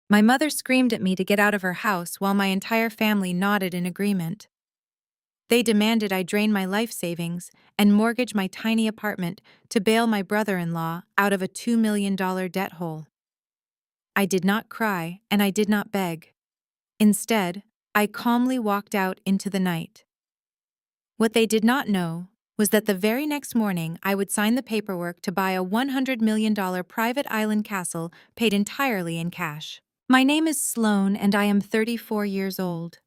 My mother screamed at me to get out of her house while my entire family nodded in agreement. They demanded I drain my life savings and mortgage my tiny apartment to bail my brother-in-law out of a $2 million debt hole. I did not cry and I did not beg. Instead, I calmly walked out into the night. What they did not know was that the very next morning I would sign the paperwork to buy a $100 million private island castle paid entirely in cash. My name is Sloan and I am 34 years old.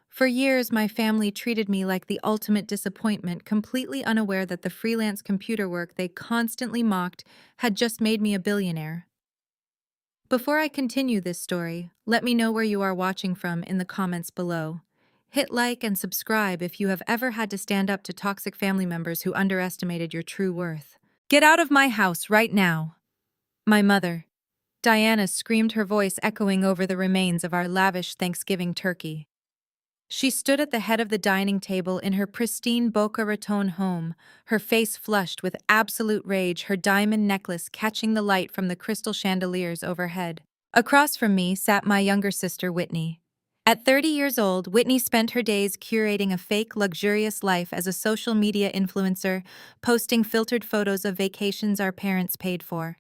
For years, my family treated me like the ultimate disappointment, completely unaware that the freelance computer work they constantly mocked had just made me a billionaire. Before I continue this story, let me know where you are watching from in the comments below. Hit like and subscribe if you have ever had to stand up to toxic family members who underestimated your true worth. Get out of my house right now! My mother, Diana, screamed, her voice echoing over the remains of our lavish Thanksgiving turkey. She stood at the head of the dining table in her pristine Boca Raton home, her face flushed with absolute rage, her diamond necklace catching the light from the crystal chandeliers overhead. Across from me sat my younger sister, Whitney. At 30 years old, Whitney spent her days curating a fake, luxurious life as a social media influencer, posting filtered photos of vacations our parents paid for.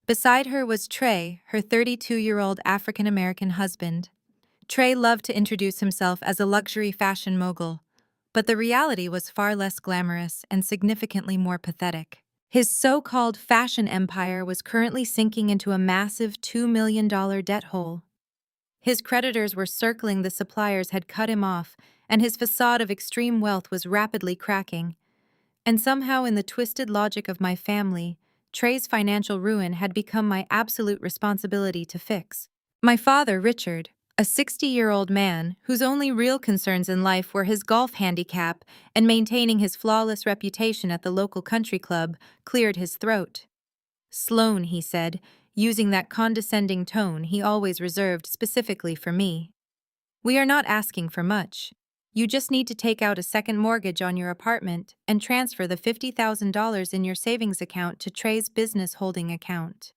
Beside her was Trey, her 32-year-old African-American husband. Trey loved to introduce himself as a luxury fashion mogul, but the reality was far less glamorous and significantly more pathetic. His so-called fashion empire was currently sinking into a massive $2 million debt hole. His creditors were circling the suppliers had cut him off, and his facade of extreme wealth was rapidly cracking. And somehow, in the twisted logic of my family, Trey's financial ruin had become my absolute responsibility to fix. My father, Richard, a 60-year-old man whose only real concerns in life were his golf handicap and maintaining his flawless reputation at the local country club, cleared his throat. "Sloan," he said, using that condescending tone he always reserved specifically for me. "We are not asking for much. You just need to take out a second mortgage on your apartment and transfer the $50,000 in your savings account to Trey's business holding account.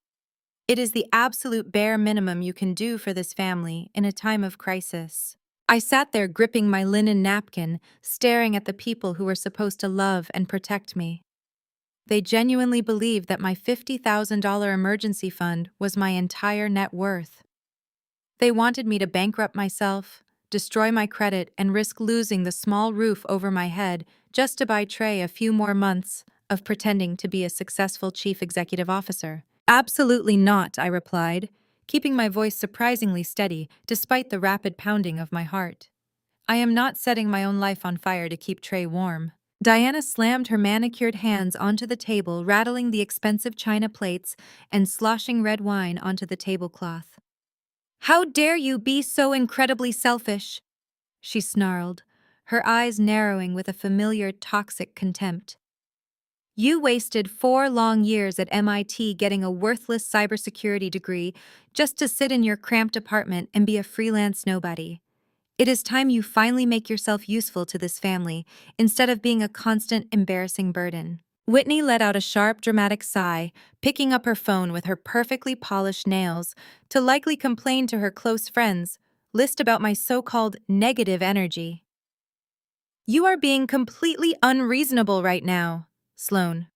It is the absolute bare minimum you can do for this family in a time of crisis." I sat there gripping my linen napkin, staring at the people who were supposed to love and protect me. They genuinely believed that my $50,000 emergency fund was my entire net worth. They wanted me to bankrupt myself, destroy my credit, and risk losing the small roof over my head just to buy Trey a few more months of pretending to be a successful chief executive officer. "Absolutely not," I replied, keeping my voice surprisingly steady despite the rapid pounding of my heart. "I am not setting my own life on fire to keep Trey warm." Diana slammed her manicured hands onto the table, rattling the expensive china plates and sloshing red wine onto the tablecloth. "How dare you be so incredibly selfish?" she snarled, her eyes narrowing with a familiar toxic contempt. "You wasted 4 long years at MIT getting a worthless cybersecurity degree just to sit in your cramped apartment and be a freelance nobody. It is time you finally make yourself useful to this family instead of being a constant, embarrassing burden." Whitney let out a sharp, dramatic sigh, picking up her phone with her perfectly polished nails to likely complain to her close friends, list about my so-called negative energy. "You are being completely unreasonable right now, Sloan."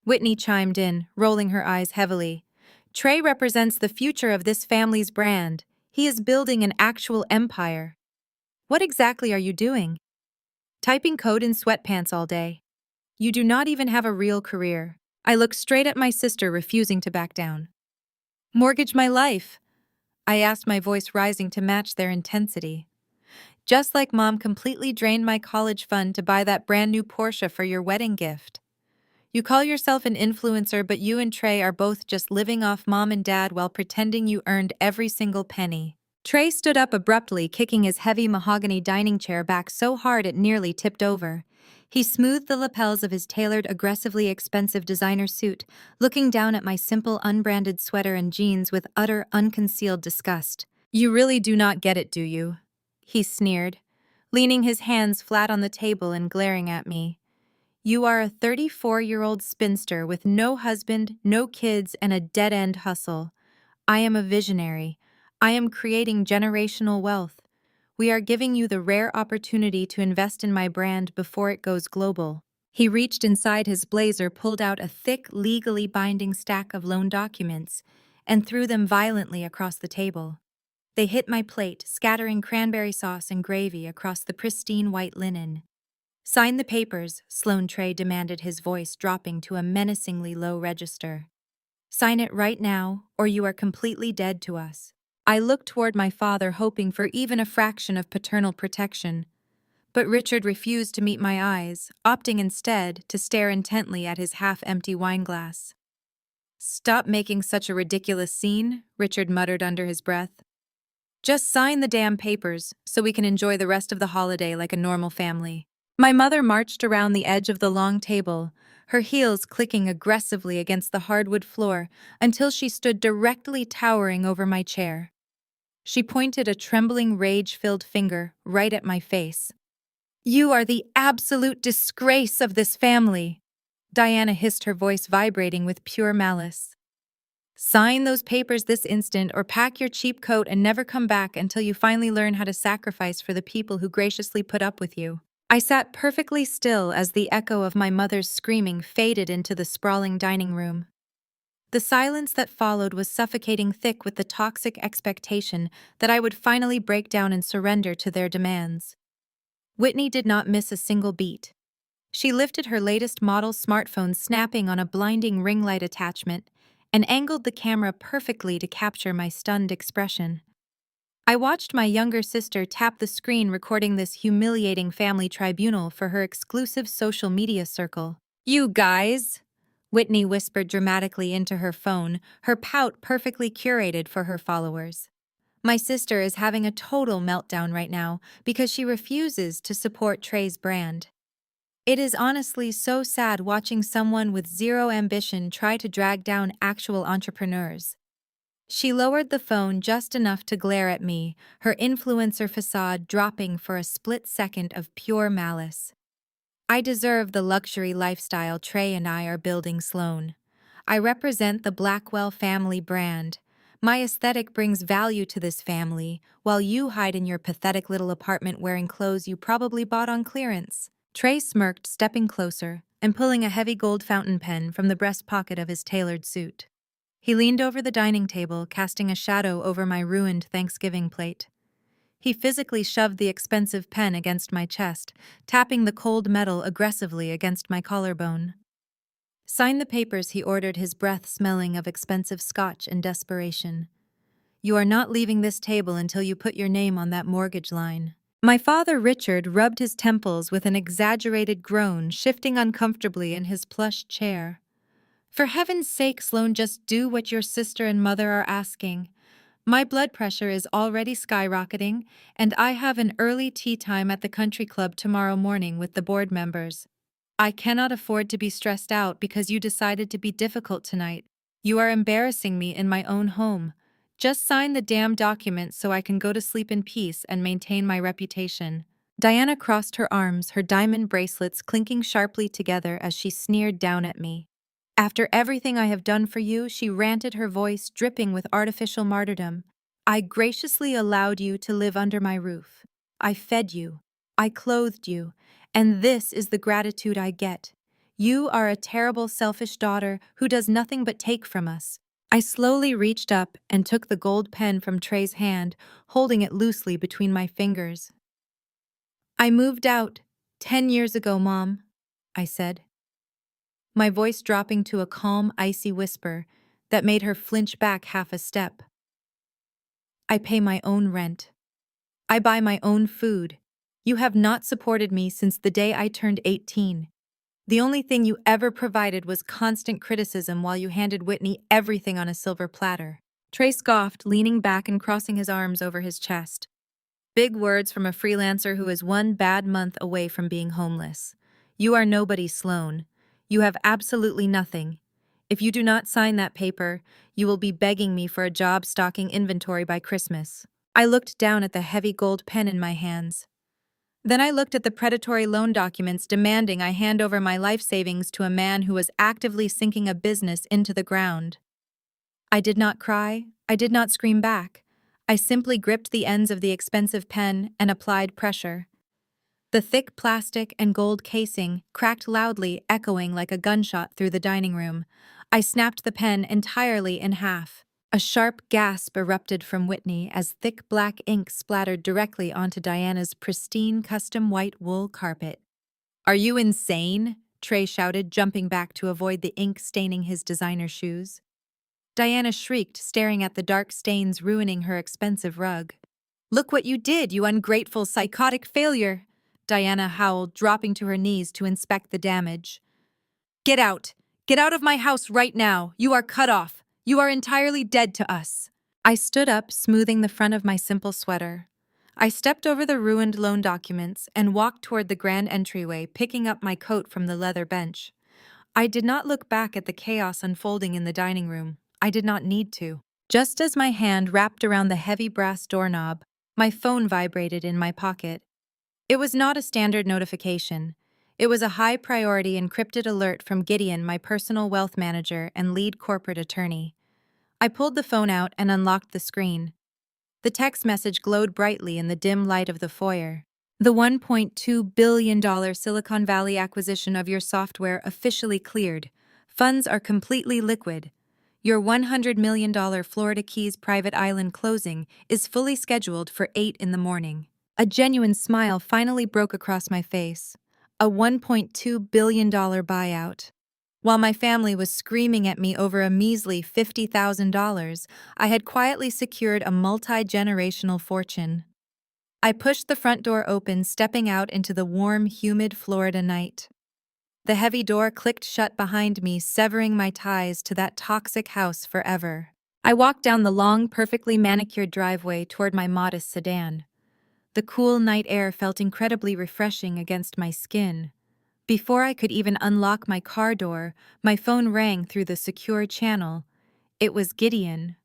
Whitney chimed in, rolling her eyes heavily. "Trey represents the future of this family's brand. He is building an actual empire. What exactly are you doing? Typing code in sweatpants all day. You do not even have a real career." I looked straight at my sister, refusing to back down. "Mortgage my life?" I asked, my voice rising to match their intensity. "Just like Mom completely drained my college fund to buy that brand new Porsche for your wedding gift. You call yourself an influencer, but you and Trey are both just living off Mom and Dad while pretending you earned every single penny." Trey stood up abruptly, kicking his heavy mahogany dining chair back so hard it nearly tipped over. He smoothed the lapels of his tailored, aggressively expensive designer suit, looking down at my simple, unbranded sweater and jeans with utter, unconcealed disgust. "You really do not get it, do you?" he sneered, leaning his hands flat on the table and glaring at me. "You are a 34-year-old spinster with no husband, no kids, and a dead-end hustle. I am a visionary. I am creating generational wealth. We are giving you the rare opportunity to invest in my brand before it goes global." He reached inside his blazer, pulled out a thick, legally binding stack of loan documents, and threw them violently across the table. They hit my plate, scattering cranberry sauce and gravy across the pristine white linen. "Sign the papers," Sloane Trey demanded, his voice dropping to a menacingly low register. "Sign it right now, or you are completely dead to us." I looked toward my father, hoping for even a fraction of paternal protection. But Richard refused to meet my eyes, opting instead to stare intently at his half-empty wineglass. "Stop making such a ridiculous scene," Richard muttered under his breath. "Just sign the damn papers so we can enjoy the rest of the holiday like a normal family." My mother marched around the edge of the long table, her heels clicking aggressively against the hardwood floor until she stood directly towering over my chair. She pointed a trembling, rage-filled finger right at my face. "You are the absolute disgrace of this family," Diana hissed, her voice vibrating with pure malice. "Sign those papers this instant, or pack your cheap coat and never come back until you finally learn how to sacrifice for the people who graciously put up with you." I sat perfectly still as the echo of my mother's screaming faded into the sprawling dining room. The silence that followed was suffocating, thick with the toxic expectation that I would finally break down and surrender to their demands. Whitney did not miss a single beat. She lifted her latest model smartphone, snapping on a blinding ring light attachment, and angled the camera perfectly to capture my stunned expression. I watched my younger sister tap the screen, recording this humiliating family tribunal for her exclusive social media circle. "You guys," Whitney whispered dramatically into her phone, her pout perfectly curated for her followers. "My sister is having a total meltdown right now because she refuses to support Trey's brand. It is honestly so sad watching someone with zero ambition try to drag down actual entrepreneurs." She lowered the phone just enough to glare at me, her influencer facade dropping for a split second of pure malice. "I deserve the luxury lifestyle Trey and I are building, Sloane. I represent the Blackwell family brand. My aesthetic brings value to this family, while you hide in your pathetic little apartment wearing clothes you probably bought on clearance." Trey smirked, stepping closer and pulling a heavy gold fountain pen from the breast pocket of his tailored suit. He leaned over the dining table, casting a shadow over my ruined Thanksgiving plate. He physically shoved the expensive pen against my chest, tapping the cold metal aggressively against my collarbone. "Sign the papers," he ordered, his breath smelling of expensive scotch and desperation. "You are not leaving this table until you put your name on that mortgage line." My father, Richard, rubbed his temples with an exaggerated groan, shifting uncomfortably in his plush chair. "For heaven's sake, Sloane, just do what your sister and mother are asking. My blood pressure is already skyrocketing, and I have an early tea time at the country club tomorrow morning with the board members. I cannot afford to be stressed out because you decided to be difficult tonight. You are embarrassing me in my own home. Just sign the damn document so I can go to sleep in peace and maintain my reputation." Diana crossed her arms, her diamond bracelets clinking sharply together as she sneered down at me. "After everything I have done for you," she ranted, her voice dripping with artificial martyrdom, "I graciously allowed you to live under my roof. I fed you. I clothed you. And this is the gratitude I get. You are a terrible, selfish daughter who does nothing but take from us." I slowly reached up and took the gold pen from Trey's hand, holding it loosely between my fingers. "I moved out 10 years ago, Mom," I said, my voice dropping to a calm, icy whisper that made her flinch back half a step. "I pay my own rent. I buy my own food. You have not supported me since the day I turned 18. The only thing you ever provided was constant criticism while you handed Whitney everything on a silver platter." Trey scoffed, leaning back and crossing his arms over his chest. Big words from a freelancer who is one bad month away from being homeless. "You are nobody, Sloane. You have absolutely nothing. If you do not sign that paper, you will be begging me for a job stocking inventory by Christmas." I looked down at the heavy gold pen in my hands. Then I looked at the predatory loan documents demanding I hand over my life savings to a man who was actively sinking a business into the ground. I did not cry. I did not scream back. I simply gripped the ends of the expensive pen and applied pressure. The thick plastic and gold casing cracked loudly, echoing like a gunshot through the dining room. I snapped the pen entirely in half. A sharp gasp erupted from Whitney as thick black ink splattered directly onto Diana's pristine custom white wool carpet. "Are you insane?" Trey shouted, jumping back to avoid the ink staining his designer shoes. Diana shrieked, staring at the dark stains ruining her expensive rug. "Look what you did, you ungrateful, psychotic failure!" Diana howled, dropping to her knees to inspect the damage. "Get out! Get out of my house right now! You are cut off! You are entirely dead to us!" I stood up, smoothing the front of my simple sweater. I stepped over the ruined loan documents and walked toward the grand entryway, picking up my coat from the leather bench. I did not look back at the chaos unfolding in the dining room. I did not need to. Just as my hand wrapped around the heavy brass doorknob, my phone vibrated in my pocket. It was not a standard notification. It was a high-priority encrypted alert from Gideon, my personal wealth manager and lead corporate attorney. I pulled the phone out and unlocked the screen. The text message glowed brightly in the dim light of the foyer. "The $1.2 billion Silicon Valley acquisition of your software officially cleared. Funds are completely liquid. Your $100 million Florida Keys private island closing is fully scheduled for 8 in the morning." A genuine smile finally broke across my face. A $1.2 billion buyout. While my family was screaming at me over a measly $50,000, I had quietly secured a multi-generational fortune. I pushed the front door open, stepping out into the warm, humid Florida night. The heavy door clicked shut behind me, severing my ties to that toxic house forever. I walked down the long, perfectly manicured driveway toward my modest sedan. The cool night air felt incredibly refreshing against my skin. Before I could even unlock my car door, my phone rang through the secure channel. It was Gideon.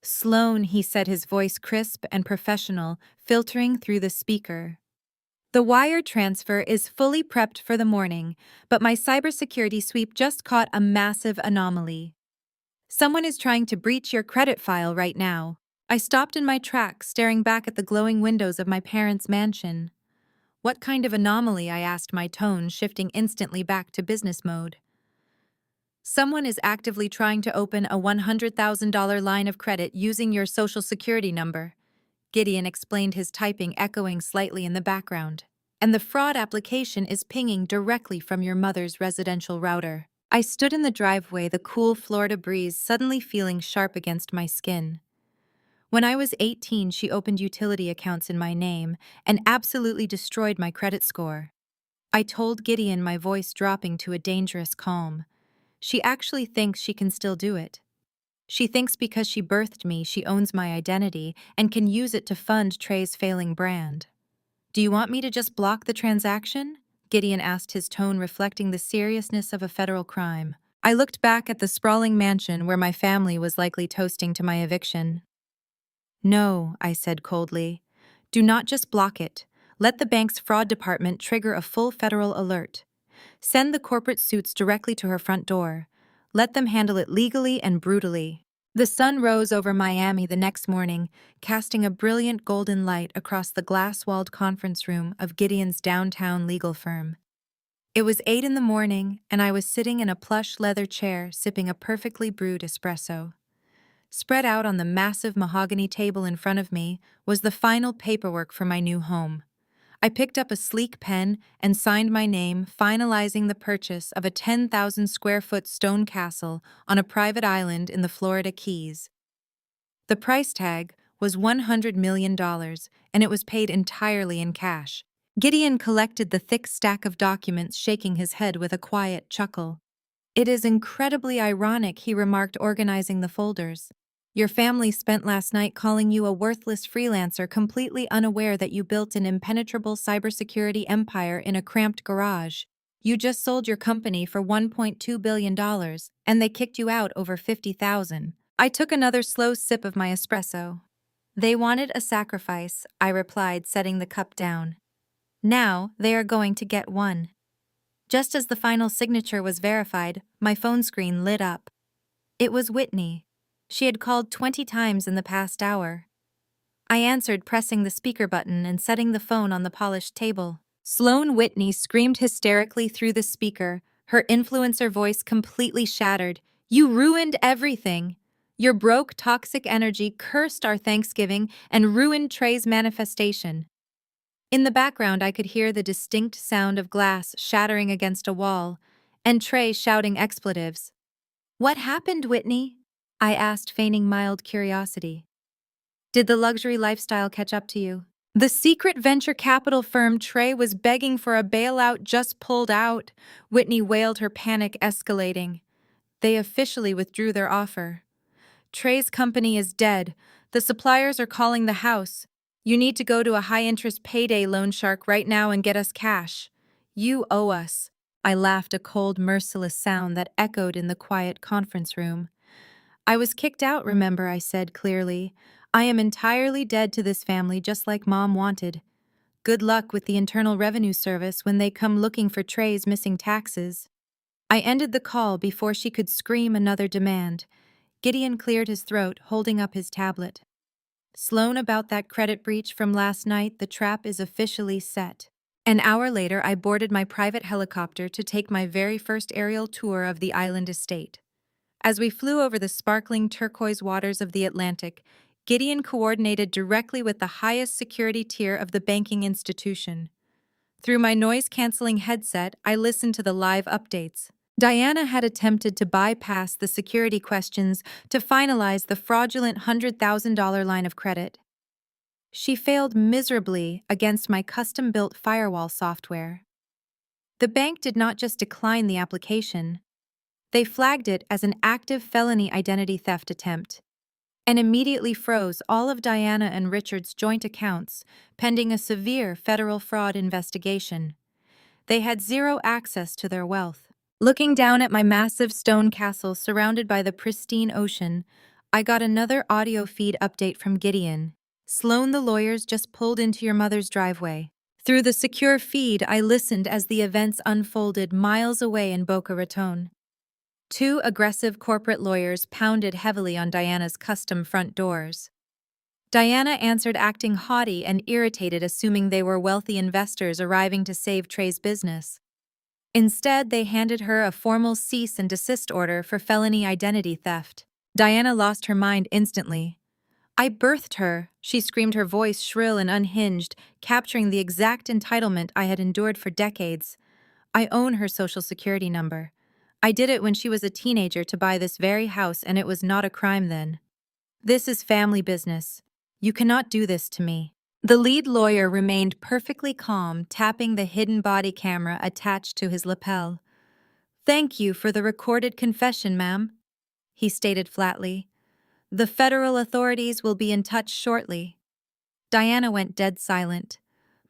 "Sloan," he said, his voice crisp and professional, filtering through the speaker. "The wire transfer is fully prepped for the morning, but my cybersecurity sweep just caught a massive anomaly. Someone is trying to breach your credit file right now." I stopped in my tracks, staring back at the glowing windows of my parents' mansion. "What kind of anomaly?" I asked, my tone shifting instantly back to business mode. "Someone is actively trying to open a $100,000 line of credit using your social security number," Gideon explained, his typing echoing slightly in the background. "And the fraud application is pinging directly from your mother's residential router." I stood in the driveway, the cool Florida breeze suddenly feeling sharp against my skin. When I was 18, she opened utility accounts in my name and absolutely destroyed my credit score. I told Gideon, my voice dropping to a dangerous calm. "She actually thinks she can still do it. She thinks because she birthed me, she owns my identity and can use it to fund Trey's failing brand." "Do you want me to just block the transaction?" Gideon asked, his tone reflecting the seriousness of a federal crime. I looked back at the sprawling mansion where my family was likely toasting to my eviction. "No," I said coldly. "Do not just block it. Let the bank's fraud department trigger a full federal alert. Send the corporate suits directly to her front door. Let them handle it legally and brutally." The sun rose over Miami the next morning, casting a brilliant golden light across the glass-walled conference room of Gideon's downtown legal firm. It was 8 in the morning, and I was sitting in a plush leather chair sipping a perfectly brewed espresso. Spread out on the massive mahogany table in front of me was the final paperwork for my new home. I picked up a sleek pen and signed my name, finalizing the purchase of a 10,000-square-foot stone castle on a private island in the Florida Keys. The price tag was $100 million, and it was paid entirely in cash. Gideon collected the thick stack of documents, shaking his head with a quiet chuckle. "It is incredibly ironic," he remarked, organizing the folders. "Your family spent last night calling you a worthless freelancer, completely unaware that you built an impenetrable cybersecurity empire in a cramped garage. You just sold your company for $1.2 billion, and they kicked you out over $50,000. I took another slow sip of my espresso. "They wanted a sacrifice," I replied, setting the cup down. "Now they are going to get one." Just as the final signature was verified, my phone screen lit up. It was Whitney. She had called 20 times in the past hour. I answered, pressing the speaker button and setting the phone on the polished table. Sloane Whitney screamed hysterically through the speaker, her influencer voice completely shattered. "You ruined everything! Your broke, toxic energy cursed our Thanksgiving and ruined Trey's manifestation." In the background, I could hear the distinct sound of glass shattering against a wall, and Trey shouting expletives. "What happened, Whitney?" I asked, feigning mild curiosity. "Did the luxury lifestyle catch up to you?" The secret venture capital firm Trey was begging for a bailout just pulled out, Whitney wailed, her panic escalating. They officially withdrew their offer. "Trey's company is dead. The suppliers are calling the house. You need to go to a high-interest payday loan shark right now and get us cash. You owe us." I laughed, a cold, merciless sound that echoed in the quiet conference room. "I was kicked out, remember," I said clearly. "I am entirely dead to this family, just like Mom wanted. Good luck with the Internal Revenue Service when they come looking for Trey's missing taxes." I ended the call before she could scream another demand. Gideon cleared his throat, holding up his tablet. "Sloan, about that credit breach from last night, the trap is officially set." An hour later, I boarded my private helicopter to take my very first aerial tour of the island estate. As we flew over the sparkling turquoise waters of the Atlantic, Gideon coordinated directly with the highest security tier of the banking institution. Through my noise-canceling headset, I listened to the live updates. Diana had attempted to bypass the security questions to finalize the fraudulent $100,000 line of credit. She failed miserably against my custom-built firewall software. The bank did not just decline the application. They flagged it as an active felony identity theft attempt and immediately froze all of Diana and Richard's joint accounts, pending a severe federal fraud investigation. They had zero access to their wealth. Looking down at my massive stone castle surrounded by the pristine ocean, I got another audio feed update from Gideon. "Sloan, the lawyers just pulled into your mother's driveway." Through the secure feed, I listened as the events unfolded miles away in Boca Raton. Two aggressive corporate lawyers pounded heavily on Diana's custom front doors. Diana answered, acting haughty and irritated, assuming they were wealthy investors arriving to save Trey's business. Instead, they handed her a formal cease and desist order for felony identity theft. Diana lost her mind instantly. "I birthed her," she screamed, her voice shrill and unhinged, capturing the exact entitlement I had endured for decades. "I own her social security number. I did it when she was a teenager to buy this very house, and it was not a crime then. This is family business. You cannot do this to me." The lead lawyer remained perfectly calm, tapping the hidden body camera attached to his lapel. "Thank you for the recorded confession, ma'am," he stated flatly. "The federal authorities will be in touch shortly." Diana went dead silent.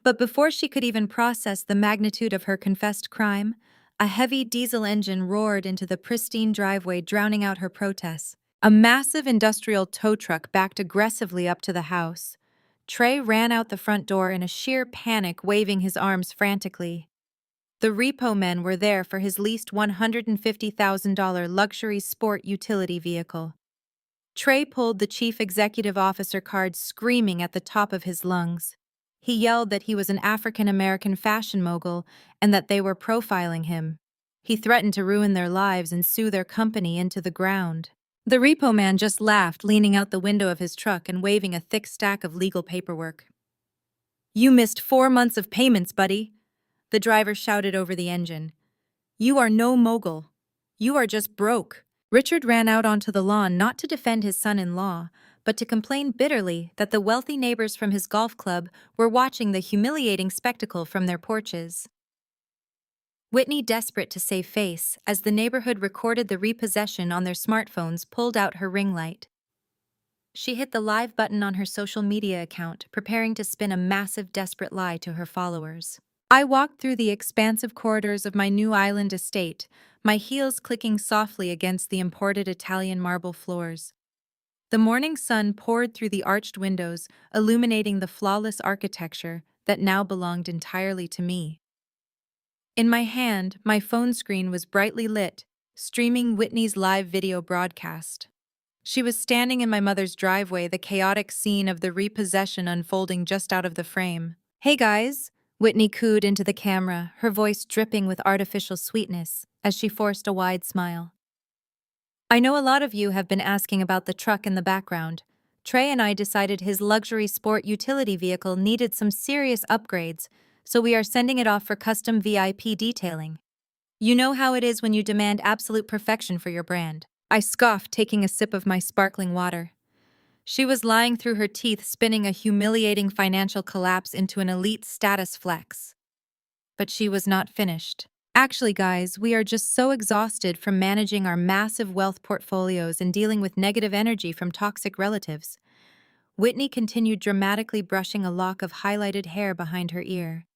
But before she could even process the magnitude of her confessed crime, a heavy diesel engine roared into the pristine driveway, drowning out her protests. A massive industrial tow truck backed aggressively up to the house. Trey ran out the front door in a sheer panic, waving his arms frantically. The repo men were there for his leased $150,000 luxury sport utility vehicle. Trey pulled the chief executive officer card, screaming at the top of his lungs. He yelled that he was an African-American fashion mogul and that they were profiling him. He threatened to ruin their lives and sue their company into the ground. The repo man just laughed, leaning out the window of his truck and waving a thick stack of legal paperwork. "You missed 4 months of payments, buddy," the driver shouted over the engine. "You are no mogul. You are just broke." Richard ran out onto the lawn, not to defend his son-in-law, but to complain bitterly that the wealthy neighbors from his golf club were watching the humiliating spectacle from their porches. Whitney, desperate to save face, as the neighborhood recorded the repossession on their smartphones, pulled out her ring light. She hit the live button on her social media account, preparing to spin a massive, desperate lie to her followers. I walked through the expansive corridors of my new island estate, my heels clicking softly against the imported Italian marble floors. The morning sun poured through the arched windows, illuminating the flawless architecture that now belonged entirely to me. In my hand, my phone screen was brightly lit, streaming Whitney's live video broadcast. She was standing in my mother's driveway, the chaotic scene of the repossession unfolding just out of the frame. "Hey guys," Whitney cooed into the camera, her voice dripping with artificial sweetness as she forced a wide smile. "I know a lot of you have been asking about the truck in the background. Trey and I decided his luxury sport utility vehicle needed some serious upgrades, so we are sending it off for custom VIP detailing. You know how it is when you demand absolute perfection for your brand." I scoffed, taking a sip of my sparkling water. She was lying through her teeth, spinning a humiliating financial collapse into an elite status flex. But she was not finished. "Actually, guys, we are just so exhausted from managing our massive wealth portfolios and dealing with negative energy from toxic relatives." Whitney continued, dramatically brushing a lock of highlighted hair behind her ear.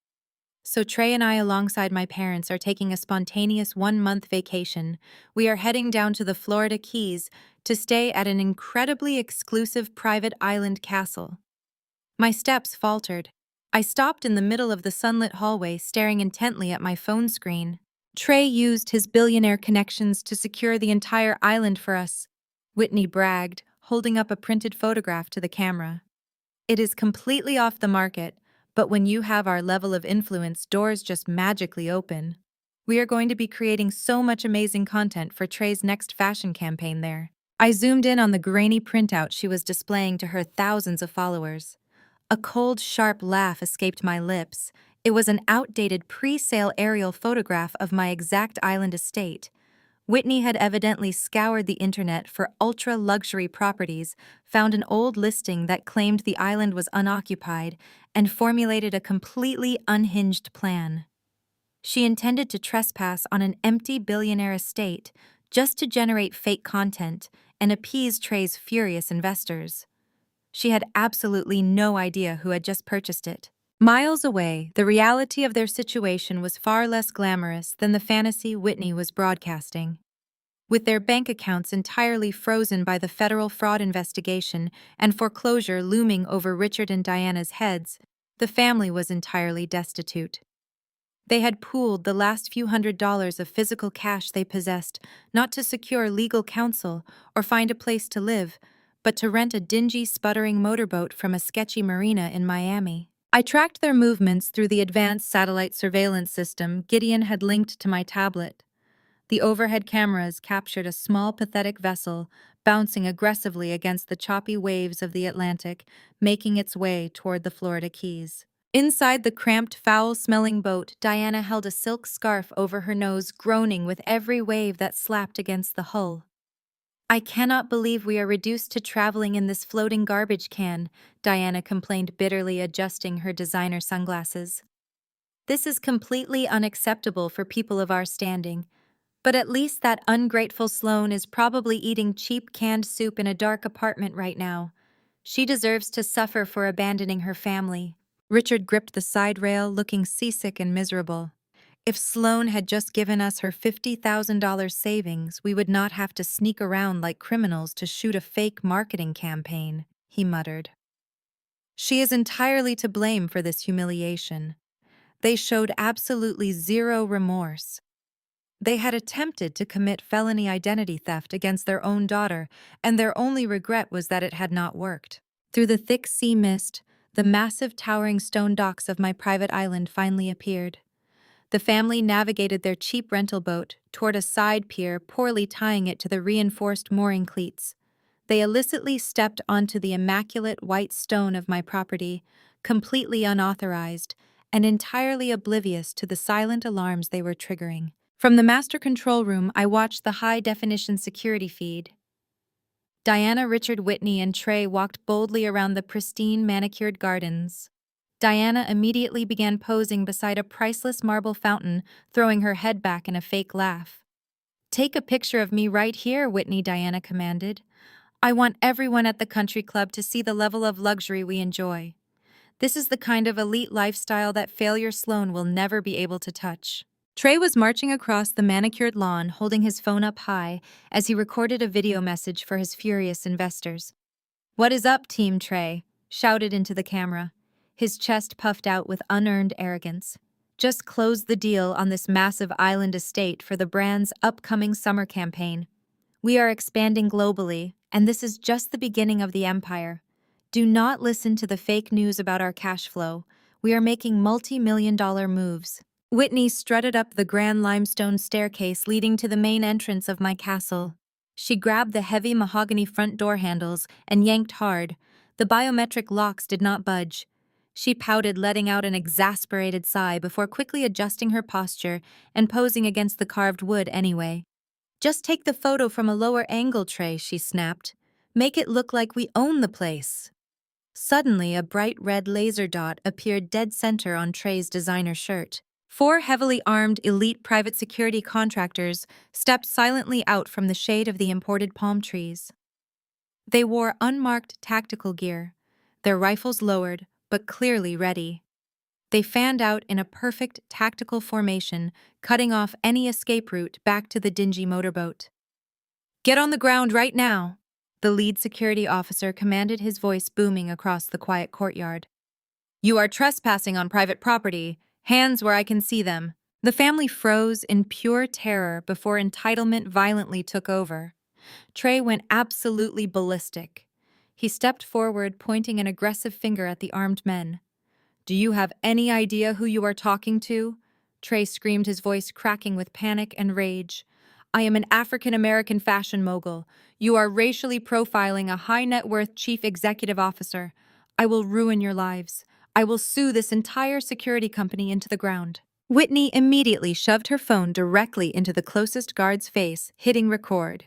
"So Trey and I, alongside my parents, are taking a spontaneous 1-month vacation. We are heading down to the Florida Keys to stay at an incredibly exclusive private island castle." My steps faltered. I stopped in the middle of the sunlit hallway, staring intently at my phone screen. "Trey used his billionaire connections to secure the entire island for us," Whitney bragged, holding up a printed photograph to the camera. "It is completely off the market, but when you have our level of influence, doors just magically open. We are going to be creating so much amazing content for Trey's next fashion campaign there." I zoomed in on the grainy printout she was displaying to her thousands of followers. A cold, sharp laugh escaped my lips. It was an outdated pre-sale aerial photograph of my exact island estate. Whitney had evidently scoured the internet for ultra-luxury properties, found an old listing that claimed the island was unoccupied, and formulated a completely unhinged plan. She intended to trespass on an empty billionaire estate just to generate fake content and appease Trey's furious investors. She had absolutely no idea who had just purchased it. Miles away, the reality of their situation was far less glamorous than the fantasy Whitney was broadcasting. With their bank accounts entirely frozen by the federal fraud investigation and foreclosure looming over Richard and Diana's heads, the family was entirely destitute. They had pooled the last few $100s of physical cash they possessed, not to secure legal counsel or find a place to live, but to rent a dingy, sputtering motorboat from a sketchy marina in Miami. I tracked their movements through the advanced satellite surveillance system Gideon had linked to my tablet. The overhead cameras captured a small, pathetic vessel bouncing aggressively against the choppy waves of the Atlantic, making its way toward the Florida Keys. Inside the cramped, foul-smelling boat, Diana held a silk scarf over her nose, groaning with every wave that slapped against the hull. "I cannot believe we are reduced to traveling in this floating garbage can," Diana complained bitterly, adjusting her designer sunglasses. "This is completely unacceptable for people of our standing. But at least that ungrateful Sloane is probably eating cheap canned soup in a dark apartment right now. She deserves to suffer for abandoning her family." Richard gripped the side rail, looking seasick and miserable. "If Sloane had just given us her $50,000 savings, we would not have to sneak around like criminals to shoot a fake marketing campaign," he muttered. "She is entirely to blame for this humiliation. They showed absolutely zero remorse. They had attempted to commit felony identity theft against their own daughter, and their only regret was that it had not worked." Through the thick sea mist, the massive towering stone docks of my private island finally appeared. The family navigated their cheap rental boat toward a side pier, poorly tying it to the reinforced mooring cleats. They illicitly stepped onto the immaculate white stone of my property, completely unauthorized and entirely oblivious to the silent alarms they were triggering. From the master control room, I watched the high-definition security feed. Diana, Richard, Whitney, and Trey walked boldly around the pristine, manicured gardens. Diana immediately began posing beside a priceless marble fountain, throwing her head back in a fake laugh. "Take a picture of me right here," Whitney, Diana commanded. "I want everyone at the country club to see the level of luxury we enjoy. This is the kind of elite lifestyle that failure Sloane will never be able to touch." Trey was marching across the manicured lawn, holding his phone up high as he recorded a video message for his furious investors. "What is up, Team Trey?" shouted into the camera, his chest puffed out with unearned arrogance. "Just closed the deal on this massive island estate for the brand's upcoming summer campaign. We are expanding globally, And this is just the beginning of the empire. Do not listen to the fake news about our cash flow. We are making multi-million-dollar moves. Whitney strutted up the grand limestone staircase leading to the main entrance of my castle. She grabbed the heavy mahogany front door handles and yanked hard. The biometric locks did not budge. She pouted, letting out an exasperated sigh before quickly adjusting her posture and posing against the carved wood anyway. Just take the photo from a lower angle, Trey, she snapped. Make it look like we own the place. Suddenly, a bright red laser dot appeared dead center on Trey's designer shirt. 4 heavily armed elite private security contractors stepped silently out from the shade of the imported palm trees. They wore unmarked tactical gear, their rifles lowered, but clearly ready. They fanned out in a perfect tactical formation, cutting off any escape route back to the dingy motorboat. "Get on the ground right now," the lead security officer commanded, his voice booming across the quiet courtyard. "You are trespassing on private property. Hands where I can see them." The family froze in pure terror before entitlement violently took over. Trey went absolutely ballistic. He stepped forward, pointing an aggressive finger at the armed men. "Do you have any idea who you are talking to?" Trey screamed, his voice cracking with panic and rage. "I am an African-American fashion mogul. You are racially profiling a high-net-worth chief executive officer. I will ruin your lives. I will sue this entire security company into the ground." Whitney immediately shoved her phone directly into the closest guard's face, hitting record.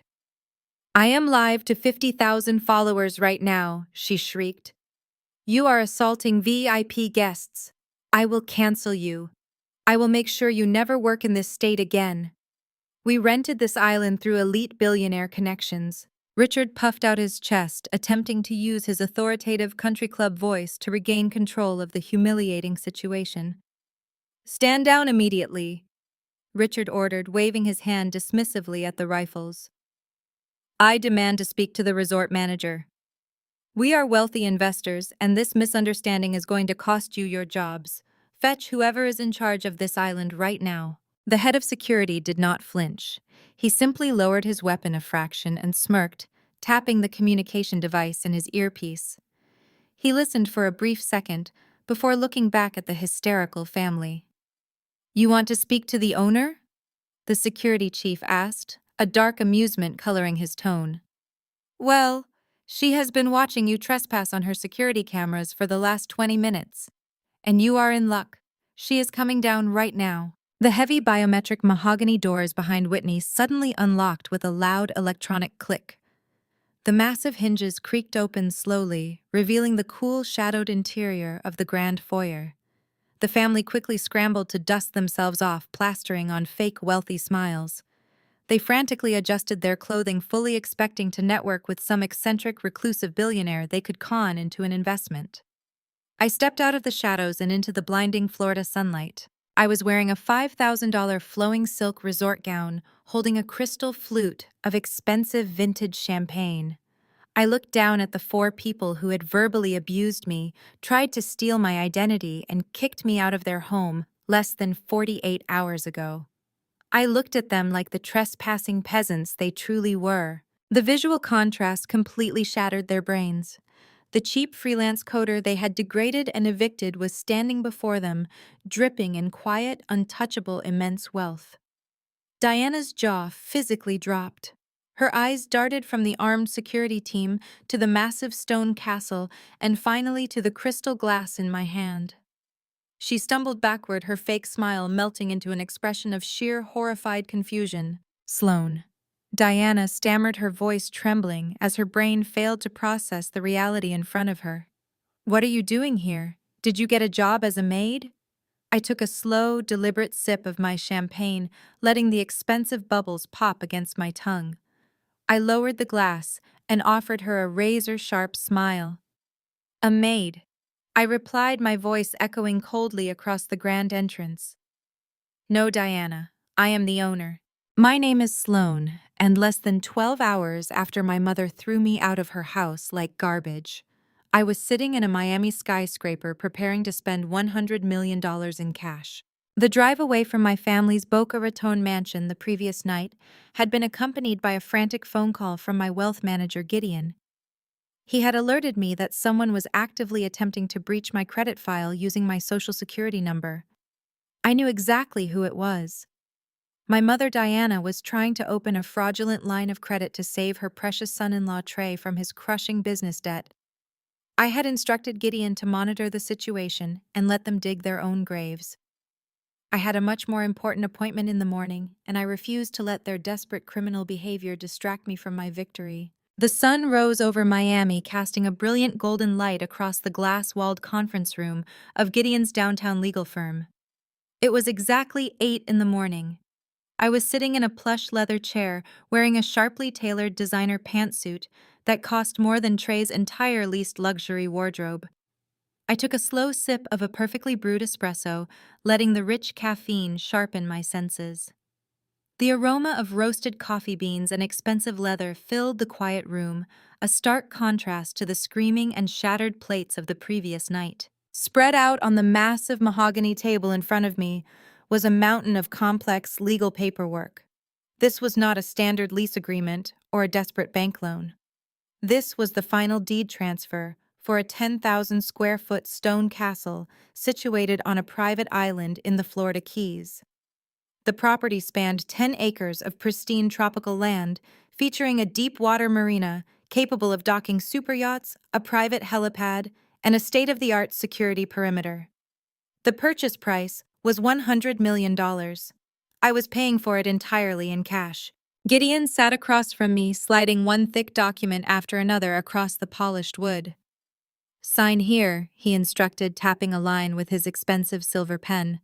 "I am live to 50,000 followers right now," she shrieked. "You are assaulting VIP guests. I will cancel you. I will make sure you never work in this state again. We rented this island through elite billionaire connections." Richard puffed out his chest, attempting to use his authoritative country club voice to regain control of the humiliating situation. "Stand down immediately," Richard ordered, waving his hand dismissively at the rifles. "I demand to speak to the resort manager. We are wealthy investors, and this misunderstanding is going to cost you your jobs. Fetch whoever is in charge of this island right now." The head of security did not flinch. He simply lowered his weapon a fraction and smirked, tapping the communication device in his earpiece. He listened for a brief second before looking back at the hysterical family. "You want to speak to the owner?" the security chief asked, a dark amusement coloring his tone. "Well, she has been watching you trespass on her security cameras for the last 20 minutes. And you are in luck. She is coming down right now." The heavy biometric mahogany doors behind Whitney suddenly unlocked with a loud electronic click. The massive hinges creaked open slowly, revealing the cool, shadowed interior of the grand foyer. The family quickly scrambled to dust themselves off, plastering on fake wealthy smiles. They frantically adjusted their clothing, fully expecting to network with some eccentric, reclusive billionaire they could con into an investment. I stepped out of the shadows and into the blinding Florida sunlight. I was wearing a $5,000 flowing silk resort gown, holding a crystal flute of expensive vintage champagne. I looked down at the 4 people who had verbally abused me, tried to steal my identity, and kicked me out of their home less than 48 hours ago. I looked at them like the trespassing peasants they truly were. The visual contrast completely shattered their brains. The cheap freelance coder they had degraded and evicted was standing before them, dripping in quiet, untouchable, immense wealth. Diana's jaw physically dropped. Her eyes darted from the armed security team to the massive stone castle and finally to the crystal glass in my hand. She stumbled backward, her fake smile melting into an expression of sheer, horrified confusion. "Sloan." Diana stammered, her voice trembling as her brain failed to process the reality in front of her. "What are you doing here? Did you get a job as a maid?" I took a slow, deliberate sip of my champagne, letting the expensive bubbles pop against my tongue. I lowered the glass and offered her a razor-sharp smile. "A maid," I replied, my voice echoing coldly across the grand entrance. "No, Diana, I am the owner. My name is Sloan, and less than 12 hours after my mother threw me out of her house like garbage, I was sitting in a Miami skyscraper preparing to spend $100 million in cash. The drive away from my family's Boca Raton mansion the previous night had been accompanied by a frantic phone call from my wealth manager, Gideon. He had alerted me that someone was actively attempting to breach my credit file using my social security number. I knew exactly who it was. My mother, Diana, was trying to open a fraudulent line of credit to save her precious son-in-law, Trey, from his crushing business debt. I had instructed Gideon to monitor the situation and let them dig their own graves. I had a much more important appointment in the morning, and I refused to let their desperate criminal behavior distract me from my victory. The sun rose over Miami, casting a brilliant golden light across the glass-walled conference room of Gideon's downtown legal firm. It was exactly 8 in the morning. I was sitting in a plush leather chair, wearing a sharply tailored designer pantsuit that cost more than Trey's entire leased luxury wardrobe. I took a slow sip of a perfectly brewed espresso, letting the rich caffeine sharpen my senses. The aroma of roasted coffee beans and expensive leather filled the quiet room, a stark contrast to the screaming and shattered plates of the previous night. Spread out on the massive mahogany table in front of me was a mountain of complex legal paperwork. This was not a standard lease agreement or a desperate bank loan. This was the final deed transfer for a 10,000 square foot stone castle situated on a private island in the Florida Keys. The property spanned 10 acres of pristine tropical land, featuring a deep water marina capable of docking superyachts, a private helipad, and a state-of-the-art security perimeter. The purchase price was $100 million. I was paying for it entirely in cash. Gideon sat across from me, sliding one thick document after another across the polished wood. "Sign here," he instructed, tapping a line with his expensive silver pen.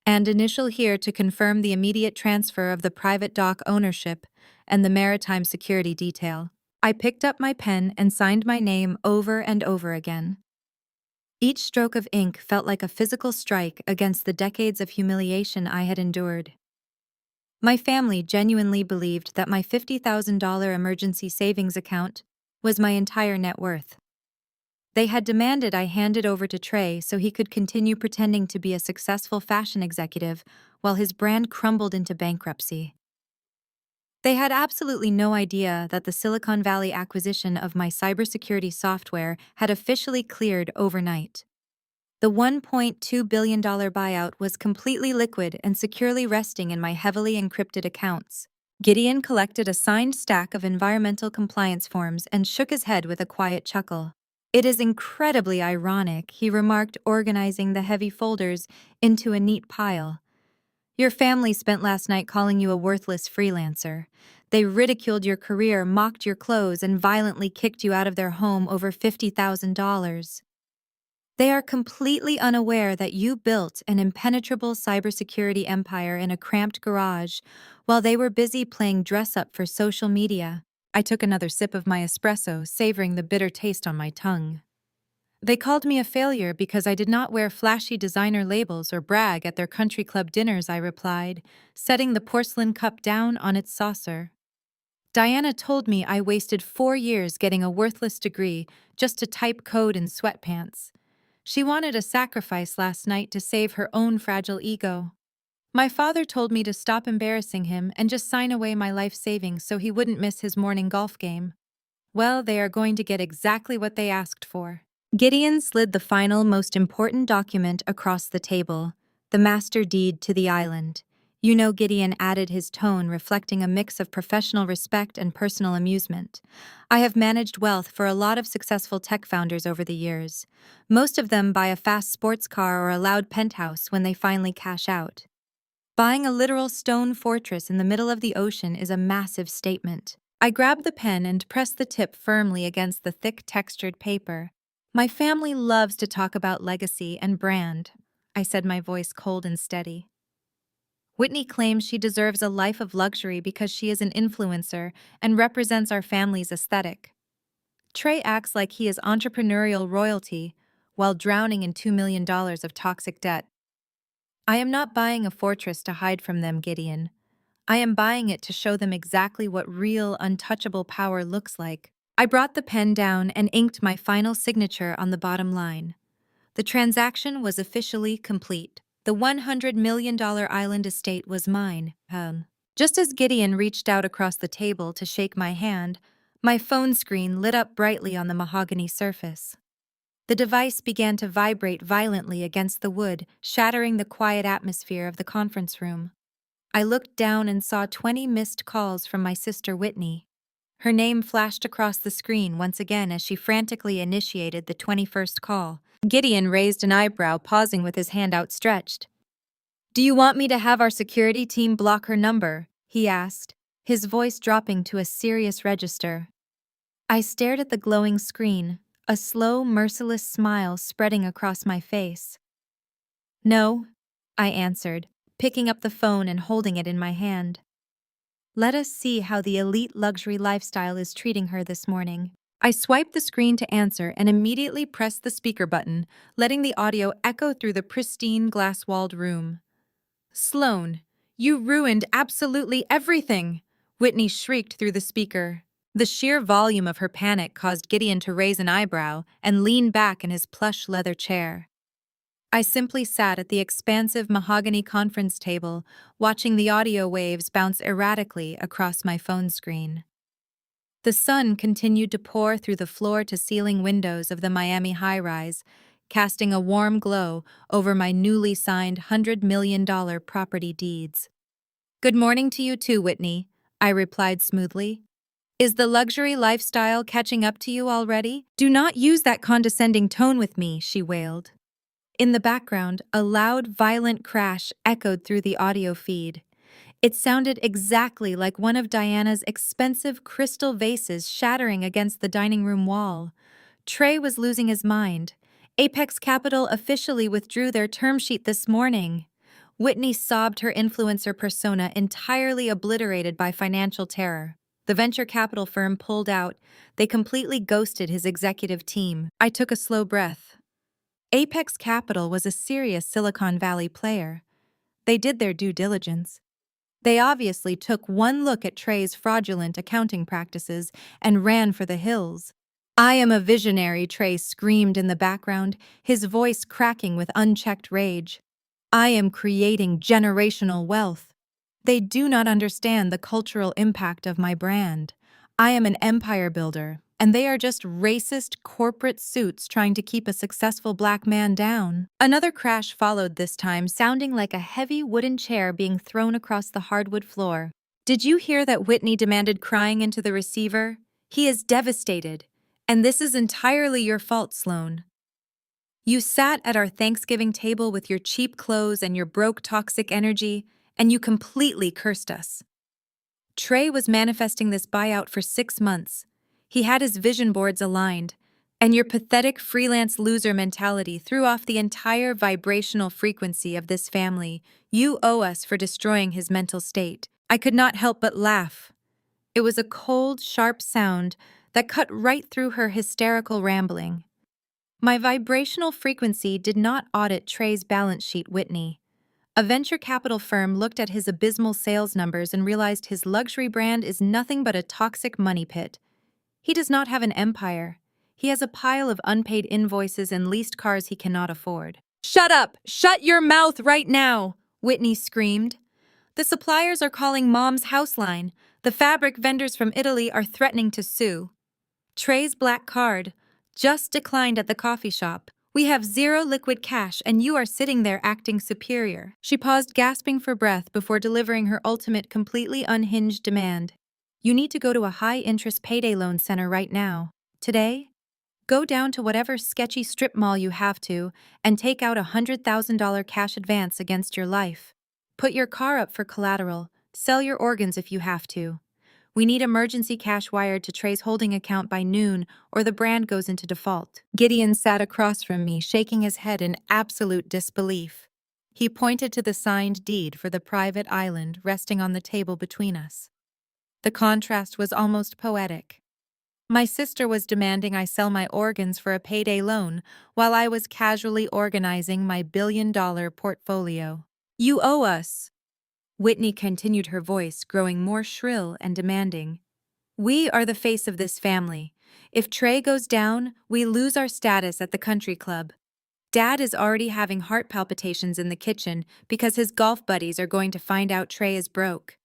"And initial here to confirm the immediate transfer of the private dock ownership and the maritime security detail." I picked up my pen and signed my name over and over again. Each stroke of ink felt like a physical strike against the decades of humiliation I had endured. My family genuinely believed that my $50,000 emergency savings account was my entire net worth. They had demanded I hand it over to Trey so he could continue pretending to be a successful fashion executive while his brand crumbled into bankruptcy. They had absolutely no idea that the Silicon Valley acquisition of my cybersecurity software had officially cleared overnight. The $1.2 billion buyout was completely liquid and securely resting in my heavily encrypted accounts. Gideon collected a signed stack of environmental compliance forms and shook his head with a quiet chuckle. "It is incredibly ironic," he remarked, organizing the heavy folders into a neat pile. "Your family spent last night calling you a worthless freelancer. They ridiculed your career, mocked your clothes, and violently kicked you out of their home over $50,000. They are completely unaware that you built an impenetrable cybersecurity empire in a cramped garage while they were busy playing dress-up for social media." I took another sip of my espresso, savoring the bitter taste on my tongue. "They called me a failure because I did not wear flashy designer labels or brag at their country club dinners," I replied, setting the porcelain cup down on its saucer. "Diana told me I wasted 4 years getting a worthless degree just to type code in sweatpants. She wanted a sacrifice last night to save her own fragile ego. My father told me to stop embarrassing him and just sign away my life savings so he wouldn't miss his morning golf game. Well, they are going to get exactly what they asked for." Gideon slid the final, most important document across the table, the master deed to the island. "You know," Gideon added, his tone reflecting a mix of professional respect and personal amusement, "I have managed wealth for a lot of successful tech founders over the years. Most of them buy a fast sports car or a loud penthouse when they finally cash out. Buying a literal stone fortress in the middle of the ocean is a massive statement." I grabbed the pen and pressed the tip firmly against the thick, textured paper. "My family loves to talk about legacy and brand," I said, my voice cold and steady. "Whitney claims she deserves a life of luxury because she is an influencer and represents our family's aesthetic. Trey acts like he is entrepreneurial royalty while drowning in $2 million of toxic debt. I am not buying a fortress to hide from them, Gideon. I am buying it to show them exactly what real, untouchable power looks like." I brought the pen down and inked my final signature on the bottom line. The transaction was officially complete. The $100 million island estate was mine. Just as Gideon reached out across the table to shake my hand, my phone screen lit up brightly on the mahogany surface. The device began to vibrate violently against the wood, shattering the quiet atmosphere of the conference room. I looked down and saw 20 missed calls from my sister Whitney. Her name flashed across the screen once again as she frantically initiated the 21st call. Gideon raised an eyebrow, pausing with his hand outstretched. "Do you want me to have our security team block her number?" he asked, his voice dropping to a serious register. I stared at the glowing screen, a slow, merciless smile spreading across my face. "No," I answered, picking up the phone and holding it in my hand. "Let us see how the elite luxury lifestyle is treating her this morning." I swiped the screen to answer and immediately pressed the speaker button, letting the audio echo through the pristine glass-walled room. "Sloan, you ruined absolutely everything!" Whitney shrieked through the speaker. The sheer volume of her panic caused Gideon to raise an eyebrow and lean back in his plush leather chair. I simply sat at the expansive mahogany conference table, watching the audio waves bounce erratically across my phone screen. The sun continued to pour through the floor-to-ceiling windows of the Miami high-rise, casting a warm glow over my newly signed $100 million property deeds. "Good morning to you too, Whitney," I replied smoothly. "Is the luxury lifestyle catching up to you already? Do not use that condescending tone with me," she wailed. In the background, a loud, violent crash echoed through the audio feed. It sounded exactly like one of Diana's expensive crystal vases shattering against the dining room wall. Trey was losing his mind. Apex Capital officially withdrew their term sheet this morning. Whitney sobbed, her influencer persona entirely obliterated by financial terror. The venture capital firm pulled out. They completely ghosted his executive team. I took a slow breath. Apex Capital was a serious Silicon Valley player. They did their due diligence. They obviously took one look at Trey's fraudulent accounting practices and ran for the hills. "I am a visionary," Trey screamed in the background, his voice cracking with unchecked rage. "I am creating generational wealth. They do not understand the cultural impact of my brand. I am an empire builder, and they are just racist corporate suits trying to keep a successful black man down." Another crash followed, this time sounding like a heavy wooden chair being thrown across the hardwood floor. "Did you hear that Whitney demanded, crying into the receiver? He is devastated. And this is entirely your fault, Sloan. You sat at our Thanksgiving table with your cheap clothes and your broke toxic energy, and you completely cursed us." Trey was manifesting this buyout for 6 months. He had his vision boards aligned, and your pathetic freelance loser mentality threw off the entire vibrational frequency of this family. You owe us for destroying his mental state. I could not help but laugh. It was a cold, sharp sound that cut right through her hysterical rambling. My vibrational frequency did not audit Trey's balance sheet, Whitney. A venture capital firm looked at his abysmal sales numbers and realized his luxury brand is nothing but a toxic money pit. He does not have an empire. He has a pile of unpaid invoices and leased cars he cannot afford. "Shut up! Shut your mouth right now!" Whitney screamed. "The suppliers are calling Mom's house line. The fabric vendors from Italy are threatening to sue. Trey's black card just declined at the coffee shop. We have 0 liquid cash and you are sitting there acting superior." She paused, gasping for breath before delivering her ultimate, completely unhinged demand. "You need to go to a high-interest payday loan center right now. Today? Go down to whatever sketchy strip mall you have to and take out a $100,000 cash advance against your life. Put your car up for collateral. Sell your organs if you have to. We need emergency cash wired to Trey's holding account by noon, or the brand goes into default." Gideon sat across from me, shaking his head in absolute disbelief. He pointed to the signed deed for the private island resting on the table between us. The contrast was almost poetic. My sister was demanding I sell my organs for a payday loan, while I was casually organizing my billion-dollar portfolio. "You owe us." Whitney continued, her voice growing more shrill and demanding. "We are the face of this family. If Trey goes down, we lose our status at the country club. Dad is already having heart palpitations in the kitchen because his golf buddies are going to find out Trey is broke.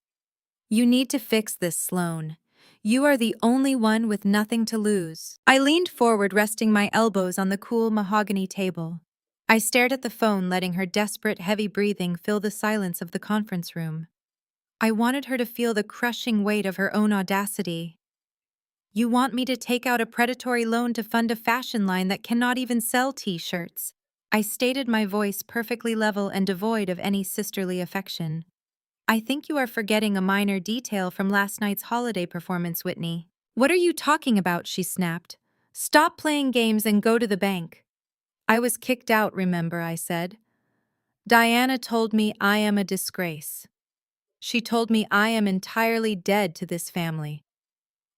You need to fix this, Sloan. You are the only one with nothing to lose. I leaned forward, resting my elbows on the cool mahogany table. I stared at the phone, letting her desperate, heavy breathing fill the silence of the conference room. I wanted her to feel the crushing weight of her own audacity. You want me to take out a predatory loan to fund a fashion line that cannot even sell t-shirts? I stated, my voice perfectly level and devoid of any sisterly affection. I think you are forgetting a minor detail from last night's holiday performance, Whitney. What are you talking about? She snapped. Stop playing games and go to the bank. I was kicked out, remember, I said. Diana told me I am a disgrace. She told me I am entirely dead to this family.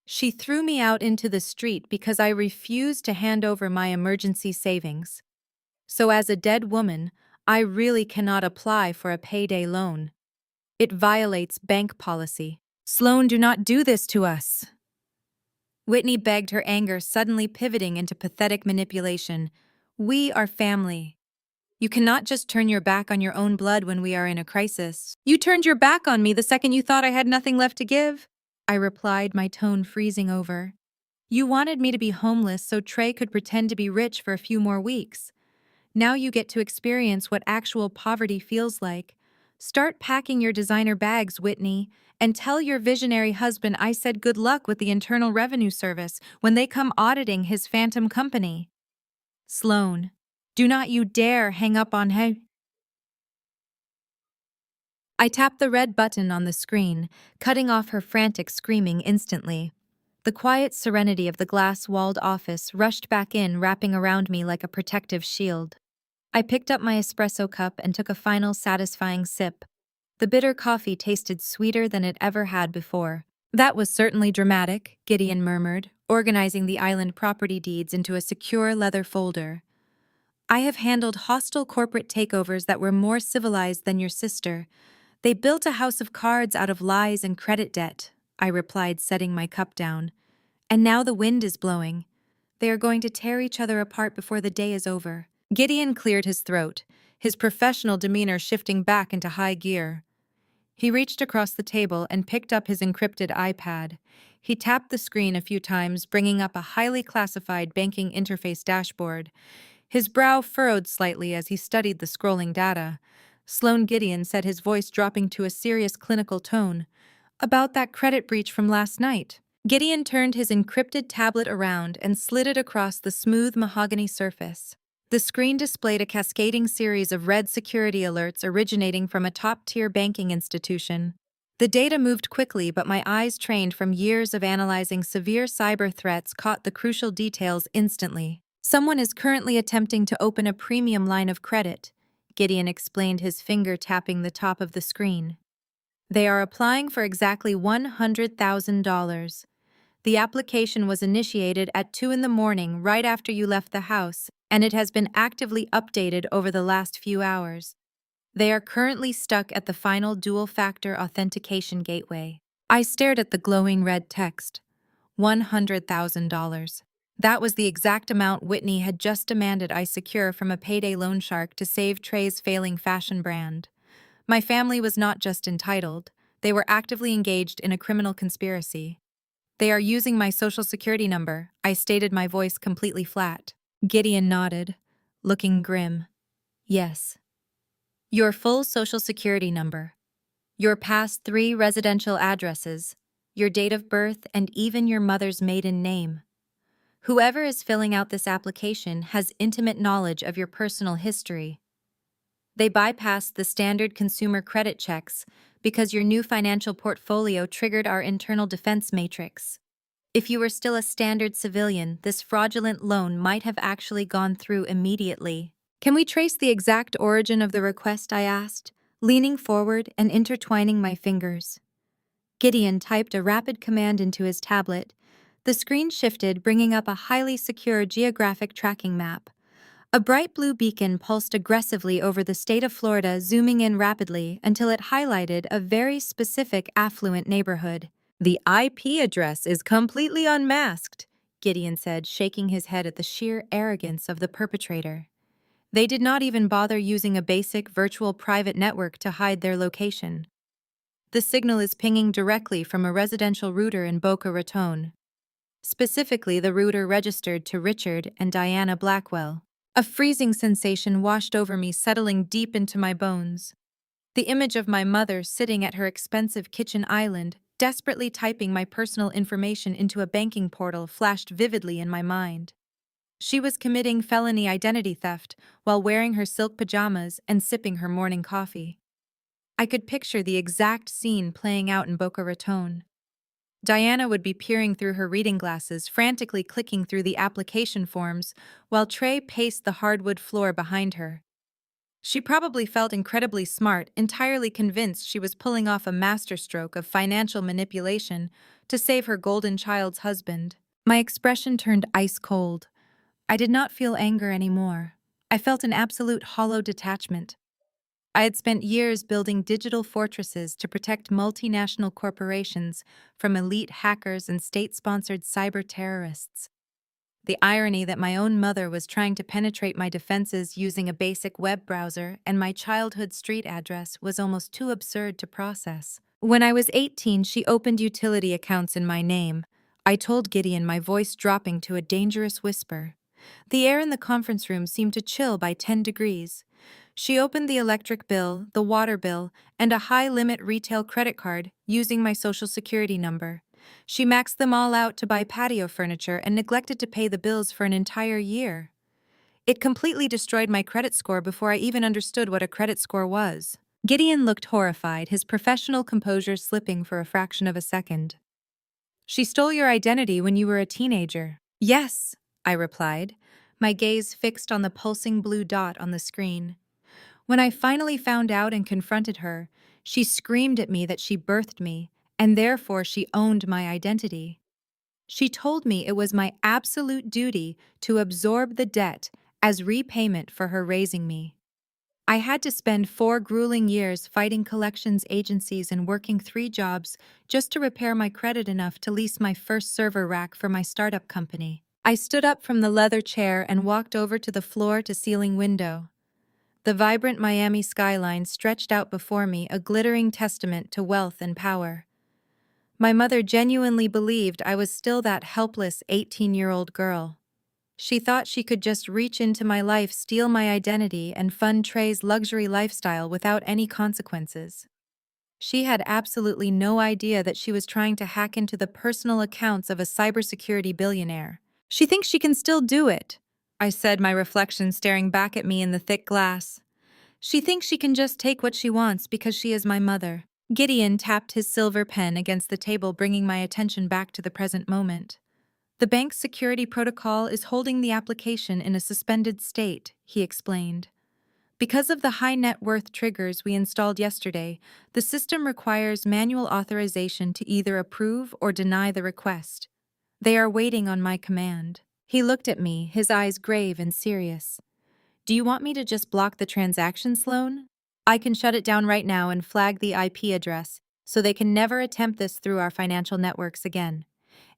She threw me out into the street because I refused to hand over my emergency savings. So as a dead woman, I really cannot apply for a payday loan. It violates bank policy. Sloan, do not do this to us. Whitney begged, her anger suddenly pivoting into pathetic manipulation. We are family. You cannot just turn your back on your own blood when we are in a crisis. You turned your back on me the second you thought I had nothing left to give, I replied, my tone freezing over. You wanted me to be homeless so Trey could pretend to be rich for a few more weeks. Now you get to experience what actual poverty feels like. Start packing your designer bags, Whitney, and tell your visionary husband I said good luck with the Internal Revenue Service when they come auditing his phantom company. Sloan, do not you dare hang up on him. I tapped the red button on the screen, cutting off her frantic screaming instantly. The quiet serenity of the glass-walled office rushed back in, wrapping around me like a protective shield. I picked up my espresso cup and took a final satisfying sip. The bitter coffee tasted sweeter than it ever had before. That was certainly dramatic, Gideon murmured, organizing the island property deeds into a secure leather folder. I have handled hostile corporate takeovers that were more civilized than your sister. They built a house of cards out of lies and credit debt, I replied, setting my cup down. And now the wind is blowing. They are going to tear each other apart before the day is over. Gideon cleared his throat, his professional demeanor shifting back into high gear. He reached across the table and picked up his encrypted iPad. He tapped the screen a few times, bringing up a highly classified banking interface dashboard. His brow furrowed slightly as he studied the scrolling data. Sloan, Gideon said, his voice dropping to a serious clinical tone. About that credit breach from last night. Gideon turned his encrypted tablet around and slid it across the smooth mahogany surface. The screen displayed a cascading series of red security alerts originating from a top-tier banking institution. The data moved quickly, but my eyes, trained from years of analyzing severe cyber threats, caught the crucial details instantly. Someone is currently attempting to open a premium line of credit, Gideon explained, his finger tapping the top of the screen. They are applying for exactly $100,000. The application was initiated at 2 a.m, right after you left the house, and it has been actively updated over the last few hours. They are currently stuck at the final dual-factor authentication gateway. I stared at the glowing red text. $100,000. That was the exact amount Whitney had just demanded I secure from a payday loan shark to save Trey's failing fashion brand. My family was not just entitled, they were actively engaged in a criminal conspiracy. They are using my social security number, I stated, my voice completely flat. Gideon nodded, looking grim. Yes. Your full social security number. Your past 3 residential addresses, your date of birth, and even your mother's maiden name. Whoever is filling out this application has intimate knowledge of your personal history. They bypassed the standard consumer credit checks because your new financial portfolio triggered our internal defense matrix. If you were still a standard civilian, this fraudulent loan might have actually gone through immediately. Can we trace the exact origin of the request? I asked, leaning forward and intertwining my fingers. Gideon typed a rapid command into his tablet. The screen shifted, bringing up a highly secure geographic tracking map. A bright blue beacon pulsed aggressively over the state of Florida, zooming in rapidly until it highlighted a very specific affluent neighborhood. The IP address is completely unmasked, Gideon said, shaking his head at the sheer arrogance of the perpetrator. They did not even bother using a basic virtual private network to hide their location. The signal is pinging directly from a residential router in Boca Raton. Specifically, the router registered to Richard and Diana Blackwell. A freezing sensation washed over me, settling deep into my bones. The image of my mother sitting at her expensive kitchen island, desperately typing my personal information into a banking portal, flashed vividly in my mind. She was committing felony identity theft while wearing her silk pajamas and sipping her morning coffee. I could picture the exact scene playing out in Boca Raton. Diana would be peering through her reading glasses, frantically clicking through the application forms, while Trey paced the hardwood floor behind her. She probably felt incredibly smart, entirely convinced she was pulling off a masterstroke of financial manipulation to save her golden child's husband. My expression turned ice cold. I did not feel anger anymore. I felt an absolute hollow detachment. I had spent years building digital fortresses to protect multinational corporations from elite hackers and state-sponsored cyber terrorists. The irony that my own mother was trying to penetrate my defenses using a basic web browser and my childhood street address was almost too absurd to process. When I was 18, she opened utility accounts in my name. I told Gideon, my voice dropping to a dangerous whisper. The air in the conference room seemed to chill by 10 degrees. She opened the electric bill, the water bill, and a high-limit retail credit card using my social security number. She maxed them all out to buy patio furniture and neglected to pay the bills for an entire year. It completely destroyed my credit score before I even understood what a credit score was. Gideon looked horrified, his professional composure slipping for a fraction of a second. She stole your identity when you were a teenager. Yes, I replied, my gaze fixed on the pulsing blue dot on the screen. When I finally found out and confronted her, she screamed at me that she birthed me, and therefore she owned my identity. She told me it was my absolute duty to absorb the debt as repayment for her raising me. I had to spend 4 grueling years fighting collections agencies and working 3 jobs just to repair my credit enough to lease my first server rack for my startup company. I stood up from the leather chair and walked over to the floor-to-ceiling window. The vibrant Miami skyline stretched out before me, a glittering testament to wealth and power. My mother genuinely believed I was still that helpless 18-year-old girl. She thought she could just reach into my life, steal my identity, and fund Trey's luxury lifestyle without any consequences. She had absolutely no idea that she was trying to hack into the personal accounts of a cybersecurity billionaire. She thinks she can still do it, I said, my reflection staring back at me in the thick glass. She thinks she can just take what she wants because she is my mother. Gideon tapped his silver pen against the table, bringing my attention back to the present moment. The bank's security protocol is holding the application in a suspended state, he explained. Because of the high net worth triggers we installed yesterday, the system requires manual authorization to either approve or deny the request. They are waiting on my command. He looked at me, his eyes grave and serious. Do you want me to just block the transaction, Sloan? I can shut it down right now and flag the IP address so they can never attempt this through our financial networks again.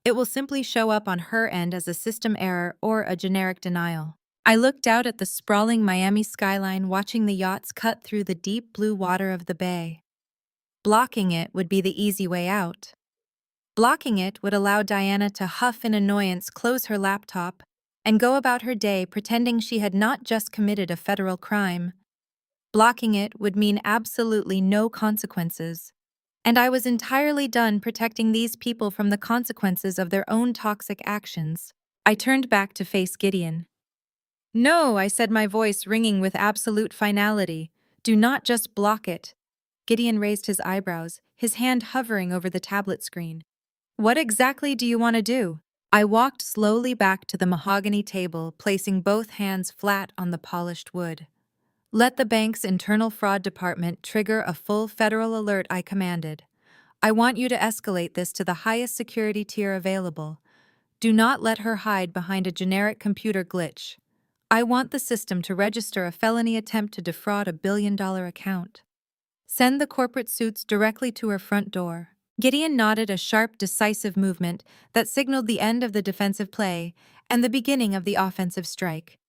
It will simply show up on her end as a system error or a generic denial. I looked out at the sprawling Miami skyline, watching the yachts cut through the deep blue water of the bay. Blocking it would be the easy way out. Blocking it would allow Diana to huff in annoyance, close her laptop, and go about her day pretending she had not just committed a federal crime. Blocking it would mean absolutely no consequences. And I was entirely done protecting these people from the consequences of their own toxic actions. I turned back to face Gideon. No, I said, my voice ringing with absolute finality. Do not just block it. Gideon raised his eyebrows, his hand hovering over the tablet screen. What exactly do you want to do? I walked slowly back to the mahogany table, placing both hands flat on the polished wood. Let the bank's internal fraud department trigger a full federal alert, I commanded. I want you to escalate this to the highest security tier available. Do not let her hide behind a generic computer glitch. I want the system to register a felony attempt to defraud a billion-dollar account. Send the corporate suits directly to her front door. Gideon nodded, a sharp, decisive movement that signaled the end of the defensive play and the beginning of the offensive strike.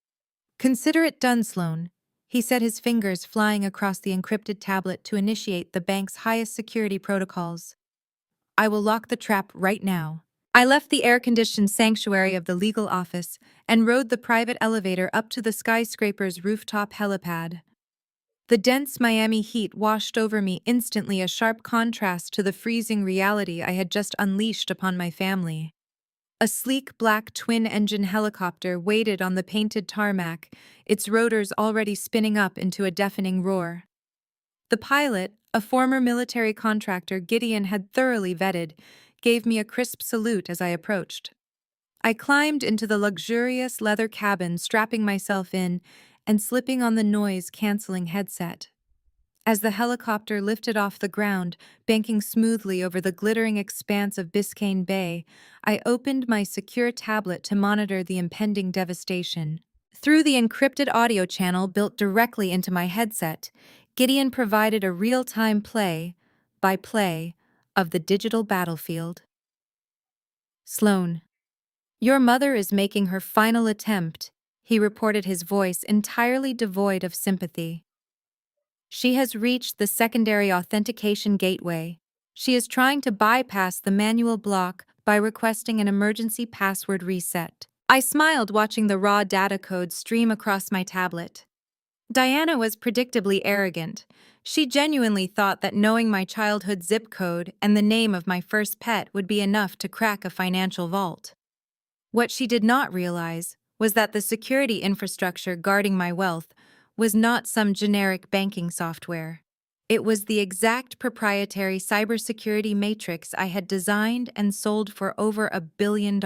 Consider it done, Sloan. He set his fingers flying across the encrypted tablet to initiate the bank's highest security protocols. I will lock the trap right now. I left the air-conditioned sanctuary of the legal office and rode the private elevator up to the skyscraper's rooftop helipad. The dense Miami heat washed over me instantly, a sharp contrast to the freezing reality I had just unleashed upon my family. A sleek black twin-engine helicopter waited on the painted tarmac, its rotors already spinning up into a deafening roar. The pilot, a former military contractor Gideon had thoroughly vetted, gave me a crisp salute as I approached. I climbed into the luxurious leather cabin, strapping myself in and slipping on the noise-canceling headset. As the helicopter lifted off the ground, banking smoothly over the glittering expanse of Biscayne Bay, I opened my secure tablet to monitor the impending devastation. Through the encrypted audio channel built directly into my headset, Gideon provided a real-time play-by-play of the digital battlefield. Sloan. Your mother is making her final attempt, he reported, his voice entirely devoid of sympathy. She has reached the secondary authentication gateway. She is trying to bypass the manual block by requesting an emergency password reset. I smiled, watching the raw data code stream across my tablet. Diana was predictably arrogant. She genuinely thought that knowing my childhood zip code and the name of my first pet would be enough to crack a financial vault. What she did not realize was that the security infrastructure guarding my wealth was not some generic banking software. It was the exact proprietary cybersecurity matrix I had designed and sold for over $1 billion.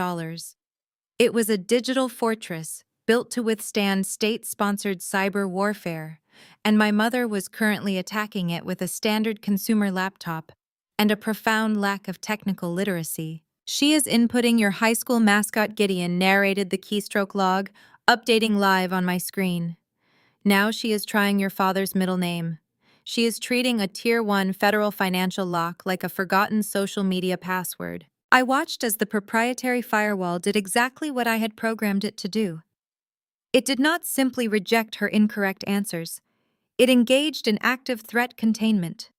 It was a digital fortress built to withstand state-sponsored cyber warfare, and my mother was currently attacking it with a standard consumer laptop and a profound lack of technical literacy. She is inputting your high school mascot, Gideon narrated the keystroke log, updating live on my screen. Now she is trying your father's middle name. She is treating a Tier 1 federal financial lock like a forgotten social media password. I watched as the proprietary firewall did exactly what I had programmed it to do. It did not simply reject her incorrect answers. It engaged in active threat containment.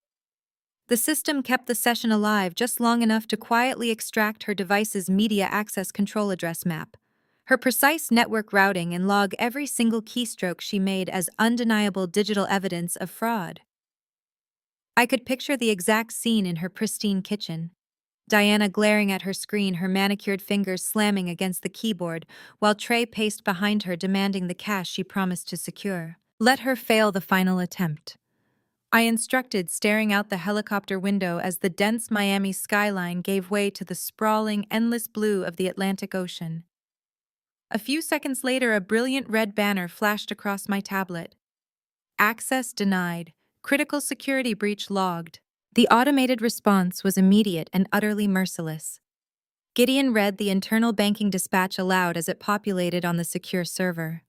The system kept the session alive just long enough to quietly extract her device's media access control address map, her precise network routing, and log every single keystroke she made as undeniable digital evidence of fraud. I could picture the exact scene in her pristine kitchen. Diana glaring at her screen, her manicured fingers slamming against the keyboard, while Trey paced behind her demanding the cash she promised to secure. Let her fail the final attempt, I instructed, staring out the helicopter window as the dense Miami skyline gave way to the sprawling, endless blue of the Atlantic Ocean. A few seconds later, a brilliant red banner flashed across my tablet. Access denied. Critical security breach logged. The automated response was immediate and utterly merciless. Gideon read the internal banking dispatch aloud as it populated on the secure server.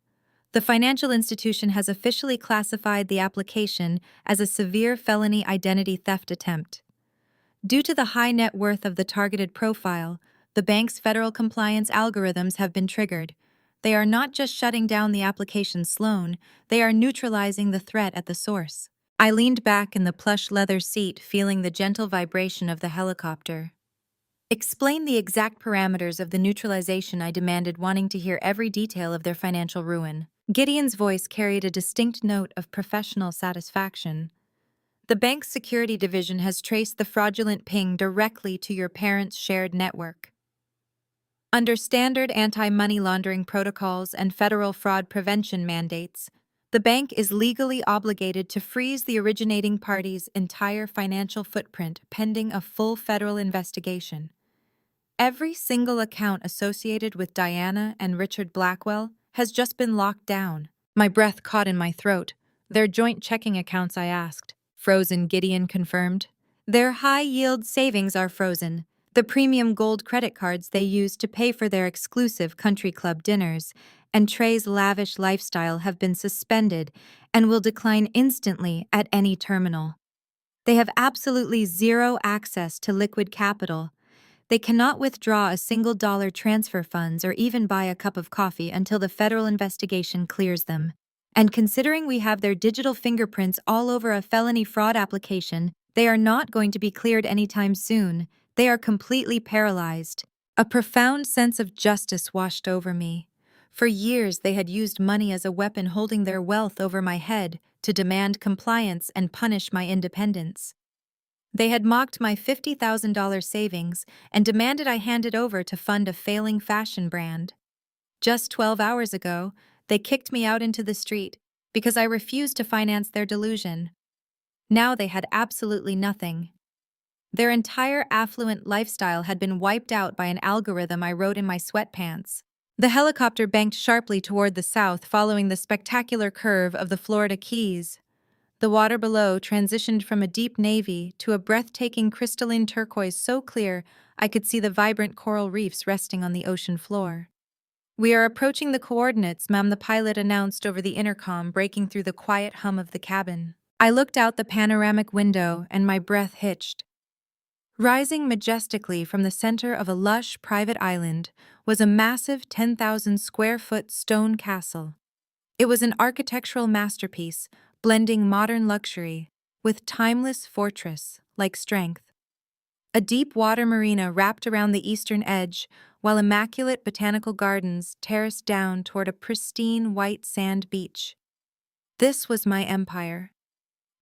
The financial institution has officially classified the application as a severe felony identity theft attempt. Due to the high net worth of the targeted profile, the bank's federal compliance algorithms have been triggered. They are not just shutting down the application, Sloan, they are neutralizing the threat at the source. I leaned back in the plush leather seat, feeling the gentle vibration of the helicopter. Explain the exact parameters of the neutralization, I demanded, wanting to hear every detail of their financial ruin. Gideon's voice carried a distinct note of professional satisfaction. The bank's security division has traced the fraudulent ping directly to your parents' shared network. Under standard anti-money laundering protocols and federal fraud prevention mandates, the bank is legally obligated to freeze the originating party's entire financial footprint pending a full federal investigation. Every single account associated with Diana and Richard Blackwell has just been locked down. My breath caught in my throat. Their joint checking accounts, I asked. Frozen, Gideon confirmed. Their high-yield savings are frozen. The premium gold credit cards they use to pay for their exclusive country club dinners and Trey's lavish lifestyle have been suspended and will decline instantly at any terminal. They have absolutely zero access to liquid capital. They cannot withdraw a single dollar transfer funds or even buy a cup of coffee until the federal investigation clears them. And considering we have their digital fingerprints all over a felony fraud application, they are not going to be cleared anytime soon. They are completely paralyzed. A profound sense of justice washed over me. For years, they had used money as a weapon, holding their wealth over my head to demand compliance and punish my independence. They had mocked my $50,000 savings and demanded I hand it over to fund a failing fashion brand. Just 12 hours ago, they kicked me out into the street because I refused to finance their delusion. Now they had absolutely nothing. Their entire affluent lifestyle had been wiped out by an algorithm I wrote in my sweatpants. The helicopter banked sharply toward the south, following the spectacular curve of the Florida Keys. The water below transitioned from a deep navy to a breathtaking crystalline turquoise so clear I could see the vibrant coral reefs resting on the ocean floor. "We are approaching the coordinates, ma'am," the pilot announced over the intercom, breaking through the quiet hum of the cabin. I looked out the panoramic window and my breath hitched. Rising majestically from the center of a lush private island was a massive 10,000 square foot stone castle. It was an architectural masterpiece, blending modern luxury with timeless fortress-like strength. A deep water marina wrapped around the eastern edge, while immaculate botanical gardens terraced down toward a pristine white sand beach. This was my empire.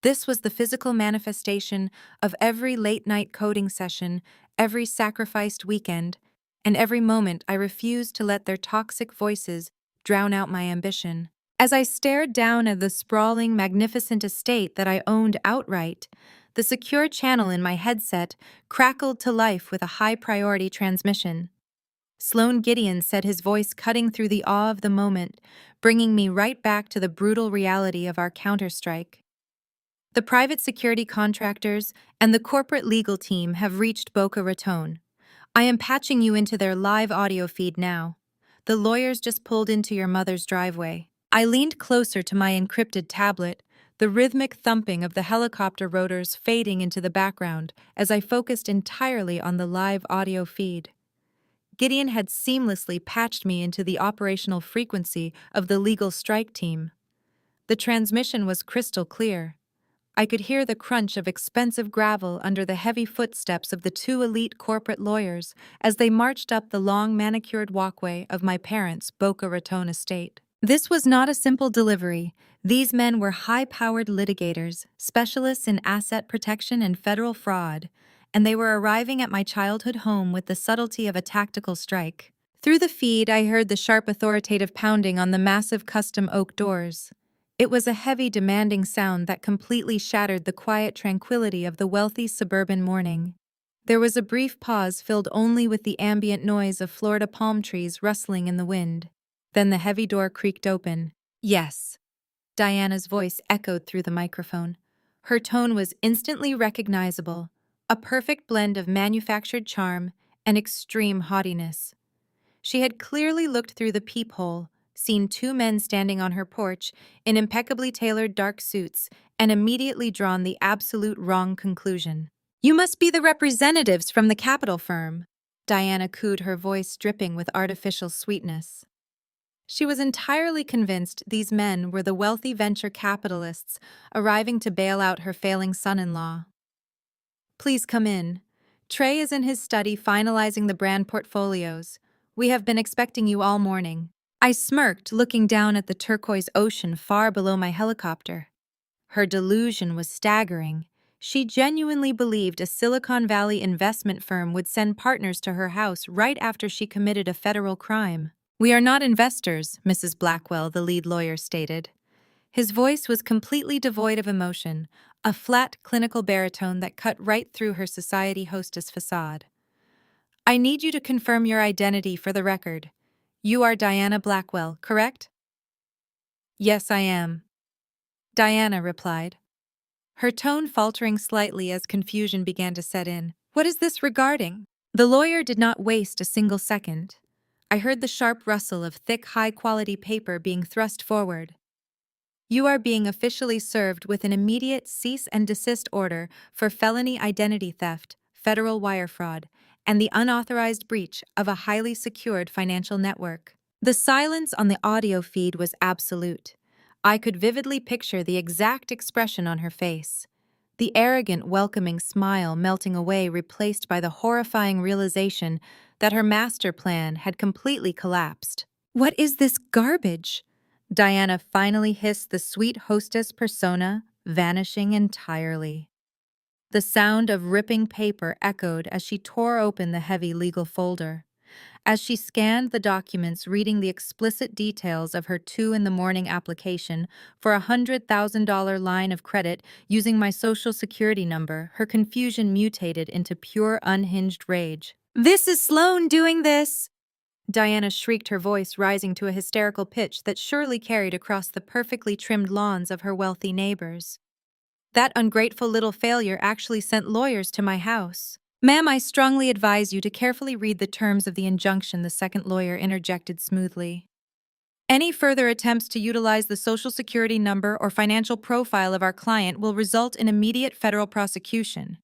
This was the physical manifestation of every late-night coding session, every sacrificed weekend, and every moment I refused to let their toxic voices drown out my ambition. As I stared down at the sprawling, magnificent estate that I owned outright, the secure channel in my headset crackled to life with a high-priority transmission. Sloan Gideon said, his voice cutting through the awe of the moment, bringing me right back to the brutal reality of our counterstrike. "The private security contractors and the corporate legal team have reached Boca Raton. I am patching you into their live audio feed now. The lawyers just pulled into your mother's driveway." I leaned closer to my encrypted tablet, the rhythmic thumping of the helicopter rotors fading into the background as I focused entirely on the live audio feed. Gideon had seamlessly patched me into the operational frequency of the legal strike team. The transmission was crystal clear. I could hear the crunch of expensive gravel under the heavy footsteps of the two elite corporate lawyers as they marched up the long manicured walkway of my parents' Boca Raton estate. This was not a simple delivery. These men were high-powered litigators, specialists in asset protection and federal fraud, and they were arriving at my childhood home with the subtlety of a tactical strike. Through the feed, I heard the sharp, authoritative pounding on the massive custom oak doors. It was a heavy, demanding sound that completely shattered the quiet tranquility of the wealthy suburban morning. There was a brief pause filled only with the ambient noise of Florida palm trees rustling in the wind. Then the heavy door creaked open. "Yes." Diana's voice echoed through the microphone. Her tone was instantly recognizable, a perfect blend of manufactured charm and extreme haughtiness. She had clearly looked through the peephole, seen two men standing on her porch in impeccably tailored dark suits, and immediately drawn the absolute wrong conclusion. "You must be the representatives from the capital firm," Diana cooed, her voice dripping with artificial sweetness. She was entirely convinced these men were the wealthy venture capitalists arriving to bail out her failing son-in-law. "Please come in. Trey is in his study finalizing the brand portfolios. We have been expecting you all morning." I smirked, looking down at the turquoise ocean far below my helicopter. Her delusion was staggering. She genuinely believed a Silicon Valley investment firm would send partners to her house right after she committed a federal crime. "We are not investors," Mrs. Blackwell, the lead lawyer, stated. His voice was completely devoid of emotion, a flat, clinical baritone that cut right through her society hostess facade. "I need you to confirm your identity for the record. You are Diana Blackwell, correct?" "Yes, I am," Diana replied, her tone faltering slightly as confusion began to set in. "What is this regarding?" The lawyer did not waste a single second. I heard the sharp rustle of thick, high-quality paper being thrust forward. "You are being officially served with an immediate cease and desist order for felony identity theft, federal wire fraud, and the unauthorized breach of a highly secured financial network. The silence on the audio feed was absolute. I could vividly picture the exact expression on her face. The arrogant, welcoming smile melting away, replaced by the horrifying realization that her master plan had completely collapsed. "What is this garbage?" Diana finally hissed, the sweet hostess persona vanishing entirely. The sound of ripping paper echoed as she tore open the heavy legal folder. As she scanned the documents, reading the explicit details of her 2 in the morning application for a $100,000 line of credit using my social security number, her confusion mutated into pure unhinged rage. "This is Sloane doing this!" Diana shrieked, her voice rising to a hysterical pitch that surely carried across the perfectly trimmed lawns of her wealthy neighbors. "That ungrateful little failure actually sent lawyers to my house." "Ma'am, I strongly advise you to carefully read the terms of the injunction," the second lawyer interjected smoothly. "Any further attempts to utilize the social security number or financial profile of our client will result in immediate federal prosecution.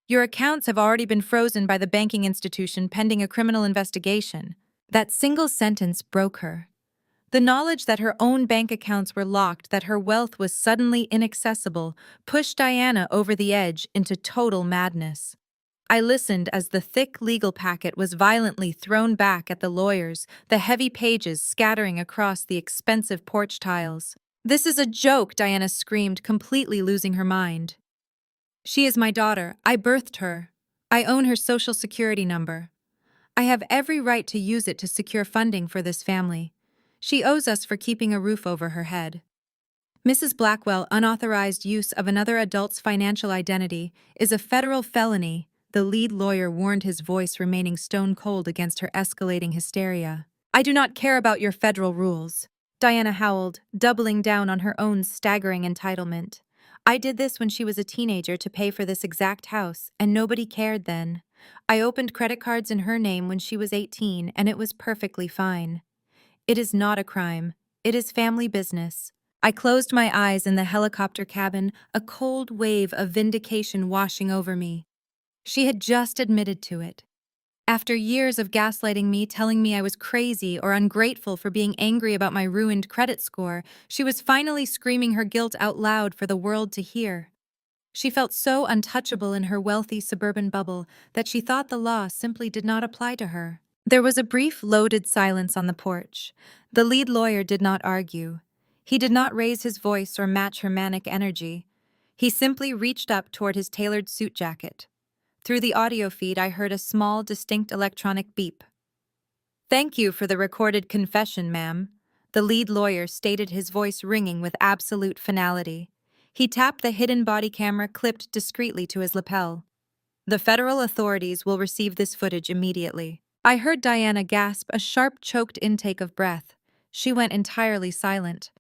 Your accounts have already been frozen by the banking institution pending a criminal investigation." That single sentence broke her. The knowledge that her own bank accounts were locked, that her wealth was suddenly inaccessible, pushed Diana over the edge into total madness. I listened as the thick legal packet was violently thrown back at the lawyers, the heavy pages scattering across the expensive porch tiles. "This is a joke," Diana screamed, completely losing her mind. "She is my daughter. I birthed her. I own her social security number. I have every right to use it to secure funding for this family. She owes us for keeping a roof over her head. Mrs. Blackwell, unauthorized use of another adult's financial identity is a federal felony," the lead lawyer warned, his voice remaining stone cold against her escalating hysteria. "I do not care about your federal rules," Diana howled, doubling down on her own staggering entitlement. "I did this when she was a teenager to pay for this exact house, and nobody cared then. I opened credit cards in her name when she was 18, and it was perfectly fine. It is not a crime. It is family business." I closed my eyes in the helicopter cabin, a cold wave of vindication washing over me. She had just admitted to it. After years of gaslighting me, telling me I was crazy or ungrateful for being angry about my ruined credit score, she was finally screaming her guilt out loud for the world to hear. She felt so untouchable in her wealthy suburban bubble that she thought the law simply did not apply to her. There was a brief, loaded silence on the porch. The lead lawyer did not argue. He did not raise his voice or match her manic energy. He simply reached up toward his tailored suit jacket. Through the audio feed, I heard a small, distinct electronic beep. "Thank you for the recorded confession, ma'am," the lead lawyer stated, his voice ringing with absolute finality. He tapped the hidden body camera clipped discreetly to his lapel. "The federal authorities will receive this footage immediately." I heard Diana gasp, a sharp, choked intake of breath. She went entirely silent.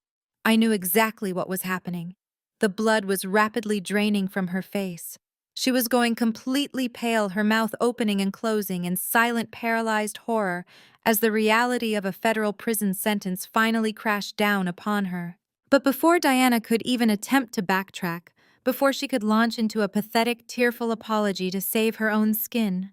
I knew exactly what was happening. The blood was rapidly draining from her face. She was going completely pale, her mouth opening and closing in silent, paralyzed horror as the reality of a federal prison sentence finally crashed down upon her. But before Diana could even attempt to backtrack, before she could launch into a pathetic, tearful apology to save her own skin,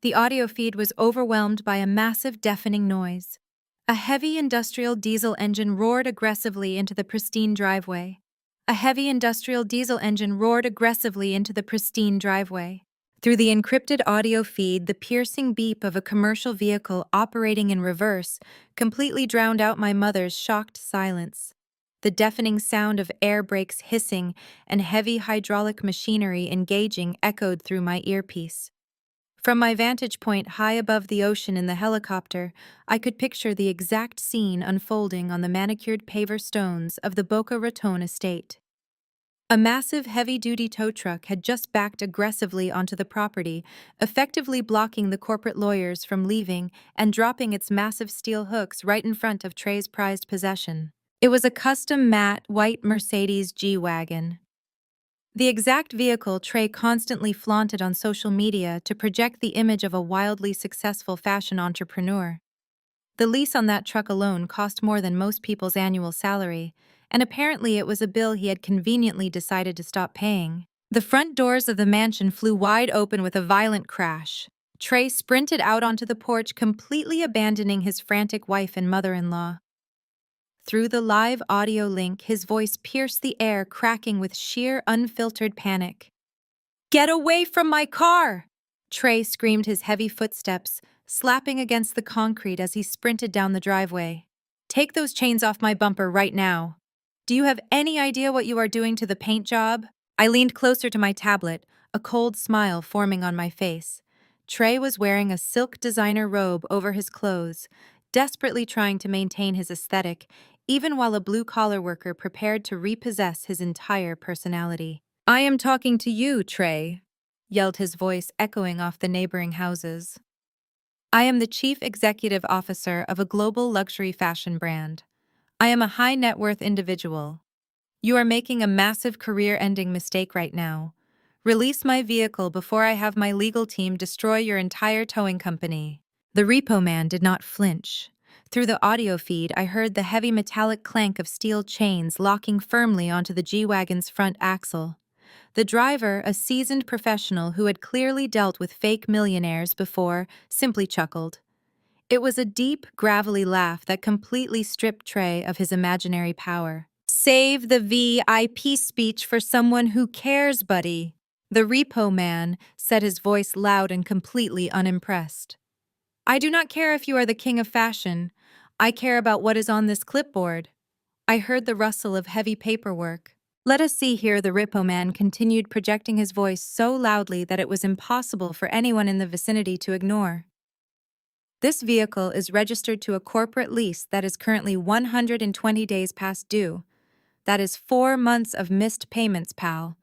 the audio feed was overwhelmed by a massive, deafening noise. A heavy industrial diesel engine roared aggressively into the pristine driveway. A heavy industrial diesel engine roared aggressively into the pristine driveway. Through the encrypted audio feed, the piercing beep of a commercial vehicle operating in reverse completely drowned out my mother's shocked silence. The deafening sound of air brakes hissing and heavy hydraulic machinery engaging echoed through my earpiece. From my vantage point high above the ocean in the helicopter, I could picture the exact scene unfolding on the manicured paver stones of the Boca Raton estate. A massive heavy-duty tow truck had just backed aggressively onto the property, effectively blocking the corporate lawyers from leaving and dropping its massive steel hooks right in front of Trey's prized possession. It was a custom matte, white Mercedes G-Wagon. The exact vehicle Trey constantly flaunted on social media to project the image of a wildly successful fashion entrepreneur. The lease on that truck alone cost more than most people's annual salary, and apparently it was a bill he had conveniently decided to stop paying. The front doors of the mansion flew wide open with a violent crash. Trey sprinted out onto the porch, completely abandoning his frantic wife and mother-in-law. Through the live audio link, his voice pierced the air, cracking with sheer, unfiltered panic. "Get away from my car!" Trey screamed, his heavy footsteps slapping against the concrete as he sprinted down the driveway. "Take those chains off my bumper right now. Do you have any idea what you are doing to the paint job?" I leaned closer to my tablet, a cold smile forming on my face. Trey was wearing a silk designer robe over his clothes, desperately trying to maintain his aesthetic, even while a blue-collar worker prepared to repossess his entire personality. "I am talking to you, Trey," yelled his voice, echoing off the neighboring houses. "I am the chief executive officer of a global luxury fashion brand. I am a high-net-worth individual. You are making a massive career-ending mistake right now. Release my vehicle before I have my legal team destroy your entire towing company." The repo man did not flinch. Through the audio feed, I heard the heavy metallic clank of steel chains locking firmly onto the G-Wagon's front axle. The driver, a seasoned professional who had clearly dealt with fake millionaires before, simply chuckled. It was a deep, gravelly laugh that completely stripped Trey of his imaginary power. "Save the VIP speech for someone who cares, buddy," the repo man said, his voice loud and completely unimpressed. "I do not care if you are the king of fashion. I care about what is on this clipboard." I heard the rustle of heavy paperwork. "Let us see here," the repo man continued, projecting his voice so loudly that it was impossible for anyone in the vicinity to ignore. "This vehicle is registered to a corporate lease that is currently 120 days past due. That is 4 months of missed payments, pal.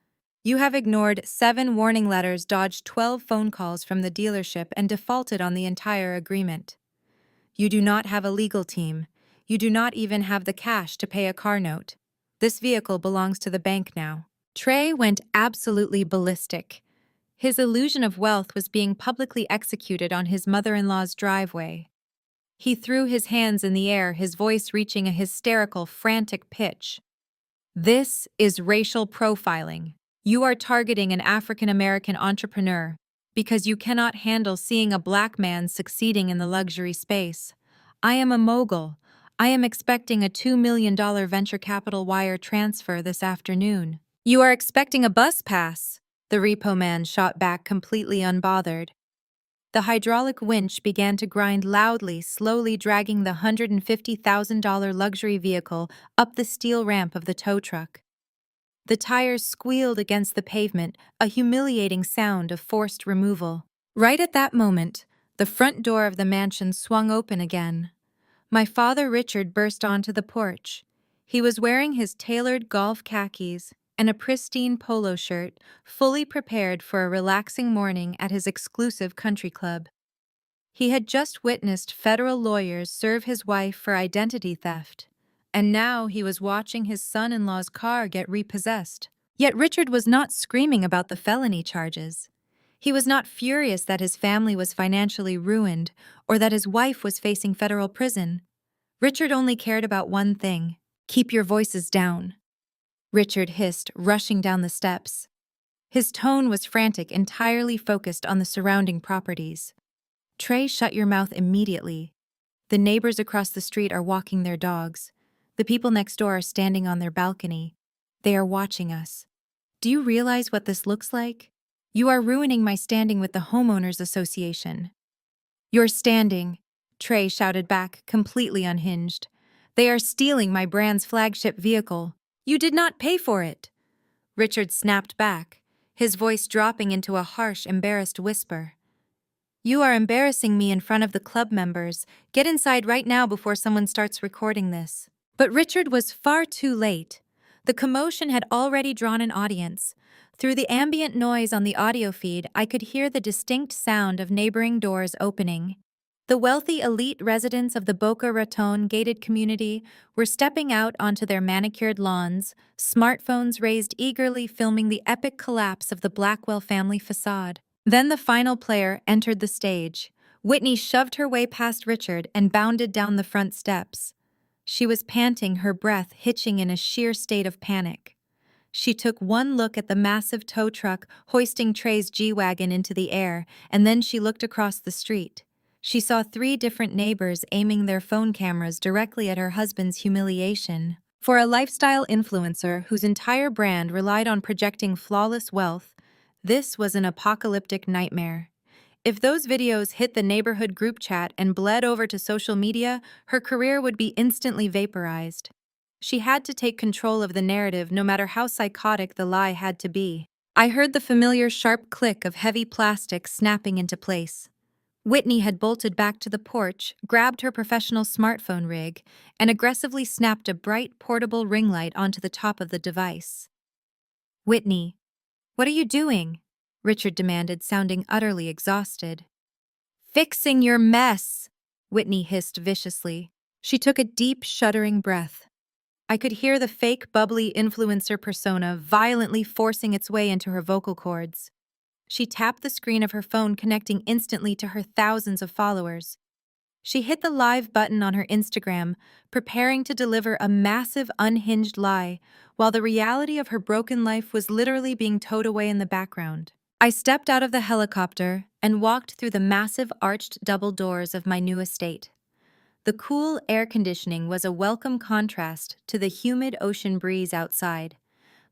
You have ignored 7 warning letters, dodged 12 phone calls from the dealership, and defaulted on the entire agreement. You do not have a legal team. You do not even have the cash to pay a car note. This vehicle belongs to the bank now." Trey went absolutely ballistic. His illusion of wealth was being publicly executed on his mother-in-law's driveway. He threw his hands in the air, his voice reaching a hysterical, frantic pitch. "This is racial profiling. You are targeting an African-American entrepreneur because you cannot handle seeing a black man succeeding in the luxury space. I am a mogul. I am expecting a $2 million venture capital wire transfer this afternoon." "You are expecting a bus pass," the repo man shot back, completely unbothered. The hydraulic winch began to grind loudly, slowly dragging the $150,000 luxury vehicle up the steel ramp of the tow truck. The tires squealed against the pavement, a humiliating sound of forced removal. Right at that moment, the front door of the mansion swung open again. My father Richard burst onto the porch. He was wearing his tailored golf khakis and a pristine polo shirt, fully prepared for a relaxing morning at his exclusive country club. He had just witnessed federal lawyers serve his wife for identity theft, and now he was watching his son-in-law's car get repossessed. Yet Richard was not screaming about the felony charges. He was not furious that his family was financially ruined or that his wife was facing federal prison. Richard only cared about one thing: "Keep your voices down," Richard hissed, rushing down the steps. His tone was frantic, entirely focused on the surrounding properties. "Trey, shut your mouth immediately. The neighbors across the street are walking their dogs. The people next door are standing on their balcony. They are watching us. Do you realize what this looks like? You are ruining my standing with the homeowners association." "Your standing," Trey shouted back, completely unhinged. "They are stealing my brand's flagship vehicle. You did not pay for it." Richard snapped back, his voice dropping into a harsh, embarrassed whisper. "You are embarrassing me in front of the club members. Get inside right now before someone starts recording this." But Richard was far too late. The commotion had already drawn an audience. Through the ambient noise on the audio feed, I could hear the distinct sound of neighboring doors opening. The wealthy elite residents of the Boca Raton gated community were stepping out onto their manicured lawns, smartphones raised eagerly, filming the epic collapse of the Blackwell family facade. Then the final player entered the stage. Whitney shoved her way past Richard and bounded down the front steps. She was panting, her breath hitching in a sheer state of panic. She took one look at the massive tow truck hoisting Trey's G-Wagon into the air, and then she looked across the street. She saw three different neighbors aiming their phone cameras directly at her husband's humiliation. For a lifestyle influencer whose entire brand relied on projecting flawless wealth, this was an apocalyptic nightmare. If those videos hit the neighborhood group chat and bled over to social media, her career would be instantly vaporized. She had to take control of the narrative no matter how psychotic the lie had to be. I heard the familiar sharp click of heavy plastic snapping into place. Whitney had bolted back to the porch, grabbed her professional smartphone rig, and aggressively snapped a bright portable ring light onto the top of the device. "Whitney, what are you doing?" Richard demanded, sounding utterly exhausted. "Fixing your mess," Whitney hissed viciously. She took a deep, shuddering breath. I could hear the fake, bubbly influencer persona violently forcing its way into her vocal cords. She tapped the screen of her phone, connecting instantly to her thousands of followers. She hit the live button on her Instagram, preparing to deliver a massive, unhinged lie, while the reality of her broken life was literally being towed away in the background. I stepped out of the helicopter and walked through the massive arched double doors of my new estate. The cool air conditioning was a welcome contrast to the humid ocean breeze outside.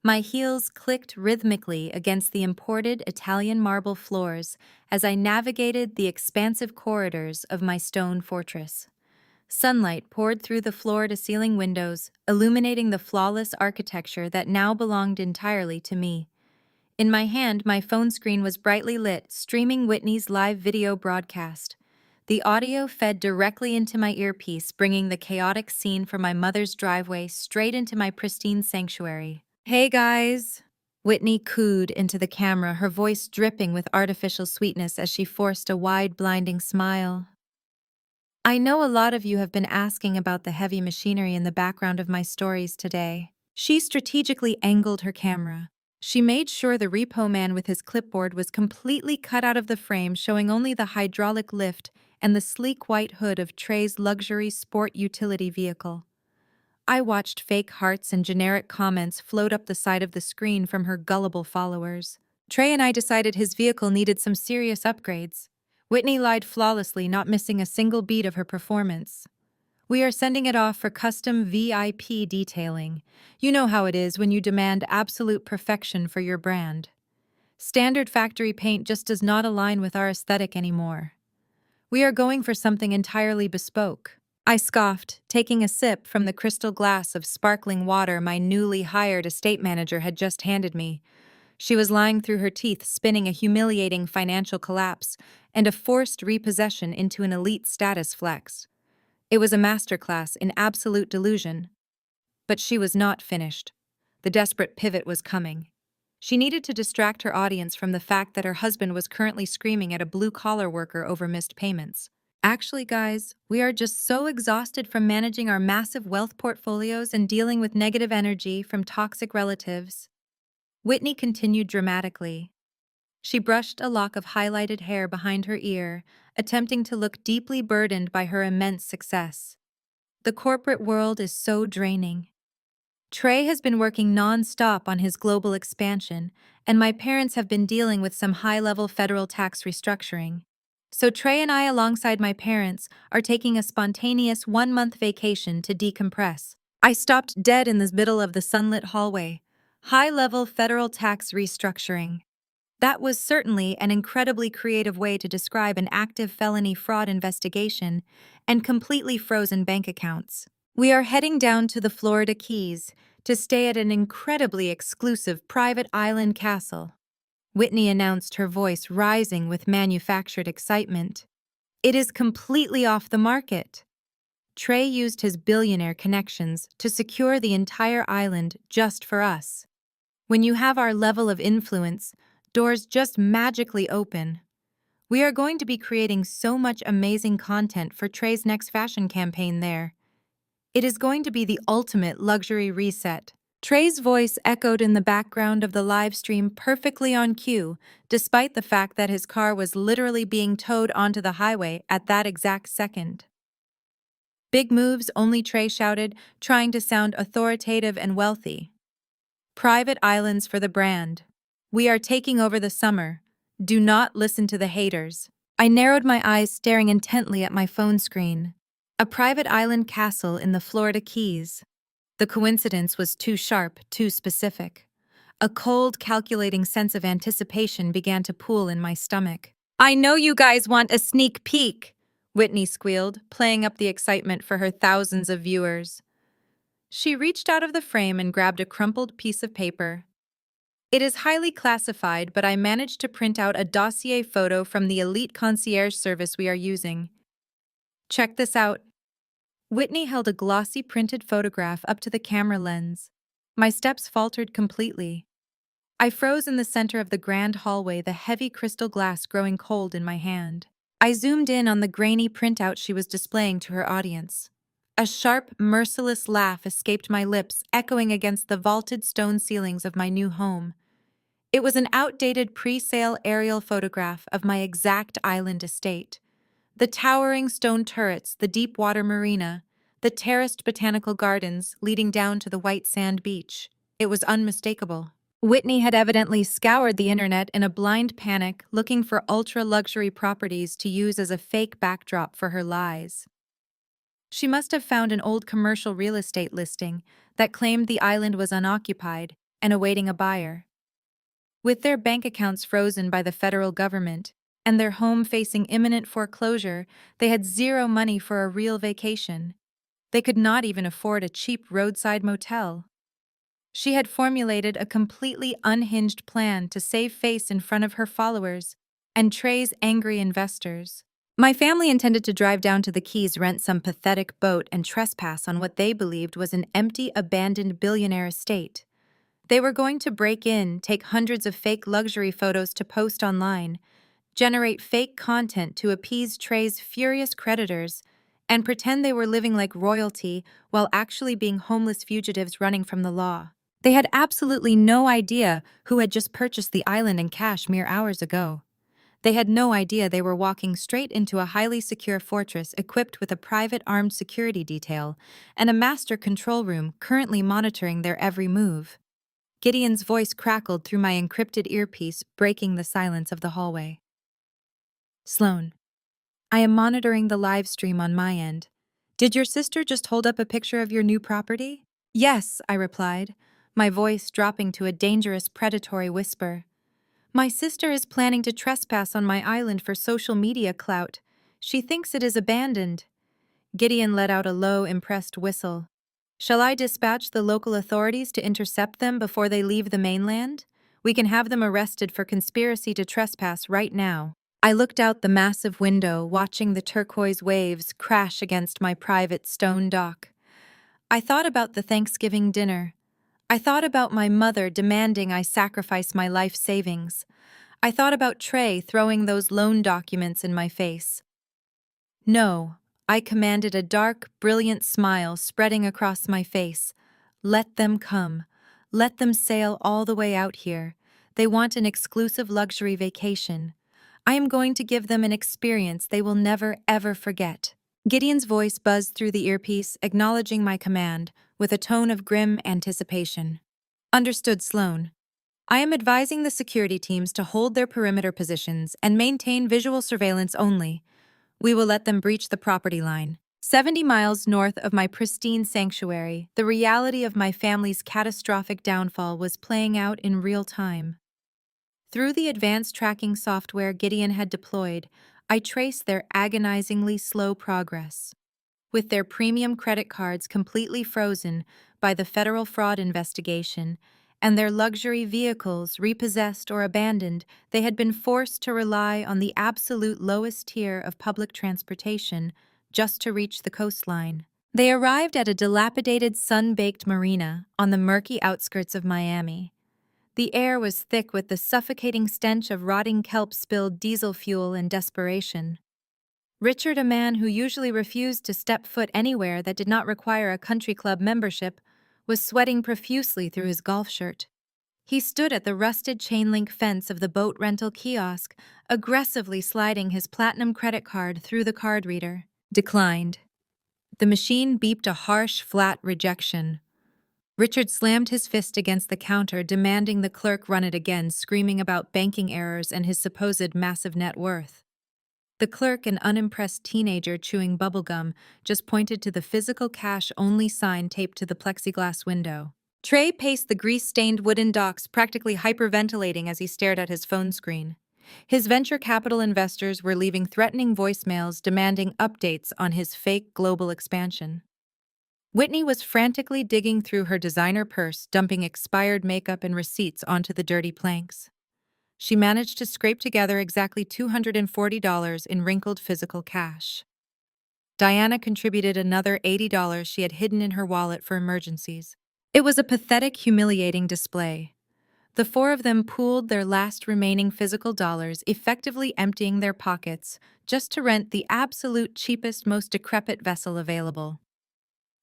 My heels clicked rhythmically against the imported Italian marble floors as I navigated the expansive corridors of my stone fortress. Sunlight poured through the floor-to-ceiling windows, illuminating the flawless architecture that now belonged entirely to me. In my hand, my phone screen was brightly lit, streaming Whitney's live video broadcast. The audio fed directly into my earpiece, bringing the chaotic scene from my mother's driveway straight into my pristine sanctuary. "Hey guys," Whitney cooed into the camera, her voice dripping with artificial sweetness as she forced a wide, blinding smile. "I know a lot of you have been asking about the heavy machinery in the background of my stories today." She strategically angled her camera. She made sure the repo man with his clipboard was completely cut out of the frame, showing only the hydraulic lift and the sleek white hood of Trey's luxury sport utility vehicle. I watched fake hearts and generic comments float up the side of the screen from her gullible followers. Trey and I decided his vehicle needed some serious upgrades. Whitney lied flawlessly, not missing a single beat of her performance. "We are sending it off for custom VIP detailing. You know how it is when you demand absolute perfection for your brand. Standard factory paint just does not align with our aesthetic anymore. We are going for something entirely bespoke." I scoffed, taking a sip from the crystal glass of sparkling water my newly hired estate manager had just handed me. She was lying through her teeth, spinning a humiliating financial collapse and a forced repossession into an elite status flex. It was a masterclass in absolute delusion. But she was not finished. The desperate pivot was coming. She needed to distract her audience from the fact that her husband was currently screaming at a blue-collar worker over missed payments. "Actually, guys, we are just so exhausted from managing our massive wealth portfolios and dealing with negative energy from toxic relatives." Whitney continued dramatically. She brushed a lock of highlighted hair behind her ear, attempting to look deeply burdened by her immense success. "The corporate world is so draining. Trey has been working non-stop on his global expansion, and my parents have been dealing with some high-level federal tax restructuring. So Trey and I, alongside my parents, are taking a spontaneous one-month vacation to decompress." I stopped dead in the middle of the sunlit hallway. High-level federal tax restructuring. That was certainly an incredibly creative way to describe an active felony fraud investigation and completely frozen bank accounts. "We are heading down to the Florida Keys to stay at an incredibly exclusive private island castle," Whitney announced, her voice rising with manufactured excitement. "It is completely off the market. Trey used his billionaire connections to secure the entire island just for us. When you have our level of influence, doors just magically open. We are going to be creating so much amazing content for Trey's next fashion campaign there. It is going to be the ultimate luxury reset." Trey's voice echoed in the background of the live stream, perfectly on cue, despite the fact that his car was literally being towed onto the highway at that exact second. "Big moves only," Trey shouted, trying to sound authoritative and wealthy. Private islands for the brand. We are taking over the summer. Do not listen to the haters. I narrowed my eyes, staring intently at my phone screen. A private island castle in the Florida Keys. The coincidence was too sharp, too specific. A cold, calculating sense of anticipation began to pool in my stomach. I know you guys want a sneak peek, Whitney squealed, playing up the excitement for her thousands of viewers. She reached out of the frame and grabbed a crumpled piece of paper. It is highly classified, but I managed to print out a dossier photo from the elite concierge service we are using. Check this out. Whitney held a glossy printed photograph up to the camera lens. My steps faltered completely. I froze in the center of the grand hallway, the heavy crystal glass growing cold in my hand. I zoomed in on the grainy printout she was displaying to her audience. A sharp, merciless laugh escaped my lips, echoing against the vaulted stone ceilings of my new home. It was an outdated pre-sale aerial photograph of my exact island estate. The towering stone turrets, the deep water marina, the terraced botanical gardens leading down to the white sand beach. It was unmistakable. Whitney had evidently scoured the internet in a blind panic, looking for ultra-luxury properties to use as a fake backdrop for her lies. She must have found an old commercial real estate listing that claimed the island was unoccupied and awaiting a buyer. With their bank accounts frozen by the federal government and their home facing imminent foreclosure, they had zero money for a real vacation. They could not even afford a cheap roadside motel. She had formulated a completely unhinged plan to save face in front of her followers and Trey's angry investors. My family intended to drive down to the Keys, rent some pathetic boat, and trespass on what they believed was an empty, abandoned billionaire estate. They were going to break in, take hundreds of fake luxury photos to post online, generate fake content to appease Trey's furious creditors, and pretend they were living like royalty while actually being homeless fugitives running from the law. They had absolutely no idea who had just purchased the island in cash mere hours ago. They had no idea they were walking straight into a highly secure fortress equipped with a private armed security detail and a master control room currently monitoring their every move. Gideon's voice crackled through my encrypted earpiece, breaking the silence of the hallway. Sloan, I am monitoring the live stream on my end. Did your sister just hold up a picture of your new property? Yes, I replied, my voice dropping to a dangerous predatory whisper. My sister is planning to trespass on my island for social media clout. She thinks it is abandoned. Gideon let out a low, impressed whistle. Shall I dispatch the local authorities to intercept them before they leave the mainland? We can have them arrested for conspiracy to trespass right now. I looked out the massive window, watching the turquoise waves crash against my private stone dock. I thought about the Thanksgiving dinner. I thought about my mother demanding I sacrifice my life savings. I thought about Trey throwing those loan documents in my face. No, I commanded, a dark, brilliant smile spreading across my face. Let them come. Let them sail all the way out here. They want an exclusive luxury vacation. I am going to give them an experience they will never, ever forget. Gideon's voice buzzed through the earpiece, acknowledging my command, with a tone of grim anticipation. Understood, Sloan. I am advising the security teams to hold their perimeter positions and maintain visual surveillance only. We will let them breach the property line. 70 miles north of my pristine sanctuary, the reality of my family's catastrophic downfall was playing out in real time. Through the advanced tracking software Gideon had deployed, I traced their agonizingly slow progress. With their premium credit cards completely frozen by the federal fraud investigation, and their luxury vehicles repossessed or abandoned, they had been forced to rely on the absolute lowest tier of public transportation just to reach the coastline. They arrived at a dilapidated, sun-baked marina on the murky outskirts of Miami. The air was thick with the suffocating stench of rotting kelp-spilled diesel fuel and desperation. Richard, a man who usually refused to step foot anywhere that did not require a country club membership, was sweating profusely through his golf shirt. He stood at the rusted chain-link fence of the boat rental kiosk, aggressively sliding his platinum credit card through the card reader. Declined. The machine beeped a harsh, flat rejection. Richard slammed his fist against the counter, demanding the clerk run it again, screaming about banking errors and his supposed massive net worth. The clerk, an unimpressed teenager chewing bubblegum, just pointed to the physical cash-only sign taped to the plexiglass window. Trey paced the grease-stained wooden docks, practically hyperventilating as he stared at his phone screen. His venture capital investors were leaving threatening voicemails demanding updates on his fake global expansion. Whitney was frantically digging through her designer purse, dumping expired makeup and receipts onto the dirty planks. She managed to scrape together exactly $240 in wrinkled physical cash. Diana contributed another $80 she had hidden in her wallet for emergencies. It was a pathetic, humiliating display. The four of them pooled their last remaining physical dollars, effectively emptying their pockets, just to rent the absolute cheapest, most decrepit vessel available.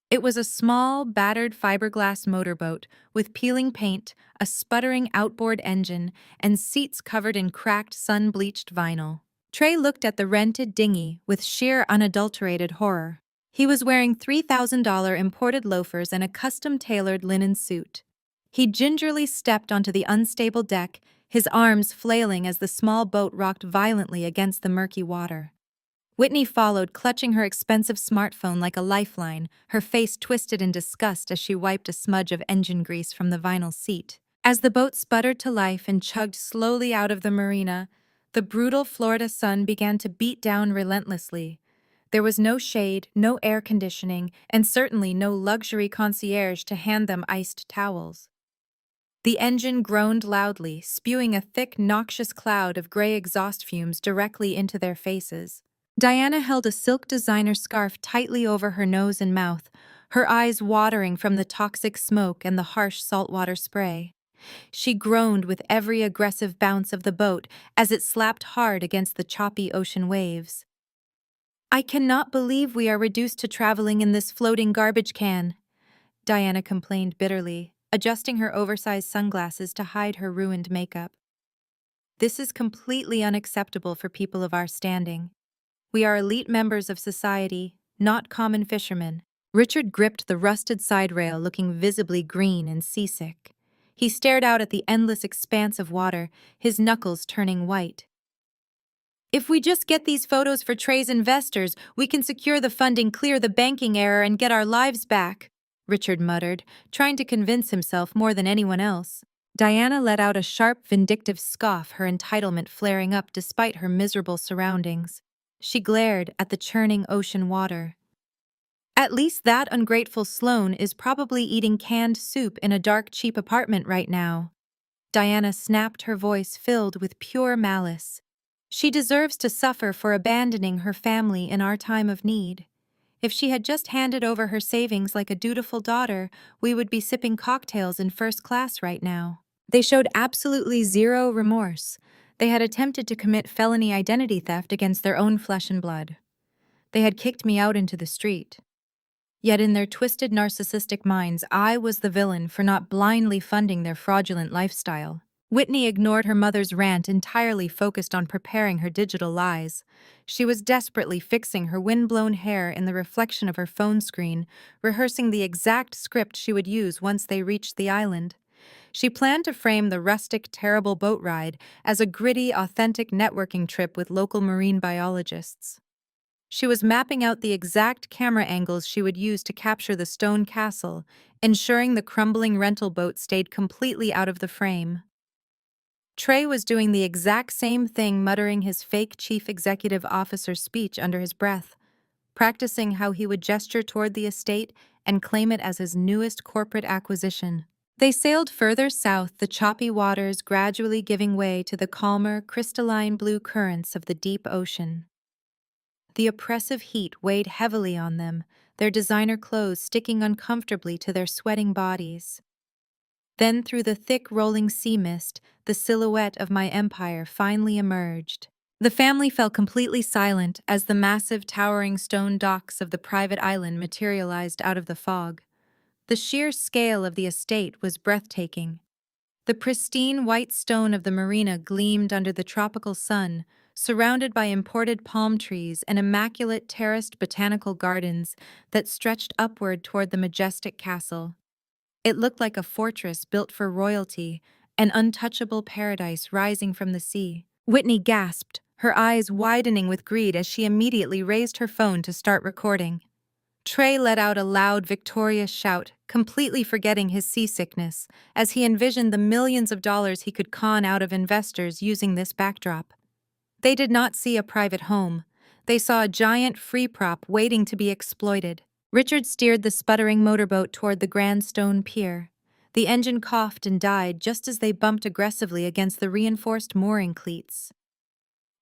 It was a small, battered fiberglass motorboat with peeling paint, a sputtering outboard engine, and seats covered in cracked, sun-bleached vinyl. Trey looked at the rented dinghy with sheer, unadulterated horror. He was wearing $3,000 imported loafers and a custom-tailored linen suit. He gingerly stepped onto the unstable deck, his arms flailing as the small boat rocked violently against the murky water. Whitney followed, clutching her expensive smartphone like a lifeline, her face twisted in disgust as she wiped a smudge of engine grease from the vinyl seat. As the boat sputtered to life and chugged slowly out of the marina, the brutal Florida sun began to beat down relentlessly. There was no shade, no air conditioning, and certainly no luxury concierge to hand them iced towels. The engine groaned loudly, spewing a thick, noxious cloud of gray exhaust fumes directly into their faces. Diana held a silk designer scarf tightly over her nose and mouth, her eyes watering from the toxic smoke and the harsh saltwater spray. She groaned with every aggressive bounce of the boat as it slapped hard against the choppy ocean waves. "I cannot believe we are reduced to traveling in this floating garbage can," Diana complained bitterly, adjusting her oversized sunglasses to hide her ruined makeup. "This is completely unacceptable for people of our standing. We are elite members of society, not common fishermen." Richard gripped the rusted side rail, looking visibly green and seasick. He stared out at the endless expanse of water, his knuckles turning white. "If we just get these photos for Trey's investors, we can secure the funding, clear the banking error, and get our lives back," Richard muttered, trying to convince himself more than anyone else. Diana let out a sharp, vindictive scoff, her entitlement flaring up despite her miserable surroundings. She glared at the churning ocean water. "At least that ungrateful Sloane is probably eating canned soup in a dark, cheap apartment right now." Diana snapped, her voice filled with pure malice. "She deserves to suffer for abandoning her family in our time of need. If she had just handed over her savings like a dutiful daughter, we would be sipping cocktails in first class right now." They showed absolutely zero remorse. They had attempted to commit felony identity theft against their own flesh and blood. They had kicked me out into the street. Yet in their twisted narcissistic minds, I was the villain for not blindly funding their fraudulent lifestyle. Whitney ignored her mother's rant, entirely focused on preparing her digital lies. She was desperately fixing her wind-blown hair in the reflection of her phone screen, rehearsing the exact script she would use once they reached the island. She planned to frame the rustic, terrible boat ride as a gritty, authentic networking trip with local marine biologists. She was mapping out the exact camera angles she would use to capture the stone castle, ensuring the crumbling rental boat stayed completely out of the frame. Trey was doing the exact same thing, muttering his fake chief executive officer speech under his breath, practicing how he would gesture toward the estate and claim it as his newest corporate acquisition. They sailed further south, the choppy waters gradually giving way to the calmer, crystalline blue currents of the deep ocean. The oppressive heat weighed heavily on them, their designer clothes sticking uncomfortably to their sweating bodies. Then through the thick rolling sea mist, the silhouette of my empire finally emerged. The family fell completely silent as the massive, towering stone docks of the private island materialized out of the fog. The sheer scale of the estate was breathtaking. The pristine white stone of the marina gleamed under the tropical sun, surrounded by imported palm trees and immaculate terraced botanical gardens that stretched upward toward the majestic castle. It looked like a fortress built for royalty, an untouchable paradise rising from the sea. Whitney gasped, her eyes widening with greed as she immediately raised her phone to start recording. Trey let out a loud, victorious shout, completely forgetting his seasickness, as he envisioned the millions of dollars he could con out of investors using this backdrop. They did not see a private home. They saw a giant free prop waiting to be exploited. Richard steered the sputtering motorboat toward the Grand Stone Pier. The engine coughed and died just as they bumped aggressively against the reinforced mooring cleats.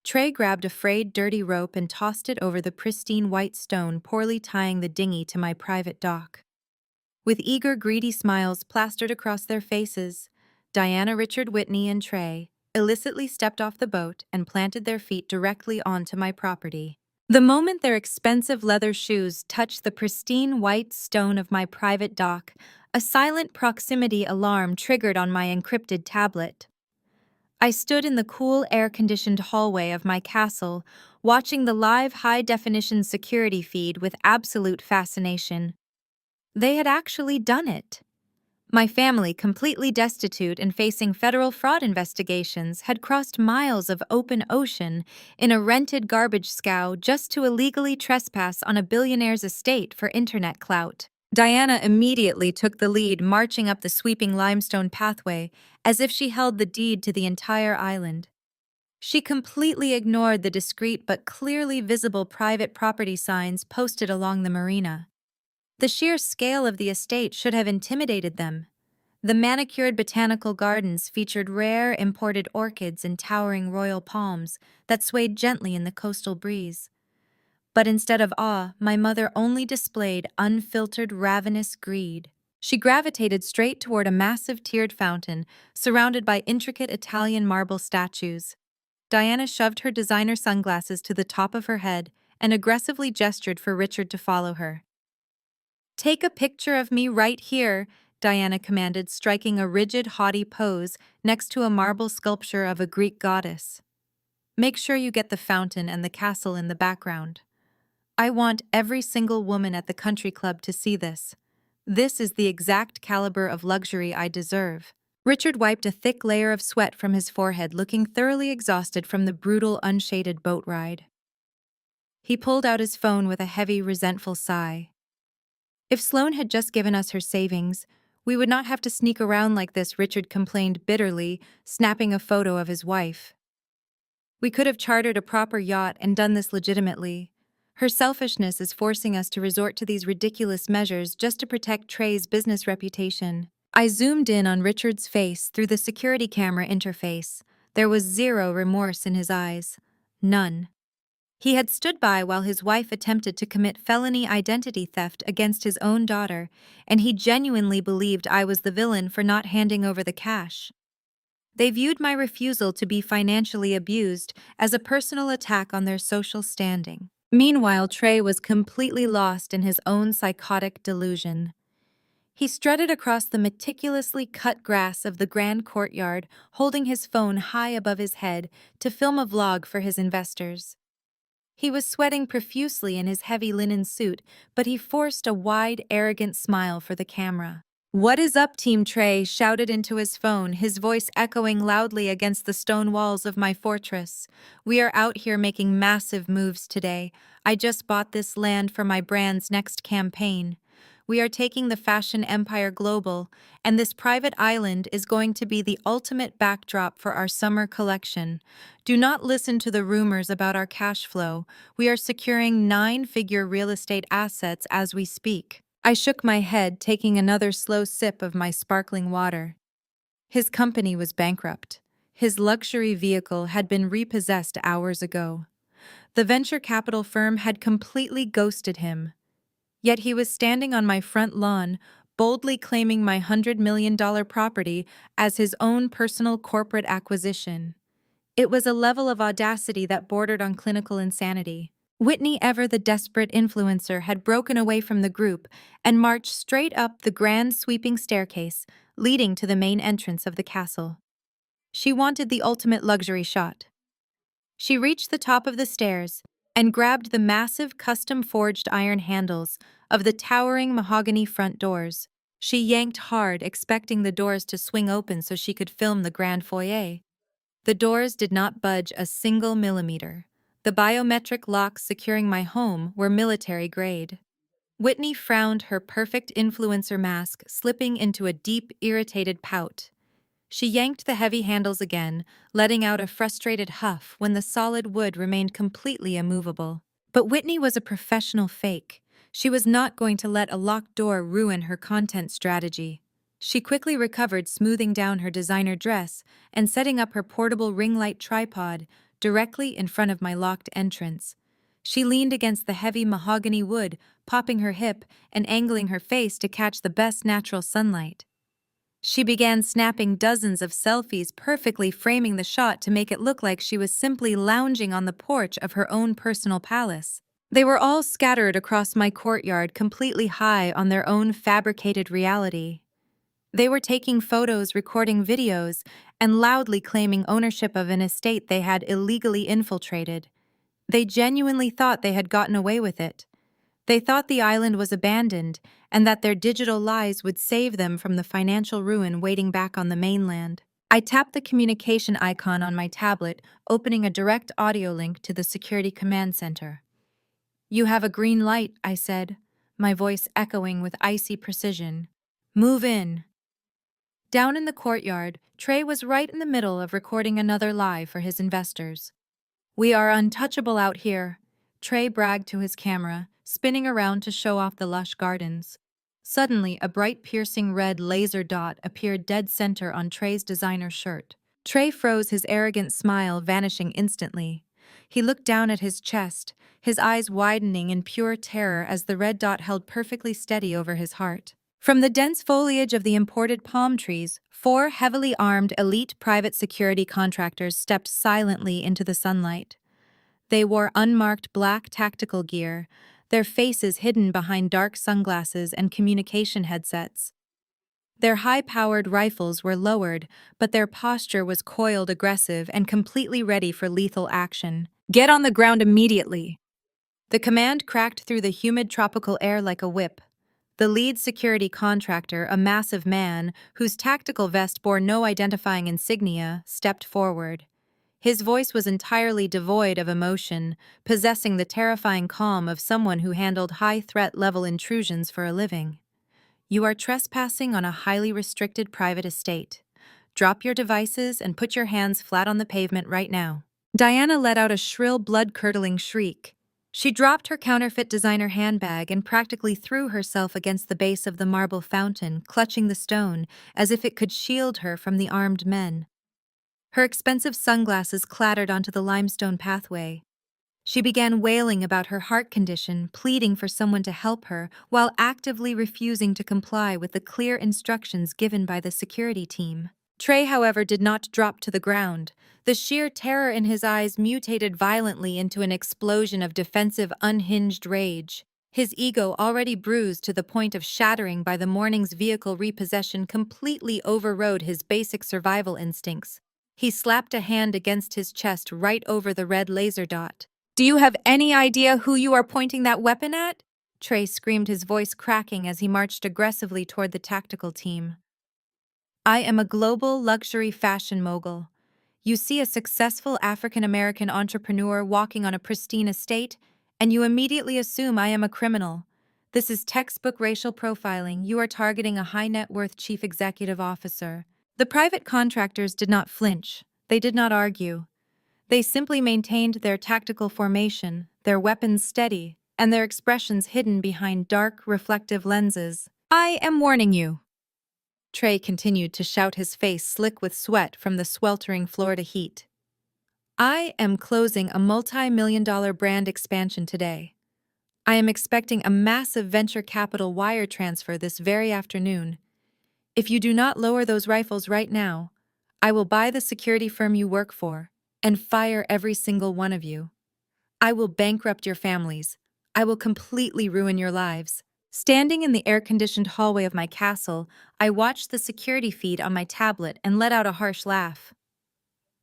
Trey grabbed a frayed, dirty rope and tossed it over the pristine white stone, poorly tying the dinghy to my private dock. With eager, greedy smiles plastered across their faces, Diana, Richard, Whitney, and Trey illicitly stepped off the boat and planted their feet directly onto my property. The moment their expensive leather shoes touched the pristine white stone of my private dock, a silent proximity alarm triggered on my encrypted tablet. I stood in the cool, air-conditioned hallway of my castle, watching the live high-definition security feed with absolute fascination. They had actually done it. My family, completely destitute and facing federal fraud investigations, had crossed miles of open ocean in a rented garbage scow just to illegally trespass on a billionaire's estate for internet clout. Diana immediately took the lead, marching up the sweeping limestone pathway as if she held the deed to the entire island. She completely ignored the discreet but clearly visible private property signs posted along the marina. The sheer scale of the estate should have intimidated them. The manicured botanical gardens featured rare imported orchids and towering royal palms that swayed gently in the coastal breeze. But instead of awe, my mother only displayed unfiltered, ravenous greed. She gravitated straight toward a massive tiered fountain surrounded by intricate Italian marble statues. Diana shoved her designer sunglasses to the top of her head and aggressively gestured for Richard to follow her. "Take a picture of me right here," Diana commanded, striking a rigid, haughty pose next to a marble sculpture of a Greek goddess. "Make sure you get the fountain and the castle in the background. I want every single woman at the country club to see this. This is the exact caliber of luxury I deserve." Richard wiped a thick layer of sweat from his forehead, looking thoroughly exhausted from the brutal, unshaded boat ride. He pulled out his phone with a heavy, resentful sigh. "If Sloane had just given us her savings, we would not have to sneak around like this," Richard complained bitterly, snapping a photo of his wife. "We could have chartered a proper yacht and done this legitimately. Her selfishness is forcing us to resort to these ridiculous measures just to protect Trey's business reputation." I zoomed in on Richard's face through the security camera interface. There was zero remorse in his eyes. None. He had stood by while his wife attempted to commit felony identity theft against his own daughter, and he genuinely believed I was the villain for not handing over the cash. They viewed my refusal to be financially abused as a personal attack on their social standing. Meanwhile, Trey was completely lost in his own psychotic delusion. He strutted across the meticulously cut grass of the grand courtyard, holding his phone high above his head to film a vlog for his investors. He was sweating profusely in his heavy linen suit, but he forced a wide, arrogant smile for the camera. "What is up, Team Trey?" shouted into his phone, his voice echoing loudly against the stone walls of my fortress. "We are out here making massive moves today. I just bought this land for my brand's next campaign. We are taking the fashion empire global, and this private island is going to be the ultimate backdrop for our summer collection. Do not listen to the rumors about our cash flow. We are securing 9-figure real estate assets as we speak." I shook my head, taking another slow sip of my sparkling water. His company was bankrupt. His luxury vehicle had been repossessed hours ago. The venture capital firm had completely ghosted him. Yet he was standing on my front lawn, boldly claiming my $100 million property as his own personal corporate acquisition. It was a level of audacity that bordered on clinical insanity. Whitney, ever the desperate influencer, had broken away from the group and marched straight up the grand sweeping staircase leading to the main entrance of the castle. She wanted the ultimate luxury shot. She reached the top of the stairs and grabbed the massive custom-forged iron handles of the towering mahogany front doors. She yanked hard, expecting the doors to swing open so she could film the grand foyer. The doors did not budge a single millimeter. The biometric locks securing my home were military grade. Whitney frowned, her perfect influencer mask slipping into a deep, irritated pout. She yanked the heavy handles again, letting out a frustrated huff when the solid wood remained completely immovable. But Whitney was a professional fake. She was not going to let a locked door ruin her content strategy. She quickly recovered, smoothing down her designer dress and setting up her portable ring light tripod directly in front of my locked entrance. She leaned against the heavy mahogany wood, popping her hip and angling her face to catch the best natural sunlight. She began snapping dozens of selfies, perfectly framing the shot to make it look like she was simply lounging on the porch of her own personal palace. They were all scattered across my courtyard, completely high on their own fabricated reality. They were taking photos, recording videos, and loudly claiming ownership of an estate they had illegally infiltrated. They genuinely thought they had gotten away with it. They thought the island was abandoned and that their digital lies would save them from the financial ruin waiting back on the mainland. I tapped the communication icon on my tablet, opening a direct audio link to the security command center. "You have a green light," I said, my voice echoing with icy precision. "Move in." Down in the courtyard, Trey was right in the middle of recording another lie for his investors. "We are untouchable out here," Trey bragged to his camera, spinning around to show off the lush gardens. Suddenly, a bright piercing red laser dot appeared dead center on Trey's designer shirt. Trey froze, his arrogant smile vanishing instantly. He looked down at his chest, his eyes widening in pure terror as the red dot held perfectly steady over his heart. From the dense foliage of the imported palm trees, 4 heavily armed elite private security contractors stepped silently into the sunlight. They wore unmarked black tactical gear, their faces hidden behind dark sunglasses and communication headsets. Their high-powered rifles were lowered, but their posture was coiled, aggressive, and completely ready for lethal action. "Get on the ground immediately!" The command cracked through the humid tropical air like a whip. The lead security contractor, a massive man whose tactical vest bore no identifying insignia, stepped forward. His voice was entirely devoid of emotion, possessing the terrifying calm of someone who handled high-threat-level intrusions for a living. "You are trespassing on a highly restricted private estate. Drop your devices and put your hands flat on the pavement right now." Diana let out a shrill, blood-curdling shriek. She dropped her counterfeit designer handbag and practically threw herself against the base of the marble fountain, clutching the stone as if it could shield her from the armed men. Her expensive sunglasses clattered onto the limestone pathway. She began wailing about her heart condition, pleading for someone to help her, while actively refusing to comply with the clear instructions given by the security team. Trey, however, did not drop to the ground. The sheer terror in his eyes mutated violently into an explosion of defensive, unhinged rage. His ego, already bruised to the point of shattering by the morning's vehicle repossession, completely overrode his basic survival instincts. He slapped a hand against his chest right over the red laser dot. "Do you have any idea who you are pointing that weapon at?" Trey screamed, his voice cracking as he marched aggressively toward the tactical team. "I am a global luxury fashion mogul. You see a successful African-American entrepreneur walking on a pristine estate, and you immediately assume I am a criminal. This is textbook racial profiling. You are targeting a high-net-worth chief executive officer." The private contractors did not flinch. They did not argue. They simply maintained their tactical formation, their weapons steady, and their expressions hidden behind dark, reflective lenses. "I am warning you," Trey continued to shout, his face slick with sweat from the sweltering Florida heat. "I am closing a multi-million-dollar brand expansion today. I am expecting a massive venture capital wire transfer this very afternoon. If you do not lower those rifles right now, I will buy the security firm you work for and fire every single one of you. I will bankrupt your families. I will completely ruin your lives." Standing in the air-conditioned hallway of my castle, I watched the security feed on my tablet and let out a harsh laugh.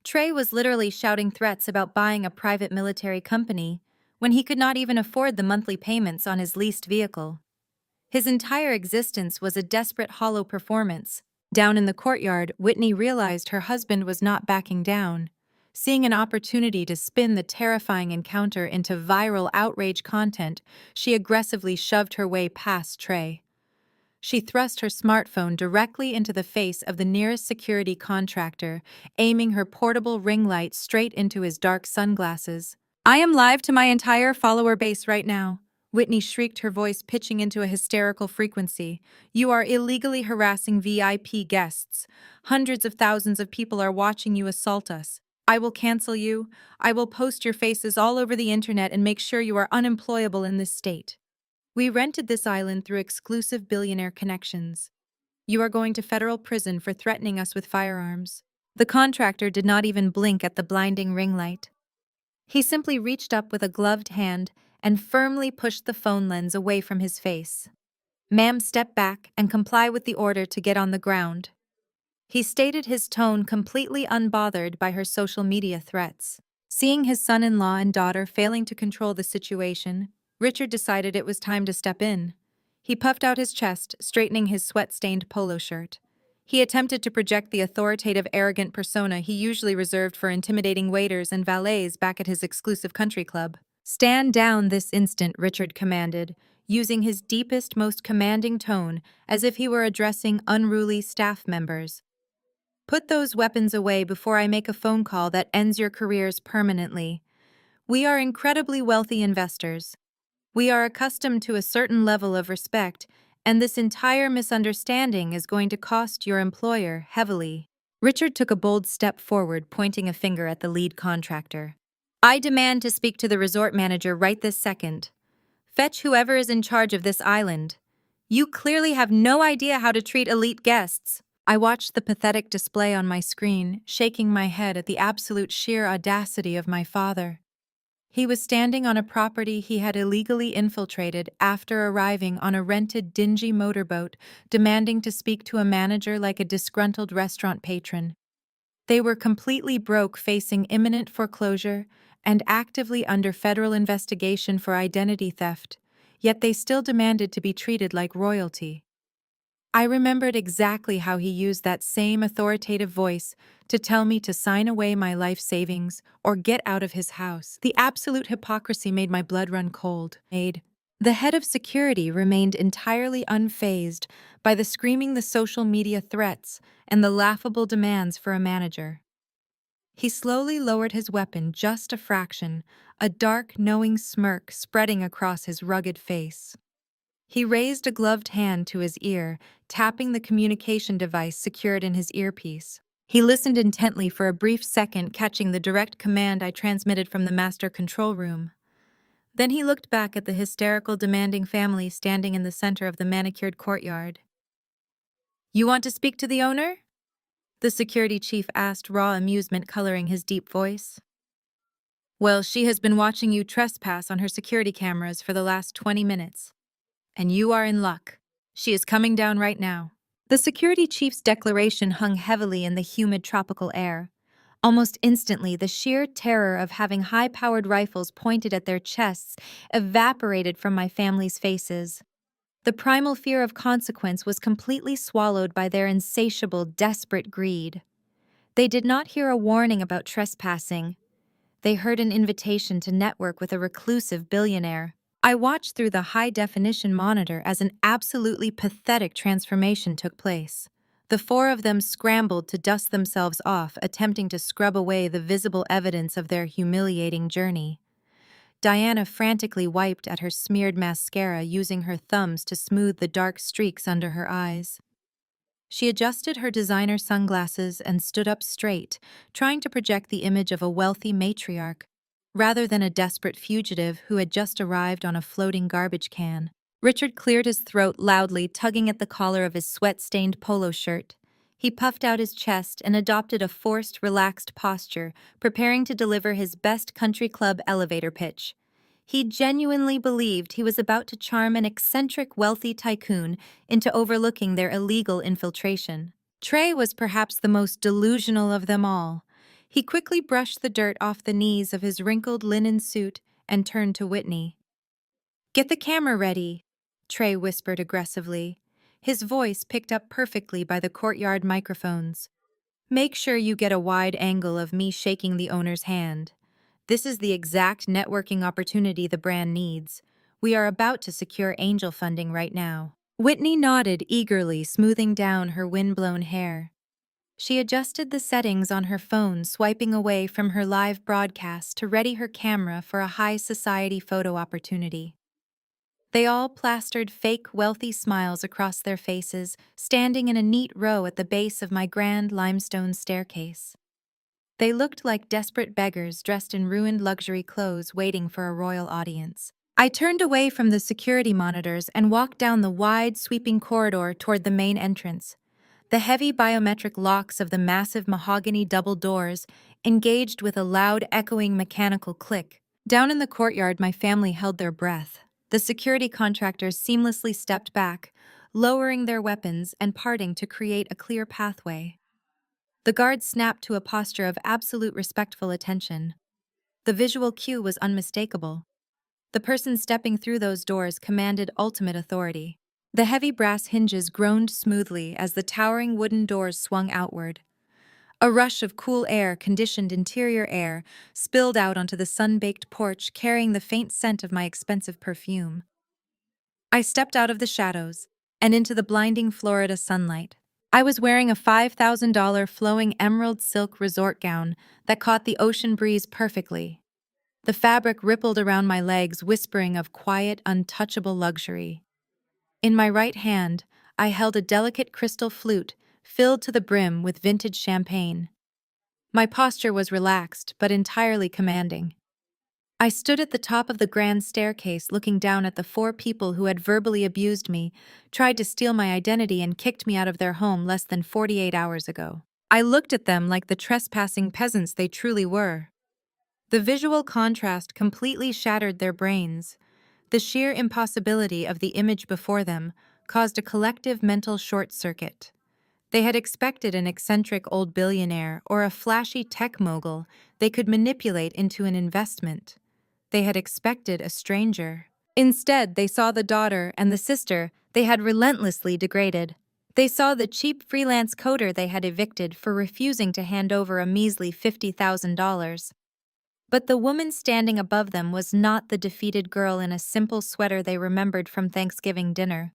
Trey was literally shouting threats about buying a private military company when he could not even afford the monthly payments on his leased vehicle. His entire existence was a desperate hollow performance. Down in the courtyard, Whitney realized her husband was not backing down. Seeing an opportunity to spin the terrifying encounter into viral outrage content, she aggressively shoved her way past Trey. She thrust her smartphone directly into the face of the nearest security contractor, aiming her portable ring light straight into his dark sunglasses. "I am live to my entire follower base right now," Whitney shrieked, her voice pitching into a hysterical frequency. "You are illegally harassing VIP guests. Hundreds of thousands of people are watching you assault us. I will cancel you. I will post your faces all over the internet and make sure you are unemployable in this state. We rented this island through exclusive billionaire connections. You are going to federal prison for threatening us with firearms." The contractor did not even blink at the blinding ring light. He simply reached up with a gloved hand and firmly pushed the phone lens away from his face. "Ma'am, step back and comply with the order to get on the ground." He stated, his tone completely unbothered by her social media threats. Seeing his son-in-law and daughter failing to control the situation, Richard decided it was time to step in. He puffed out his chest, straightening his sweat-stained polo shirt. He attempted to project the authoritative, arrogant persona he usually reserved for intimidating waiters and valets back at his exclusive country club. "Stand down this instant," Richard commanded, using his deepest, most commanding tone as if he were addressing unruly staff members. "Put those weapons away before I make a phone call that ends your careers permanently. We are incredibly wealthy investors. We are accustomed to a certain level of respect, and this entire misunderstanding is going to cost your employer heavily." Richard took a bold step forward, pointing a finger at the lead contractor. "I demand to speak to the resort manager right this second. Fetch whoever is in charge of this island. You clearly have no idea how to treat elite guests." I watched the pathetic display on my screen, shaking my head at the absolute sheer audacity of my father. He was standing on a property he had illegally infiltrated after arriving on a rented, dingy motorboat, demanding to speak to a manager like a disgruntled restaurant patron. They were completely broke, facing imminent foreclosure, and actively under federal investigation for identity theft, yet they still demanded to be treated like royalty. I remembered exactly how he used that same authoritative voice to tell me to sign away my life savings or get out of his house. The absolute hypocrisy made my blood run cold. The head of security remained entirely unfazed by the social media threats and the laughable demands for a manager. He slowly lowered his weapon just a fraction, a dark, knowing smirk spreading across his rugged face. He raised a gloved hand to his ear, tapping the communication device secured in his earpiece. He listened intently for a brief second, catching the direct command I transmitted from the master control room. Then he looked back at the hysterical, demanding family standing in the center of the manicured courtyard. "You want to speak to the owner?" the security chief asked, raw amusement coloring his deep voice. "Well, she has been watching you trespass on her security cameras for the last 20 minutes. And you are in luck. She is coming down right now." The security chief's declaration hung heavily in the humid tropical air. Almost instantly, the sheer terror of having high-powered rifles pointed at their chests evaporated from my family's faces. The primal fear of consequence was completely swallowed by their insatiable, desperate greed. They did not hear a warning about trespassing. They heard an invitation to network with a reclusive billionaire. I watched through the high-definition monitor as an absolutely pathetic transformation took place. The four of them scrambled to dust themselves off, attempting to scrub away the visible evidence of their humiliating journey. Diana frantically wiped at her smeared mascara, using her thumbs to smooth the dark streaks under her eyes. She adjusted her designer sunglasses and stood up straight, trying to project the image of a wealthy matriarch, rather than a desperate fugitive who had just arrived on a floating garbage can. Richard cleared his throat loudly, tugging at the collar of his sweat-stained polo shirt. He puffed out his chest and adopted a forced, relaxed posture, preparing to deliver his best country club elevator pitch. He genuinely believed he was about to charm an eccentric, wealthy tycoon into overlooking their illegal infiltration. Trey was perhaps the most delusional of them all. He quickly brushed the dirt off the knees of his wrinkled linen suit and turned to Whitney. "Get the camera ready. Trey whispered aggressively. His voice picked up perfectly by the courtyard microphones. Make sure you get a wide angle of me shaking the owner's hand. This is the exact networking opportunity the brand needs. We are about to secure angel funding right now. Whitney nodded eagerly, smoothing down her wind-blown hair. She adjusted the settings on her phone, swiping away from her live broadcast to ready her camera for a high-society photo opportunity. They all plastered fake, wealthy smiles across their faces, standing in a neat row at the base of my grand limestone staircase. They looked like desperate beggars dressed in ruined luxury clothes waiting for a royal audience. I turned away from the security monitors and walked down the wide, sweeping corridor toward the main entrance. The heavy biometric locks of the massive mahogany double doors engaged with a loud, echoing mechanical click. Down in the courtyard, my family held their breath. The security contractors seamlessly stepped back, lowering their weapons and parting to create a clear pathway. The guards snapped to a posture of absolute respectful attention. The visual cue was unmistakable. The person stepping through those doors commanded ultimate authority. The heavy brass hinges groaned smoothly as the towering wooden doors swung outward. A rush of cool air, conditioned interior air, spilled out onto the sun-baked porch, carrying the faint scent of my expensive perfume. I stepped out of the shadows and into the blinding Florida sunlight. I was wearing a $5,000 flowing emerald silk resort gown that caught the ocean breeze perfectly. The fabric rippled around my legs, whispering of quiet, untouchable luxury. In my right hand, I held a delicate crystal flute filled to the brim with vintage champagne. My posture was relaxed but entirely commanding. I stood at the top of the grand staircase looking down at the four people who had verbally abused me, tried to steal my identity, and kicked me out of their home less than 48 hours ago. I looked at them like the trespassing peasants they truly were. The visual contrast completely shattered their brains. The sheer impossibility of the image before them caused a collective mental short-circuit. They had expected an eccentric old billionaire or a flashy tech mogul they could manipulate into an investment. They had expected a stranger. Instead, they saw the daughter and the sister they had relentlessly degraded. They saw the cheap freelance coder they had evicted for refusing to hand over a measly $50,000. But the woman standing above them was not the defeated girl in a simple sweater they remembered from Thanksgiving dinner.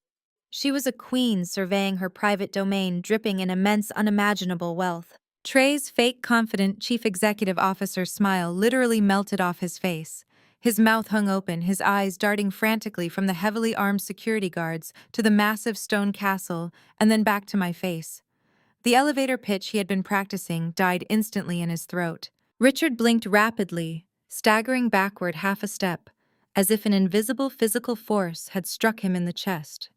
She was a queen surveying her private domain, dripping in immense, unimaginable wealth. Trey's fake, confident chief executive officer smile literally melted off his face. His mouth hung open, his eyes darting frantically from the heavily armed security guards to the massive stone castle and then back to my face. The elevator pitch he had been practicing died instantly in his throat. Richard blinked rapidly, staggering backward half a step, as if an invisible physical force had struck him in the chest.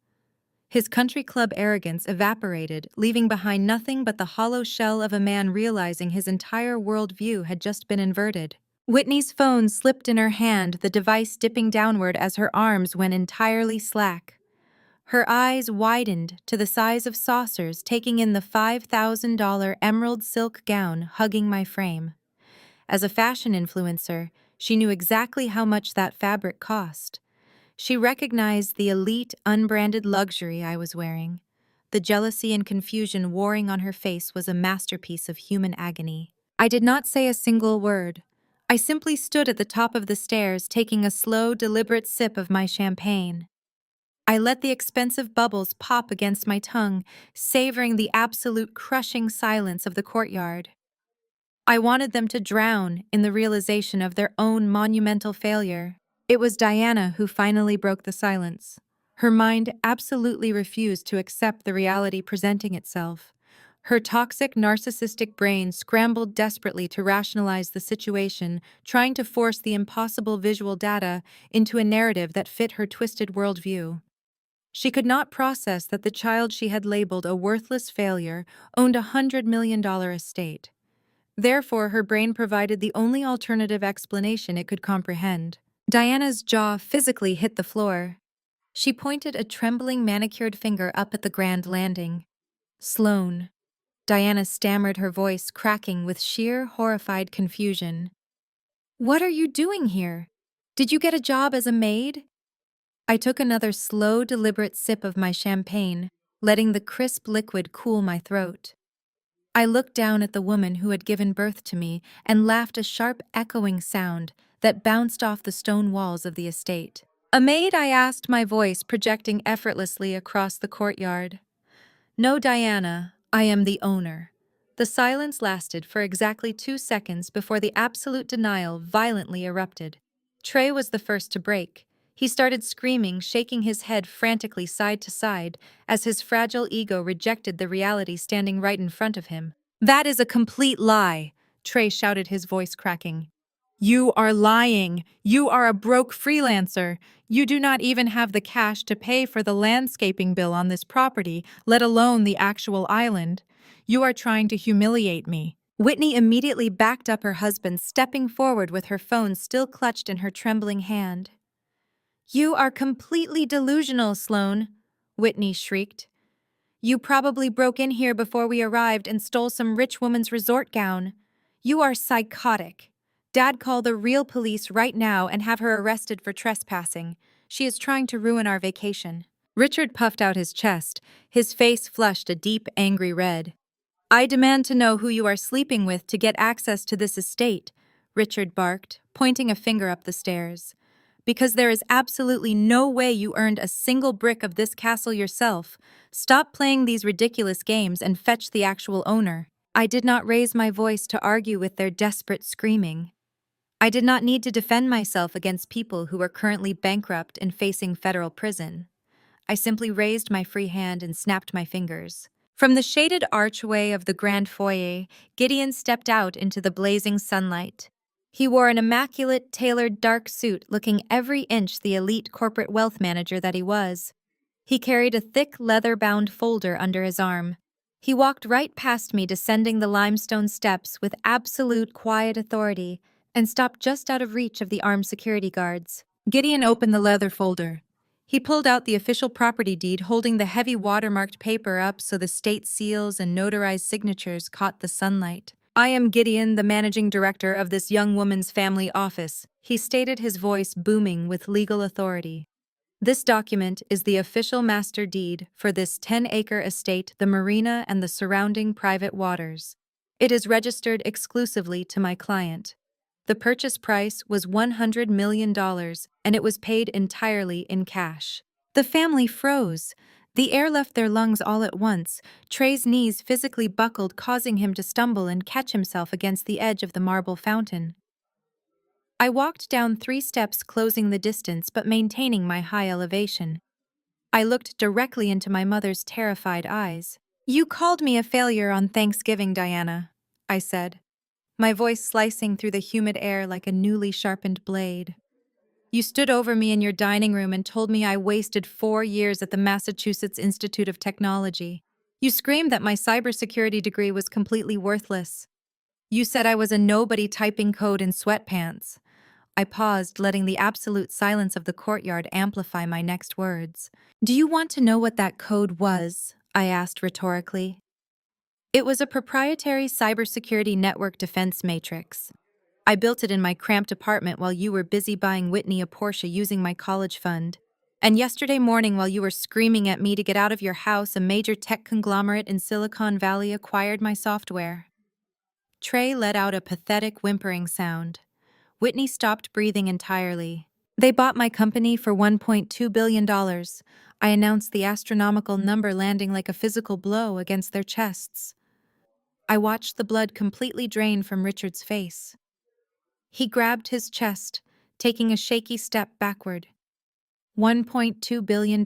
His country club arrogance evaporated, leaving behind nothing but the hollow shell of a man realizing his entire worldview had just been inverted. Whitney's phone slipped in her hand, the device dipping downward as her arms went entirely slack. Her eyes widened to the size of saucers, taking in the $5,000 emerald silk gown hugging my frame. As a fashion influencer, she knew exactly how much that fabric cost. She recognized the elite, unbranded luxury I was wearing. The jealousy and confusion warring on her face was a masterpiece of human agony. I did not say a single word. I simply stood at the top of the stairs, taking a slow, deliberate sip of my champagne. I let the expensive bubbles pop against my tongue, savoring the absolute crushing silence of the courtyard. I wanted them to drown in the realization of their own monumental failure. It was Diana who finally broke the silence. Her mind absolutely refused to accept the reality presenting itself. Her toxic, narcissistic brain scrambled desperately to rationalize the situation, trying to force the impossible visual data into a narrative that fit her twisted worldview. She could not process that the child she had labeled a worthless failure owned a $100 million estate. Therefore, her brain provided the only alternative explanation it could comprehend. Diana's jaw physically hit the floor. She pointed a trembling manicured finger up at the grand landing. Sloane. Diana stammered, her voice cracking with sheer, horrified confusion. What are you doing here? Did you get a job as a maid? I took another slow, deliberate sip of my champagne, letting the crisp liquid cool my throat. I looked down at the woman who had given birth to me and laughed a sharp, echoing sound that bounced off the stone walls of the estate. "A maid?" I asked, my voice projecting effortlessly across the courtyard. "No, Diana, I am the owner." The silence lasted for exactly 2 seconds before the absolute denial violently erupted. Trey was the first to break. He started screaming, shaking his head frantically side to side as his fragile ego rejected the reality standing right in front of him. "That is a complete lie," Trey shouted, his voice cracking. "You are lying. You are a broke freelancer. You do not even have the cash to pay for the landscaping bill on this property, let alone the actual island. You are trying to humiliate me." Whitney immediately backed up her husband, stepping forward with her phone still clutched in her trembling hand. "You are completely delusional, Sloane," Whitney shrieked. "You probably broke in here before we arrived and stole some rich woman's resort gown. You are psychotic. Dad, call the real police right now and have her arrested for trespassing. She is trying to ruin our vacation." Richard puffed out his chest, his face flushed a deep, angry red. "I demand to know who you are sleeping with to get access to this estate," Richard barked, pointing a finger up the stairs. "Because there is absolutely no way you earned a single brick of this castle yourself. Stop playing these ridiculous games and fetch the actual owner." I did not raise my voice to argue with their desperate screaming. I did not need to defend myself against people who were currently bankrupt and facing federal prison. I simply raised my free hand and snapped my fingers. From the shaded archway of the grand foyer, Gideon stepped out into the blazing sunlight. He wore an immaculate, tailored dark suit, looking every inch the elite corporate wealth manager that he was. He carried a thick, leather-bound folder under his arm. He walked right past me, descending the limestone steps with absolute quiet authority, and stopped just out of reach of the armed security guards. Gideon opened the leather folder. He pulled out the official property deed, holding the heavy watermarked paper up so the state seals and notarized signatures caught the sunlight. "I am Gideon, the managing director of this young woman's family office," he stated, his voice booming with legal authority. "This document is the official master deed for this 10-acre estate, the marina, and the surrounding private waters. It is registered exclusively to my client. The purchase price was $100 million, and it was paid entirely in cash." The family froze. The air left their lungs all at once. Trey's knees physically buckled, causing him to stumble and catch himself against the edge of the marble fountain. I walked down 3 steps, closing the distance but maintaining my high elevation. I looked directly into my mother's terrified eyes. "You called me a failure on Thanksgiving, Diana," I said, my voice slicing through the humid air like a newly sharpened blade. "You stood over me in your dining room and told me I wasted 4 years at the Massachusetts Institute of Technology. You screamed that my cybersecurity degree was completely worthless. You said I was a nobody typing code in sweatpants." I paused, letting the absolute silence of the courtyard amplify my next words. "Do you want to know what that code was?" I asked rhetorically. "It was a proprietary cybersecurity network defense matrix. I built it in my cramped apartment while you were busy buying Whitney a Porsche using my college fund. And yesterday morning, while you were screaming at me to get out of your house, a major tech conglomerate in Silicon Valley acquired my software." Trey let out a pathetic whimpering sound. Whitney stopped breathing entirely. "They bought my company for $1.2 billion. I announced, the astronomical number landing like a physical blow against their chests. I watched the blood completely drain from Richard's face. He grabbed his chest, taking a shaky step backward. $1.2 billion.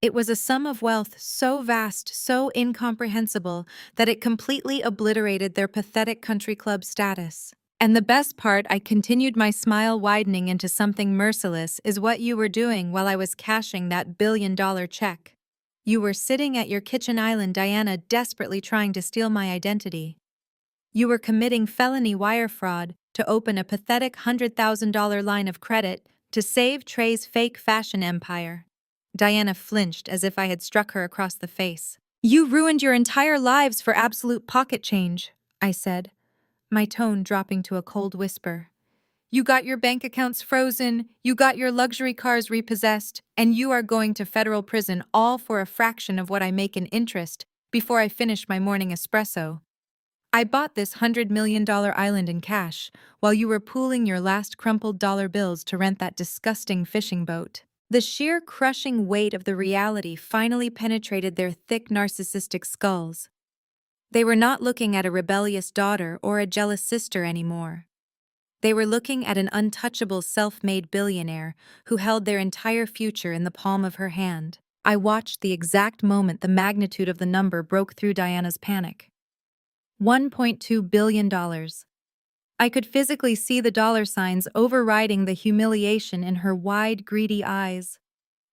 It was a sum of wealth so vast, so incomprehensible, that it completely obliterated their pathetic country club status. And the best part," I continued, my smile widening into something merciless, "is what you were doing while I was cashing that billion-dollar check. You were sitting at your kitchen island, Diana, desperately trying to steal my identity. You were committing felony wire fraud to open a pathetic $100,000 line of credit to save Trey's fake fashion empire." Diana flinched as if I had struck her across the face. "You ruined your entire lives for absolute pocket change," I said, my tone dropping to a cold whisper. You got your bank accounts frozen, you got your luxury cars repossessed, and you are going to federal prison all for a fraction of what I make in interest before I finish my morning espresso. I bought this $100 million island in cash while you were pooling your last crumpled dollar bills to rent that disgusting fishing boat. The sheer crushing weight of the reality finally penetrated their thick narcissistic skulls. They were not looking at a rebellious daughter or a jealous sister anymore. They were looking at an untouchable self-made billionaire who held their entire future in the palm of her hand. I watched the exact moment the magnitude of the number broke through Diana's panic. $1.2 billion. I could physically see the dollar signs overriding the humiliation in her wide, greedy eyes.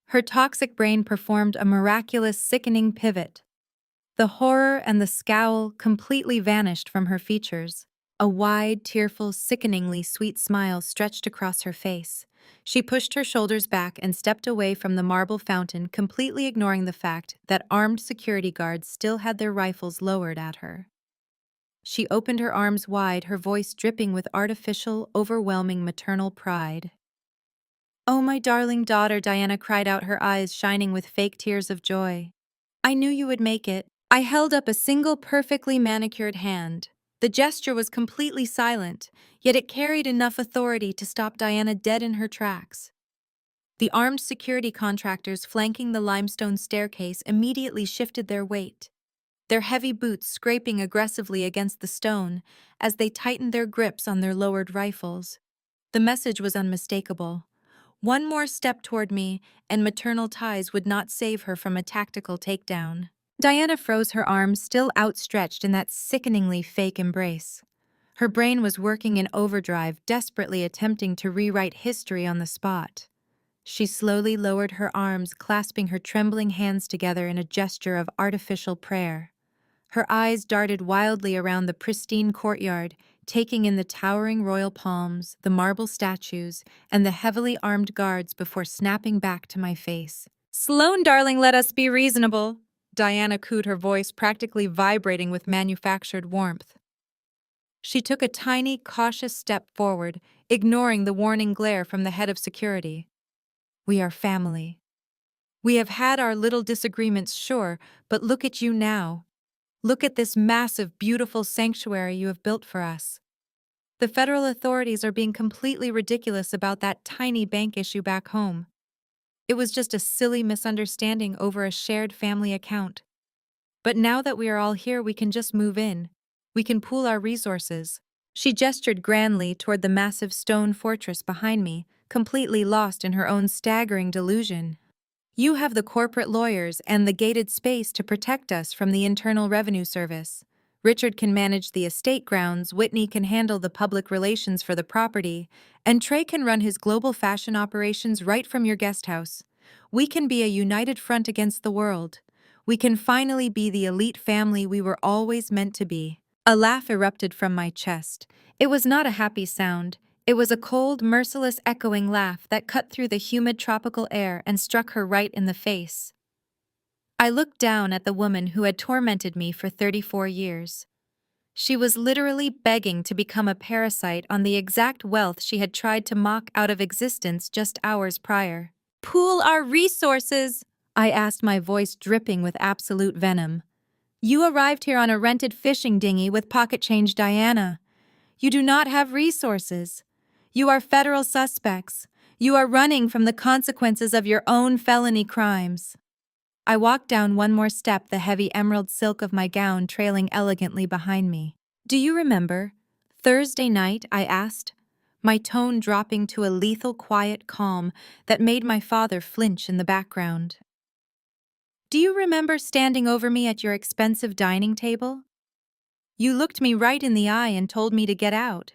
Her toxic brain performed a miraculous, sickening pivot. The horror and the scowl completely vanished from her features. A wide, tearful, sickeningly sweet smile stretched across her face. She pushed her shoulders back and stepped away from the marble fountain, completely ignoring the fact that armed security guards still had their rifles lowered at her. She opened her arms wide, her voice dripping with artificial, overwhelming maternal pride. "Oh, my darling daughter," Diana cried out, her eyes shining with fake tears of joy. "I knew you would make it." I held up a single perfectly manicured hand. The gesture was completely silent, yet it carried enough authority to stop Diana dead in her tracks. The armed security contractors flanking the limestone staircase immediately shifted their weight, their heavy boots scraping aggressively against the stone as they tightened their grips on their lowered rifles. The message was unmistakable. One more step toward me, and maternal ties would not save her from a tactical takedown. Diana froze, her arms still outstretched in that sickeningly fake embrace. Her brain was working in overdrive, desperately attempting to rewrite history on the spot. She slowly lowered her arms, clasping her trembling hands together in a gesture of artificial prayer. Her eyes darted wildly around the pristine courtyard, taking in the towering royal palms, the marble statues, and the heavily armed guards before snapping back to my face. "Sloane, darling, let us be reasonable," Diana cooed, her voice practically vibrating with manufactured warmth. She took a tiny, cautious step forward, ignoring the warning glare from the head of security. "We are family. We have had our little disagreements, sure, but look at you now. Look at this massive, beautiful sanctuary you have built for us. The federal authorities are being completely ridiculous about that tiny bank issue back home. It was just a silly misunderstanding over a shared family account. But now that we are all here, we can just move in. We can pool our resources." She gestured grandly toward the massive stone fortress behind me, completely lost in her own staggering delusion. "You have the corporate lawyers and the gated space to protect us from the Internal Revenue Service. Richard can manage the estate grounds, Whitney can handle the public relations for the property, and Trey can run his global fashion operations right from your guest house. We can be a united front against the world. We can finally be the elite family we were always meant to be." A laugh erupted from my chest. It was not a happy sound. It was a cold, merciless, echoing laugh that cut through the humid tropical air and struck her right in the face. I looked down at the woman who had tormented me for 34 years. She was literally begging to become a parasite on the exact wealth she had tried to mock out of existence just hours prior. "Pool our resources," I asked, my voice dripping with absolute venom. "You arrived here on a rented fishing dinghy with pocket change, Diana. You do not have resources. You are federal suspects. You are running from the consequences of your own felony crimes." I walked down one more step, the heavy emerald silk of my gown trailing elegantly behind me. "Do you remember Thursday night?" I asked, my tone dropping to a lethal, quiet calm that made my father flinch in the background. "Do you remember standing over me at your expensive dining table? You looked me right in the eye and told me to get out.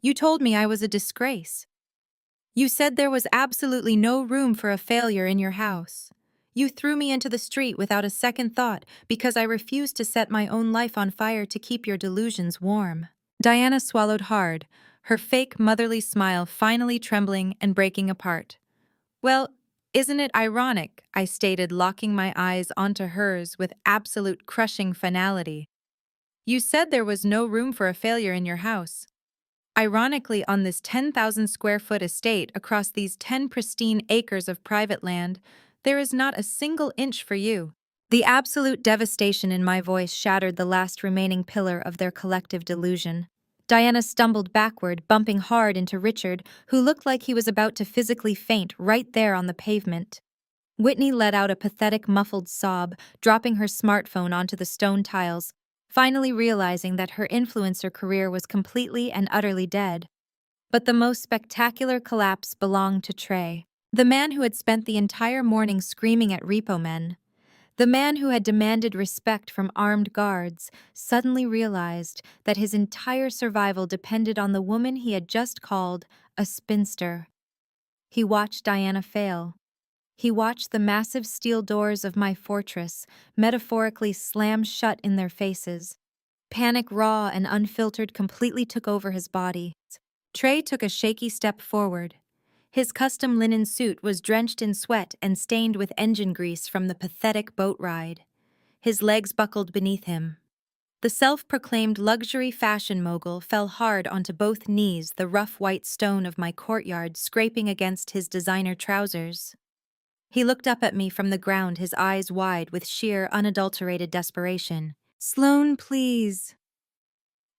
You told me I was a disgrace. You said there was absolutely no room for a failure in your house. You threw me into the street without a second thought because I refused to set my own life on fire to keep your delusions warm." Diana swallowed hard, her fake motherly smile finally trembling and breaking apart. "Well, isn't it ironic?" I stated, locking my eyes onto hers with absolute crushing finality. "You said there was no room for a failure in your house. Ironically, on this 10,000 square foot estate across these 10 pristine acres of private land, there is not a single inch for you. The absolute devastation in my voice shattered the last remaining pillar of their collective delusion. Diana stumbled backward, bumping hard into Richard, who looked like he was about to physically faint right there on the pavement. Whitney let out a pathetic, muffled sob, dropping her smartphone onto the stone tiles, finally realizing that her influencer career was completely and utterly dead. But the most spectacular collapse belonged to Trey, the man who had spent the entire morning screaming at repo men. The man who had demanded respect from armed guards suddenly realized that his entire survival depended on the woman he had just called a spinster. He watched Diana fail. He watched the massive steel doors of my fortress metaphorically slam shut in their faces. Panic, raw and unfiltered, completely took over his body. Trey took a shaky step forward. His custom linen suit was drenched in sweat and stained with engine grease from the pathetic boat ride. His legs buckled beneath him. The self-proclaimed luxury fashion mogul fell hard onto both knees, the rough white stone of my courtyard scraping against his designer trousers. He looked up at me from the ground, his eyes wide with sheer, unadulterated desperation. "Sloan, please."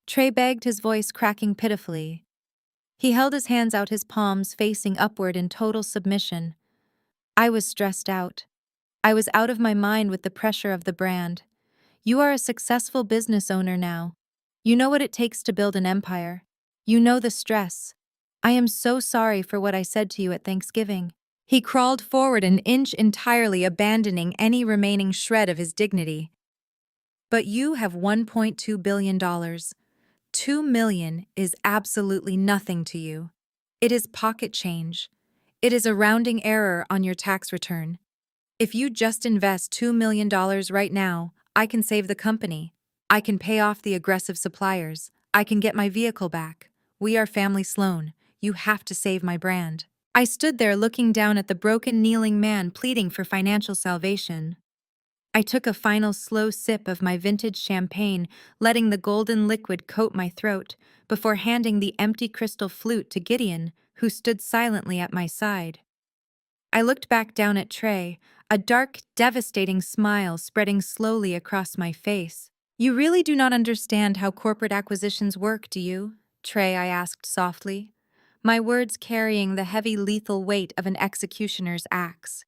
Trey begged, his voice cracking pitifully. He held his hands out, his palms facing upward in total submission. I was stressed out. I was out of my mind with the pressure of the brand. You are a successful business owner now. You know what it takes to build an empire. You know the stress. I am so sorry for what I said to you at Thanksgiving. He crawled forward an inch, entirely abandoning any remaining shred of his dignity. But you have $1.2 billion. $2 million is absolutely nothing to you. It is pocket change. It is a rounding error on your tax return. If you just invest $2 million right now, I can save the company. I can pay off the aggressive suppliers. I can get my vehicle back. We are Family Sloan. You have to save my brand. I stood there looking down at the broken, kneeling man pleading for financial salvation. I took a final slow sip of my vintage champagne, letting the golden liquid coat my throat, before handing the empty crystal flute to Gideon, who stood silently at my side. I looked back down at Trey, a dark, devastating smile spreading slowly across my face. "You really do not understand how corporate acquisitions work, do you?" Trey, I asked softly, my words carrying the heavy, lethal weight of an executioner's axe.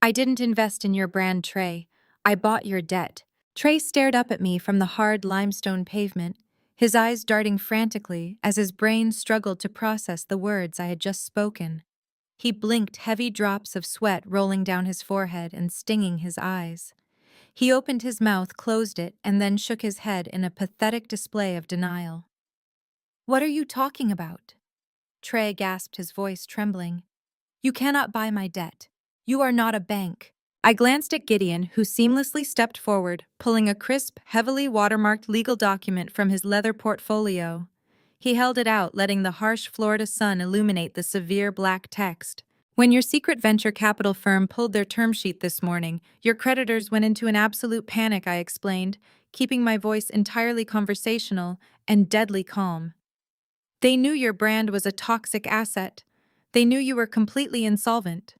"I didn't invest in your brand, Trey. I bought your debt." Trey stared up at me from the hard limestone pavement, his eyes darting frantically as his brain struggled to process the words I had just spoken. He blinked, heavy drops of sweat rolling down his forehead and stinging his eyes. He opened his mouth, closed it, and then shook his head in a pathetic display of denial. "What are you talking about?" Trey gasped, his voice trembling. "You cannot buy my debt. You are not a bank." I glanced at Gideon, who seamlessly stepped forward, pulling a crisp, heavily watermarked legal document from his leather portfolio. He held it out, letting the harsh Florida sun illuminate the severe black text. "When your secret venture capital firm pulled their term sheet this morning, your creditors went into an absolute panic," I explained, keeping my voice entirely conversational and deadly calm. "They knew your brand was a toxic asset. They knew you were completely insolvent.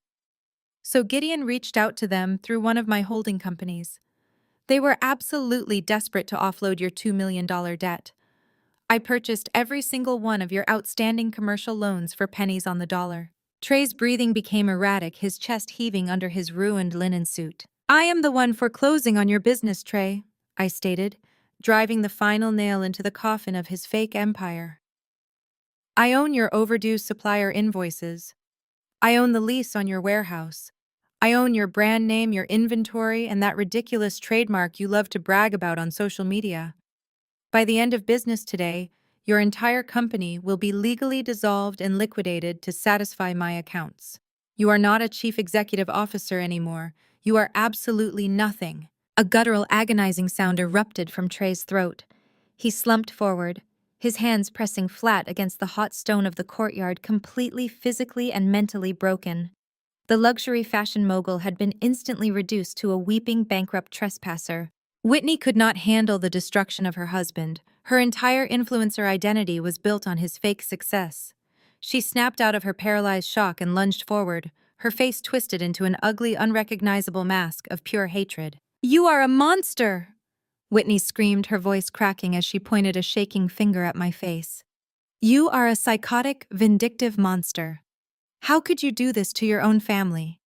So Gideon reached out to them through one of my holding companies. They were absolutely desperate to offload your $2 million debt. I purchased every single one of your outstanding commercial loans for pennies on the dollar." Trey's breathing became erratic, his chest heaving under his ruined linen suit. "I am the one foreclosing on your business, Trey," I stated, driving the final nail into the coffin of his fake empire. "I own your overdue supplier invoices. I own the lease on your warehouse. I own your brand name, your inventory, and that ridiculous trademark you love to brag about on social media. By the end of business today, your entire company will be legally dissolved and liquidated to satisfy my accounts. You are not a chief executive officer anymore. You are absolutely nothing." A guttural, agonizing sound erupted from Trey's throat. He slumped forward, his hands pressing flat against the hot stone of the courtyard, completely physically and mentally broken. The luxury fashion mogul had been instantly reduced to a weeping, bankrupt trespasser. Whitney could not handle the destruction of her husband. Her entire influencer identity was built on his fake success. She snapped out of her paralyzed shock and lunged forward, her face twisted into an ugly, unrecognizable mask of pure hatred. "You are a monster!" Whitney screamed, her voice cracking as she pointed a shaking finger at my face. "You are a psychotic, vindictive monster. How could you do this to your own family?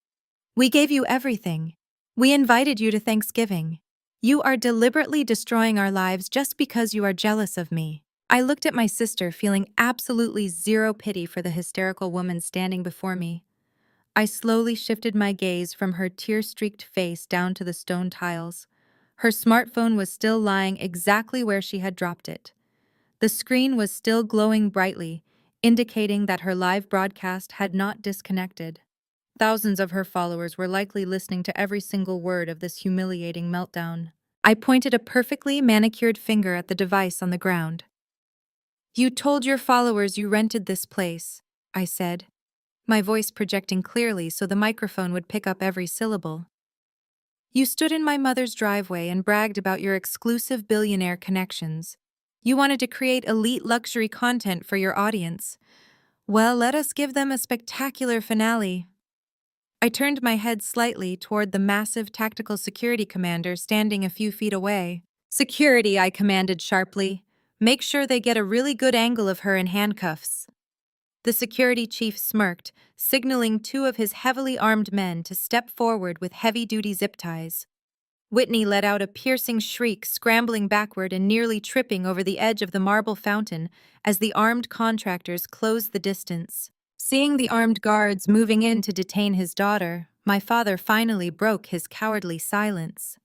We gave you everything. We invited you to Thanksgiving. You are deliberately destroying our lives just because you are jealous of me." I looked at my sister, feeling absolutely zero pity for the hysterical woman standing before me. I slowly shifted my gaze from her tear-streaked face down to the stone tiles. Her smartphone was still lying exactly where she had dropped it. The screen was still glowing brightly, indicating that her live broadcast had not disconnected. Thousands of her followers were likely listening to every single word of this humiliating meltdown. I pointed a perfectly manicured finger at the device on the ground. "You told your followers you rented this place," I said, my voice projecting clearly so the microphone would pick up every syllable. "You stood in my mother's driveway and bragged about your exclusive billionaire connections. You wanted to create elite luxury content for your audience. Well, let us give them a spectacular finale." I turned my head slightly toward the massive tactical security commander standing a few feet away. "Security," I commanded sharply. "Make sure they get a really good angle of her in handcuffs." The security chief smirked, signaling two of his heavily armed men to step forward with heavy-duty zip ties. Whitney let out a piercing shriek, scrambling backward and nearly tripping over the edge of the marble fountain as the armed contractors closed the distance. Seeing the armed guards moving in to detain his daughter, my father finally broke his cowardly silence.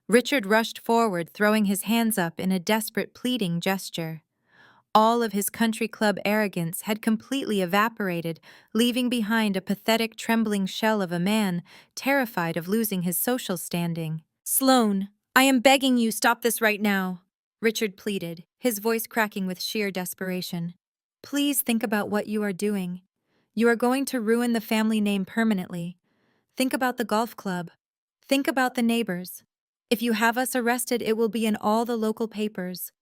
Richard rushed forward, throwing his hands up in a desperate pleading gesture. All of his country club arrogance had completely evaporated, leaving behind a pathetic, trembling shell of a man, terrified of losing his social standing. "Sloane, I am begging you, stop this right now," Richard pleaded, his voice cracking with sheer desperation. "Please think about what you are doing. You are going to ruin the family name permanently. Think about the golf club. Think about the neighbors. If you have us arrested, it will be in all the local papers.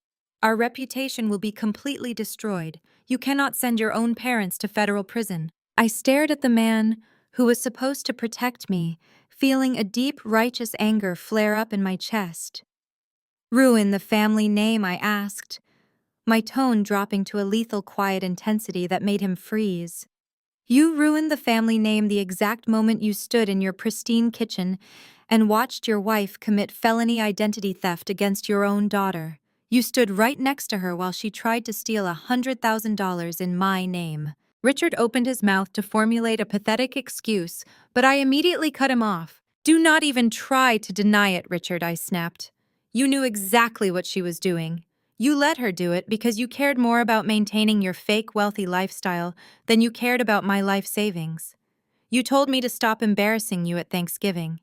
Our reputation will be completely destroyed. You cannot send your own parents to federal prison." I stared at the man who was supposed to protect me, feeling a deep, righteous anger flare up in my chest. "Ruin the family name?" I asked, my tone dropping to a lethal quiet intensity that made him freeze. "You ruined the family name the exact moment you stood in your pristine kitchen and watched your wife commit felony identity theft against your own daughter. You stood right next to her while she tried to steal $100,000 in my name." Richard opened his mouth to formulate a pathetic excuse, but I immediately cut him off. "Do not even try to deny it, Richard," I snapped. "You knew exactly what she was doing. You let her do it because you cared more about maintaining your fake wealthy lifestyle than you cared about my life savings. You told me to stop embarrassing you at Thanksgiving.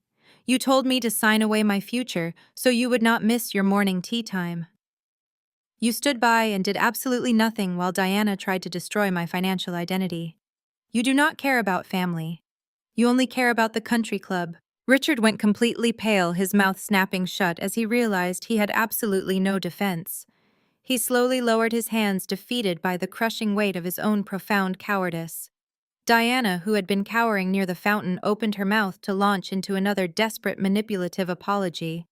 You told me to sign away my future so you would not miss your morning tea time. You stood by and did absolutely nothing while Diana tried to destroy my financial identity. You do not care about family. You only care about the country club." Richard went completely pale, his mouth snapping shut as he realized he had absolutely no defense. He slowly lowered his hands, defeated by the crushing weight of his own profound cowardice. Diana, who had been cowering near the fountain, opened her mouth to launch into another desperate manipulative apology.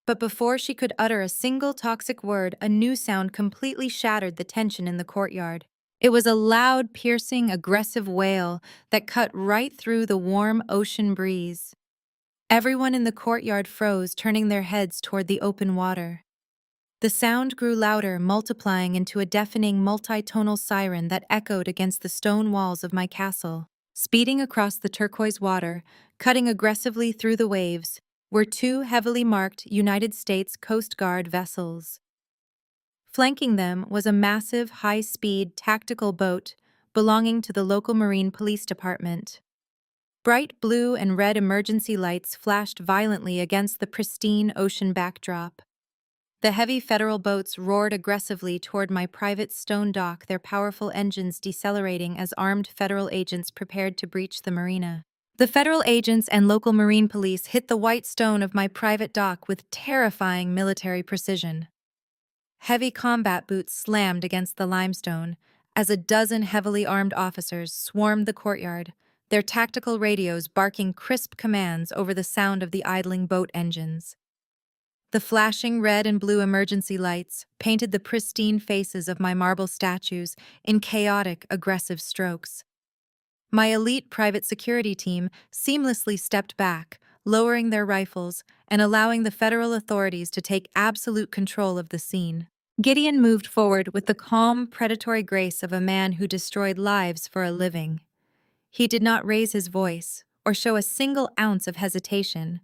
But before she could utter a single toxic word, a new sound completely shattered the tension in the courtyard. It was a loud, piercing, aggressive wail that cut right through the warm ocean breeze. Everyone in the courtyard froze, turning their heads toward the open water. The sound grew louder, multiplying into a deafening multi-tonal siren that echoed against the stone walls of my castle. Speeding across the turquoise water, cutting aggressively through the waves, were two heavily marked United States Coast Guard vessels. Flanking them was a massive, high-speed, tactical boat belonging to the local Marine Police Department. Bright blue and red emergency lights flashed violently against the pristine ocean backdrop. The heavy federal boats roared aggressively toward my private stone dock, their powerful engines decelerating as armed federal agents prepared to breach the marina. The federal agents and local Marine police hit the white stone of my private dock with terrifying military precision. Heavy combat boots slammed against the limestone as a dozen heavily armed officers swarmed the courtyard, their tactical radios barking crisp commands over the sound of the idling boat engines. The flashing red and blue emergency lights painted the pristine faces of my marble statues in chaotic, aggressive strokes. My elite private security team seamlessly stepped back, lowering their rifles and allowing the federal authorities to take absolute control of the scene. Gideon moved forward with the calm, predatory grace of a man who destroyed lives for a living. He did not raise his voice or show a single ounce of hesitation.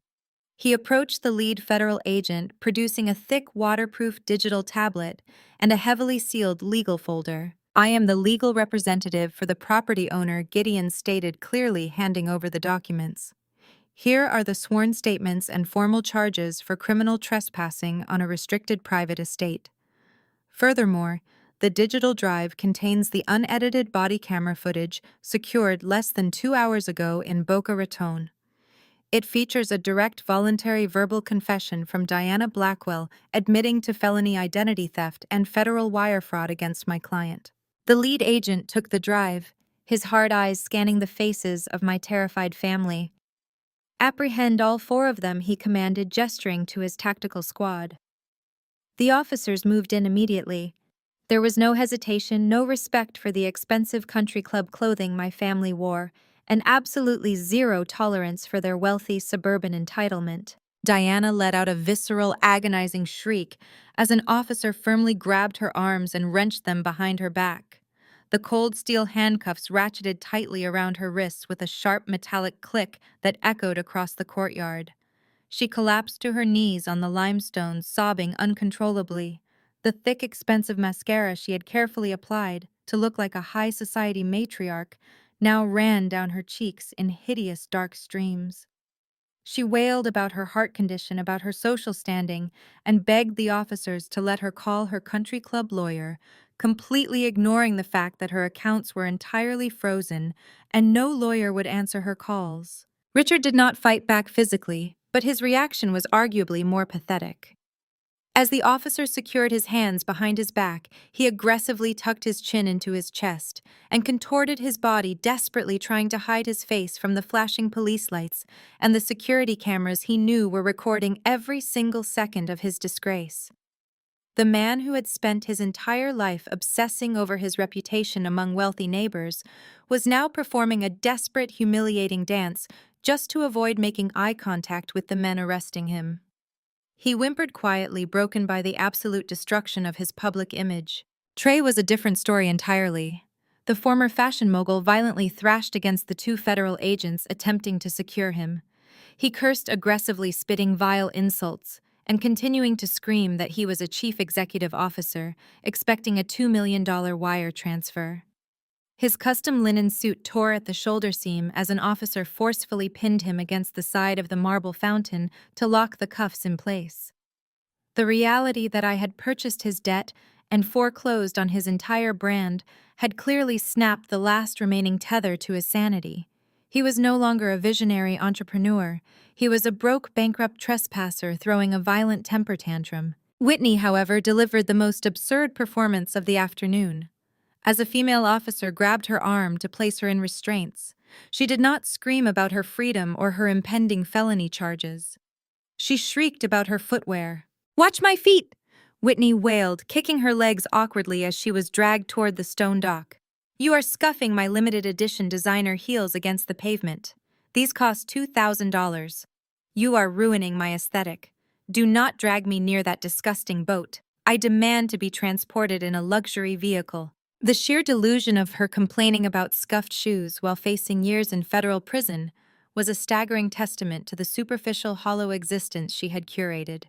He approached the lead federal agent, producing a thick, waterproof digital tablet and a heavily sealed legal folder. "I am the legal representative for the property owner," Gideon stated clearly, handing over the documents. "Here are the sworn statements and formal charges for criminal trespassing on a restricted private estate. Furthermore, the digital drive contains the unedited body camera footage secured less than 2 hours ago in Boca Raton. It features a direct voluntary verbal confession from Diana Blackwell admitting to felony identity theft and federal wire fraud against my client." The lead agent took the drive, his hard eyes scanning the faces of my terrified family. "Apprehend all 4 of them," he commanded, gesturing to his tactical squad. The officers moved in immediately. There was no hesitation, no respect for the expensive country club clothing my family wore, and absolutely zero tolerance for their wealthy suburban entitlement. Diana let out a visceral, agonizing shriek as an officer firmly grabbed her arms and wrenched them behind her back. The cold steel handcuffs ratcheted tightly around her wrists with a sharp metallic click that echoed across the courtyard. She collapsed to her knees on the limestone, sobbing uncontrollably. The thick, expensive mascara she had carefully applied to look like a high society matriarch now ran down her cheeks in hideous dark streams. She wailed about her heart condition, about her social standing, and begged the officers to let her call her country club lawyer, completely ignoring the fact that her accounts were entirely frozen and no lawyer would answer her calls. Richard did not fight back physically, but his reaction was arguably more pathetic. As the officer secured his hands behind his back, he aggressively tucked his chin into his chest and contorted his body, desperately trying to hide his face from the flashing police lights and the security cameras he knew were recording every single second of his disgrace. The man who had spent his entire life obsessing over his reputation among wealthy neighbors was now performing a desperate, humiliating dance just to avoid making eye contact with the men arresting him. He whimpered quietly, broken by the absolute destruction of his public image. Trey was a different story entirely. The former fashion mogul violently thrashed against the 2 federal agents attempting to secure him. He cursed aggressively, spitting vile insults, and continuing to scream that he was a chief executive officer, expecting a $2 million wire transfer. His custom linen suit tore at the shoulder seam as an officer forcefully pinned him against the side of the marble fountain to lock the cuffs in place. The reality that I had purchased his debt and foreclosed on his entire brand had clearly snapped the last remaining tether to his sanity. He was no longer a visionary entrepreneur. He was a broke, bankrupt trespasser throwing a violent temper tantrum. Whitney, however, delivered the most absurd performance of the afternoon. As a female officer grabbed her arm to place her in restraints, she did not scream about her freedom or her impending felony charges. She shrieked about her footwear. "Watch my feet!" Whitney wailed, kicking her legs awkwardly as she was dragged toward the stone dock. "You are scuffing my limited edition designer heels against the pavement. These cost $2,000. You are ruining my aesthetic. Do not drag me near that disgusting boat. I demand to be transported in a luxury vehicle." The sheer delusion of her complaining about scuffed shoes while facing years in federal prison was a staggering testament to the superficial, hollow existence she had curated.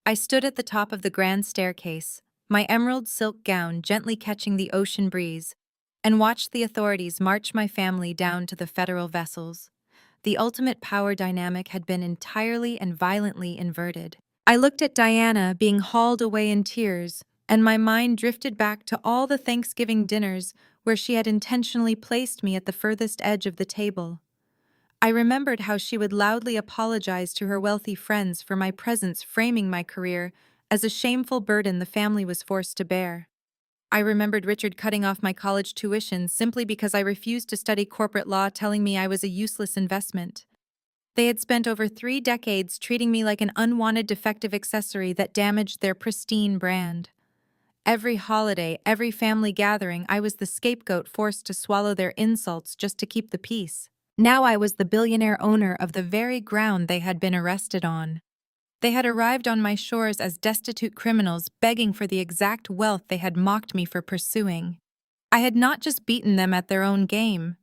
I stood at the top of the grand staircase, my emerald silk gown gently catching the ocean breeze, and watched the authorities march my family down to the federal vessels. The ultimate power dynamic had been entirely and violently inverted. I looked at Diana being hauled away in tears, and my mind drifted back to all the Thanksgiving dinners where she had intentionally placed me at the furthest edge of the table. I remembered how she would loudly apologize to her wealthy friends for my presence, framing my career as a shameful burden the family was forced to bear. I remembered Richard cutting off my college tuition simply because I refused to study corporate law, telling me I was a useless investment. They had spent over 3 decades treating me like an unwanted defective accessory that damaged their pristine brand. Every holiday, every family gathering, I was the scapegoat forced to swallow their insults just to keep the peace. Now I was the billionaire owner of the very ground they had been arrested on. They had arrived on my shores as destitute criminals begging for the exact wealth they had mocked me for pursuing. I had not just beaten them at their own game.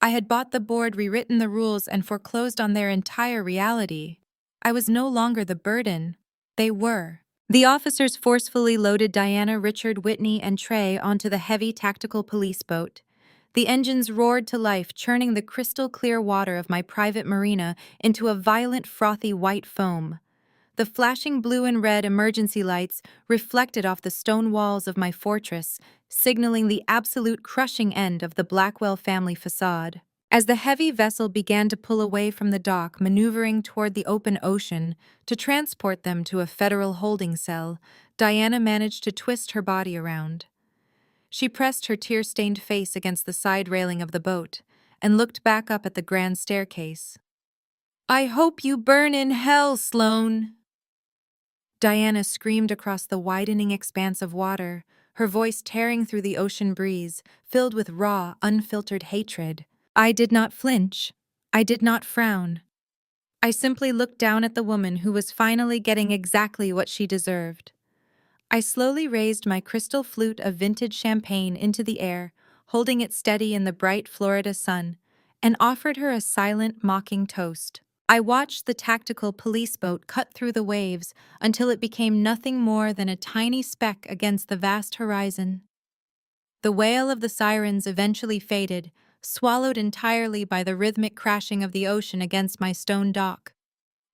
I had bought the board, rewritten the rules, and foreclosed on their entire reality. I was no longer the burden. They were. The officers forcefully loaded Diana, Richard, Whitney, and Trey onto the heavy tactical police boat. The engines roared to life, churning the crystal-clear water of my private marina into a violent, frothy white foam. The flashing blue and red emergency lights reflected off the stone walls of my fortress, signaling the absolute crushing end of the Blackwell family facade. As the heavy vessel began to pull away from the dock, maneuvering toward the open ocean to transport them to a federal holding cell, Diana managed to twist her body around. She pressed her tear-stained face against the side railing of the boat and looked back up at the grand staircase. "I hope you burn in hell, Sloane!" Diana screamed across the widening expanse of water, her voice tearing through the ocean breeze, filled with raw, unfiltered hatred. I did not flinch. I did not frown. I simply looked down at the woman who was finally getting exactly what she deserved. I slowly raised my crystal flute of vintage champagne into the air, holding it steady in the bright Florida sun, and offered her a silent, mocking toast. I watched the tactical police boat cut through the waves until it became nothing more than a tiny speck against the vast horizon. The wail of the sirens eventually faded, swallowed entirely by the rhythmic crashing of the ocean against my stone dock.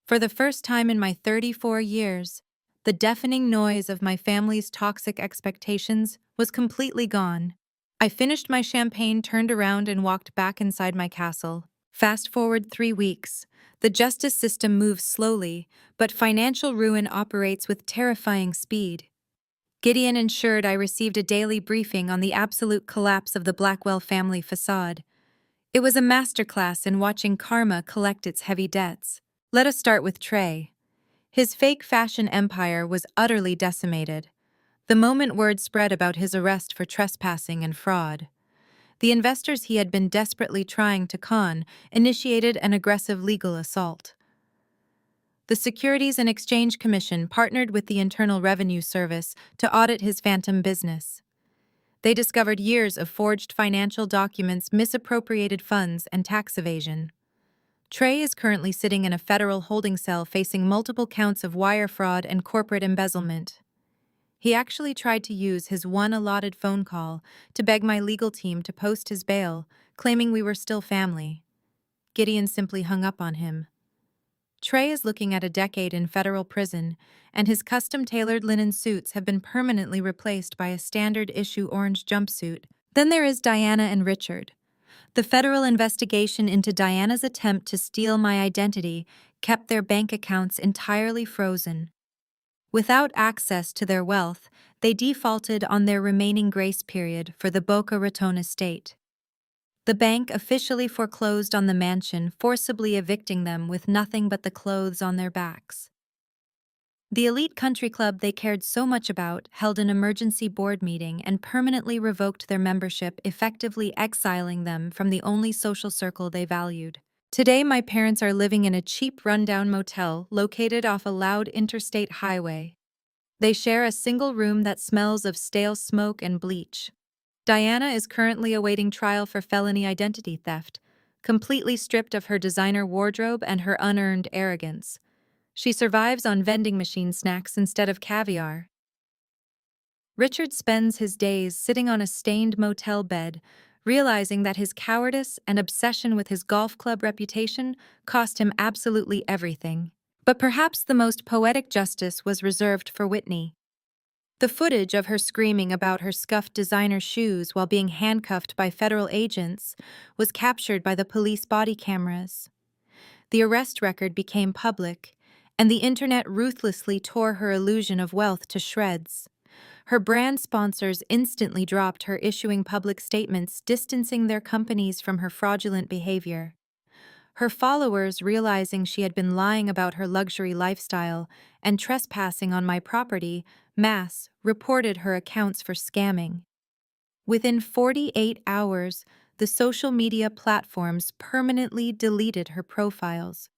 For the first time in my 34 years, the deafening noise of my family's toxic expectations was completely gone. I finished my champagne, turned around, and walked back inside my castle. Fast forward 3 weeks. The justice system moves slowly, but financial ruin operates with terrifying speed. Gideon ensured I received a daily briefing on the absolute collapse of the Blackwell family facade. It was a masterclass in watching karma collect its heavy debts. Let us start with Trey. His fake fashion empire was utterly decimated. The moment word spread about his arrest for trespassing and fraud, the investors he had been desperately trying to con initiated an aggressive legal assault. The Securities and Exchange Commission partnered with the Internal Revenue Service to audit his phantom business. They discovered years of forged financial documents, misappropriated funds, and tax evasion. Trey is currently sitting in a federal holding cell facing multiple counts of wire fraud and corporate embezzlement. He actually tried to use his one allotted phone call to beg my legal team to post his bail, claiming we were still family. Gideon simply hung up on him. Trey is looking at a decade in federal prison, and his custom-tailored linen suits have been permanently replaced by a standard-issue orange jumpsuit. Then there is Diana and Richard. The federal investigation into Diana's attempt to steal my identity kept their bank accounts entirely frozen. Without access to their wealth, they defaulted on their remaining grace period for the Boca Raton estate. The bank officially foreclosed on the mansion, forcibly evicting them with nothing but the clothes on their backs. The elite country club they cared so much about held an emergency board meeting and permanently revoked their membership, effectively exiling them from the only social circle they valued. Today, my parents are living in a cheap, rundown motel located off a loud interstate highway. They share a single room that smells of stale smoke and bleach. Diana is currently awaiting trial for felony identity theft, completely stripped of her designer wardrobe and her unearned arrogance. She survives on vending machine snacks instead of caviar. Richard spends his days sitting on a stained motel bed, realizing that his cowardice and obsession with his golf club reputation cost him absolutely everything. But perhaps the most poetic justice was reserved for Whitney. The footage of her screaming about her scuffed designer shoes while being handcuffed by federal agents was captured by the police body cameras. The arrest record became public, and the internet ruthlessly tore her illusion of wealth to shreds. Her brand sponsors instantly dropped her, issuing public statements distancing their companies from her fraudulent behavior. Her followers, realizing she had been lying about her luxury lifestyle and trespassing on my property, reported her accounts for scamming. Within 48 hours, the social media platforms permanently deleted her profiles.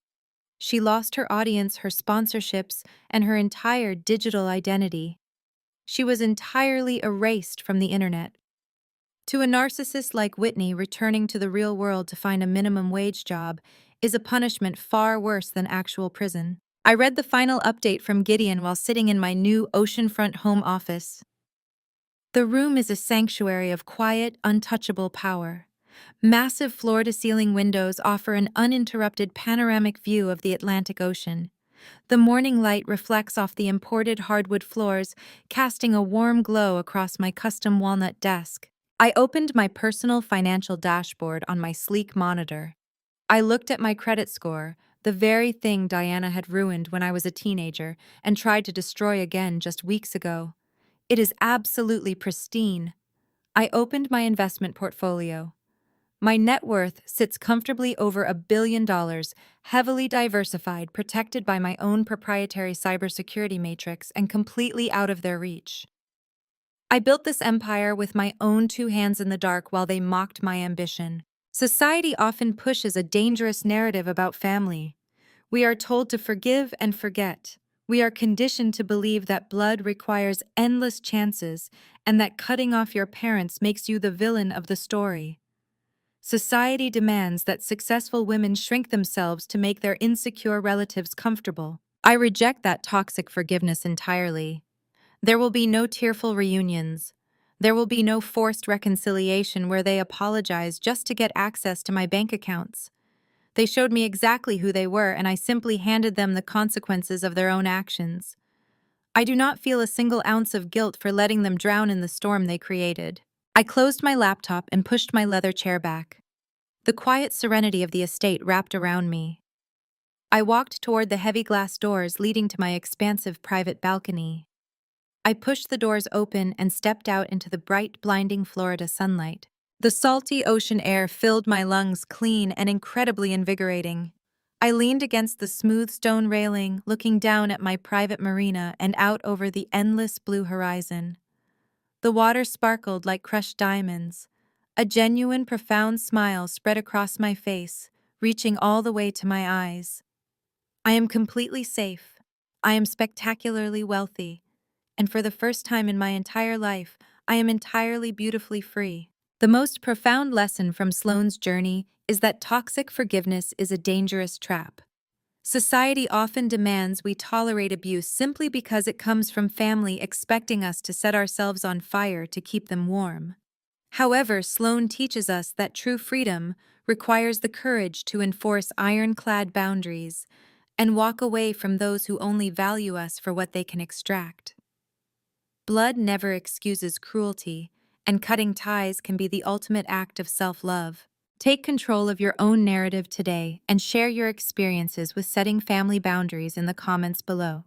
She lost her audience, her sponsorships, and her entire digital identity. She was entirely erased from the internet. To a narcissist like Whitney, returning to the real world to find a minimum wage job is a punishment far worse than actual prison. I read the final update from Gideon while sitting in my new oceanfront home office. The room is a sanctuary of quiet, untouchable power. Massive floor-to-ceiling windows offer an uninterrupted panoramic view of the Atlantic Ocean. The morning light reflects off the imported hardwood floors, casting a warm glow across my custom walnut desk. I opened my personal financial dashboard on my sleek monitor. I looked at my credit score, the very thing Diana had ruined when I was a teenager and tried to destroy again just weeks ago. It is absolutely pristine. I opened my investment portfolio. My net worth sits comfortably over $1 billion, heavily diversified, protected by my own proprietary cybersecurity matrix, and completely out of their reach. I built this empire with my own two hands in the dark while they mocked my ambition. Society often pushes a dangerous narrative about family. We are told to forgive and forget. We are conditioned to believe that blood requires endless chances and that cutting off your parents makes you the villain of the story. Society demands that successful women shrink themselves to make their insecure relatives comfortable. I reject that toxic forgiveness entirely. There will be no tearful reunions. There will be no forced reconciliation where they apologize just to get access to my bank accounts. They showed me exactly who they were, and I simply handed them the consequences of their own actions. I do not feel a single ounce of guilt for letting them drown in the storm they created. I closed my laptop and pushed my leather chair back. The quiet serenity of the estate wrapped around me. I walked toward the heavy glass doors leading to my expansive private balcony. I pushed the doors open and stepped out into the bright, blinding Florida sunlight. The salty ocean air filled my lungs, clean and incredibly invigorating. I leaned against the smooth stone railing, looking down at my private marina and out over the endless blue horizon. The water sparkled like crushed diamonds. A genuine, profound smile spread across my face, reaching all the way to my eyes. I am completely safe. I am spectacularly wealthy. And for the first time in my entire life, I am entirely beautifully free. The most profound lesson from Sloane's journey is that toxic forgiveness is a dangerous trap. Society often demands we tolerate abuse simply because it comes from family expecting us to set ourselves on fire to keep them warm. However, Sloane teaches us that true freedom requires the courage to enforce ironclad boundaries and walk away from those who only value us for what they can extract. Blood never excuses cruelty, and cutting ties can be the ultimate act of self-love. Take control of your own narrative today and share your experiences with setting family boundaries in the comments below.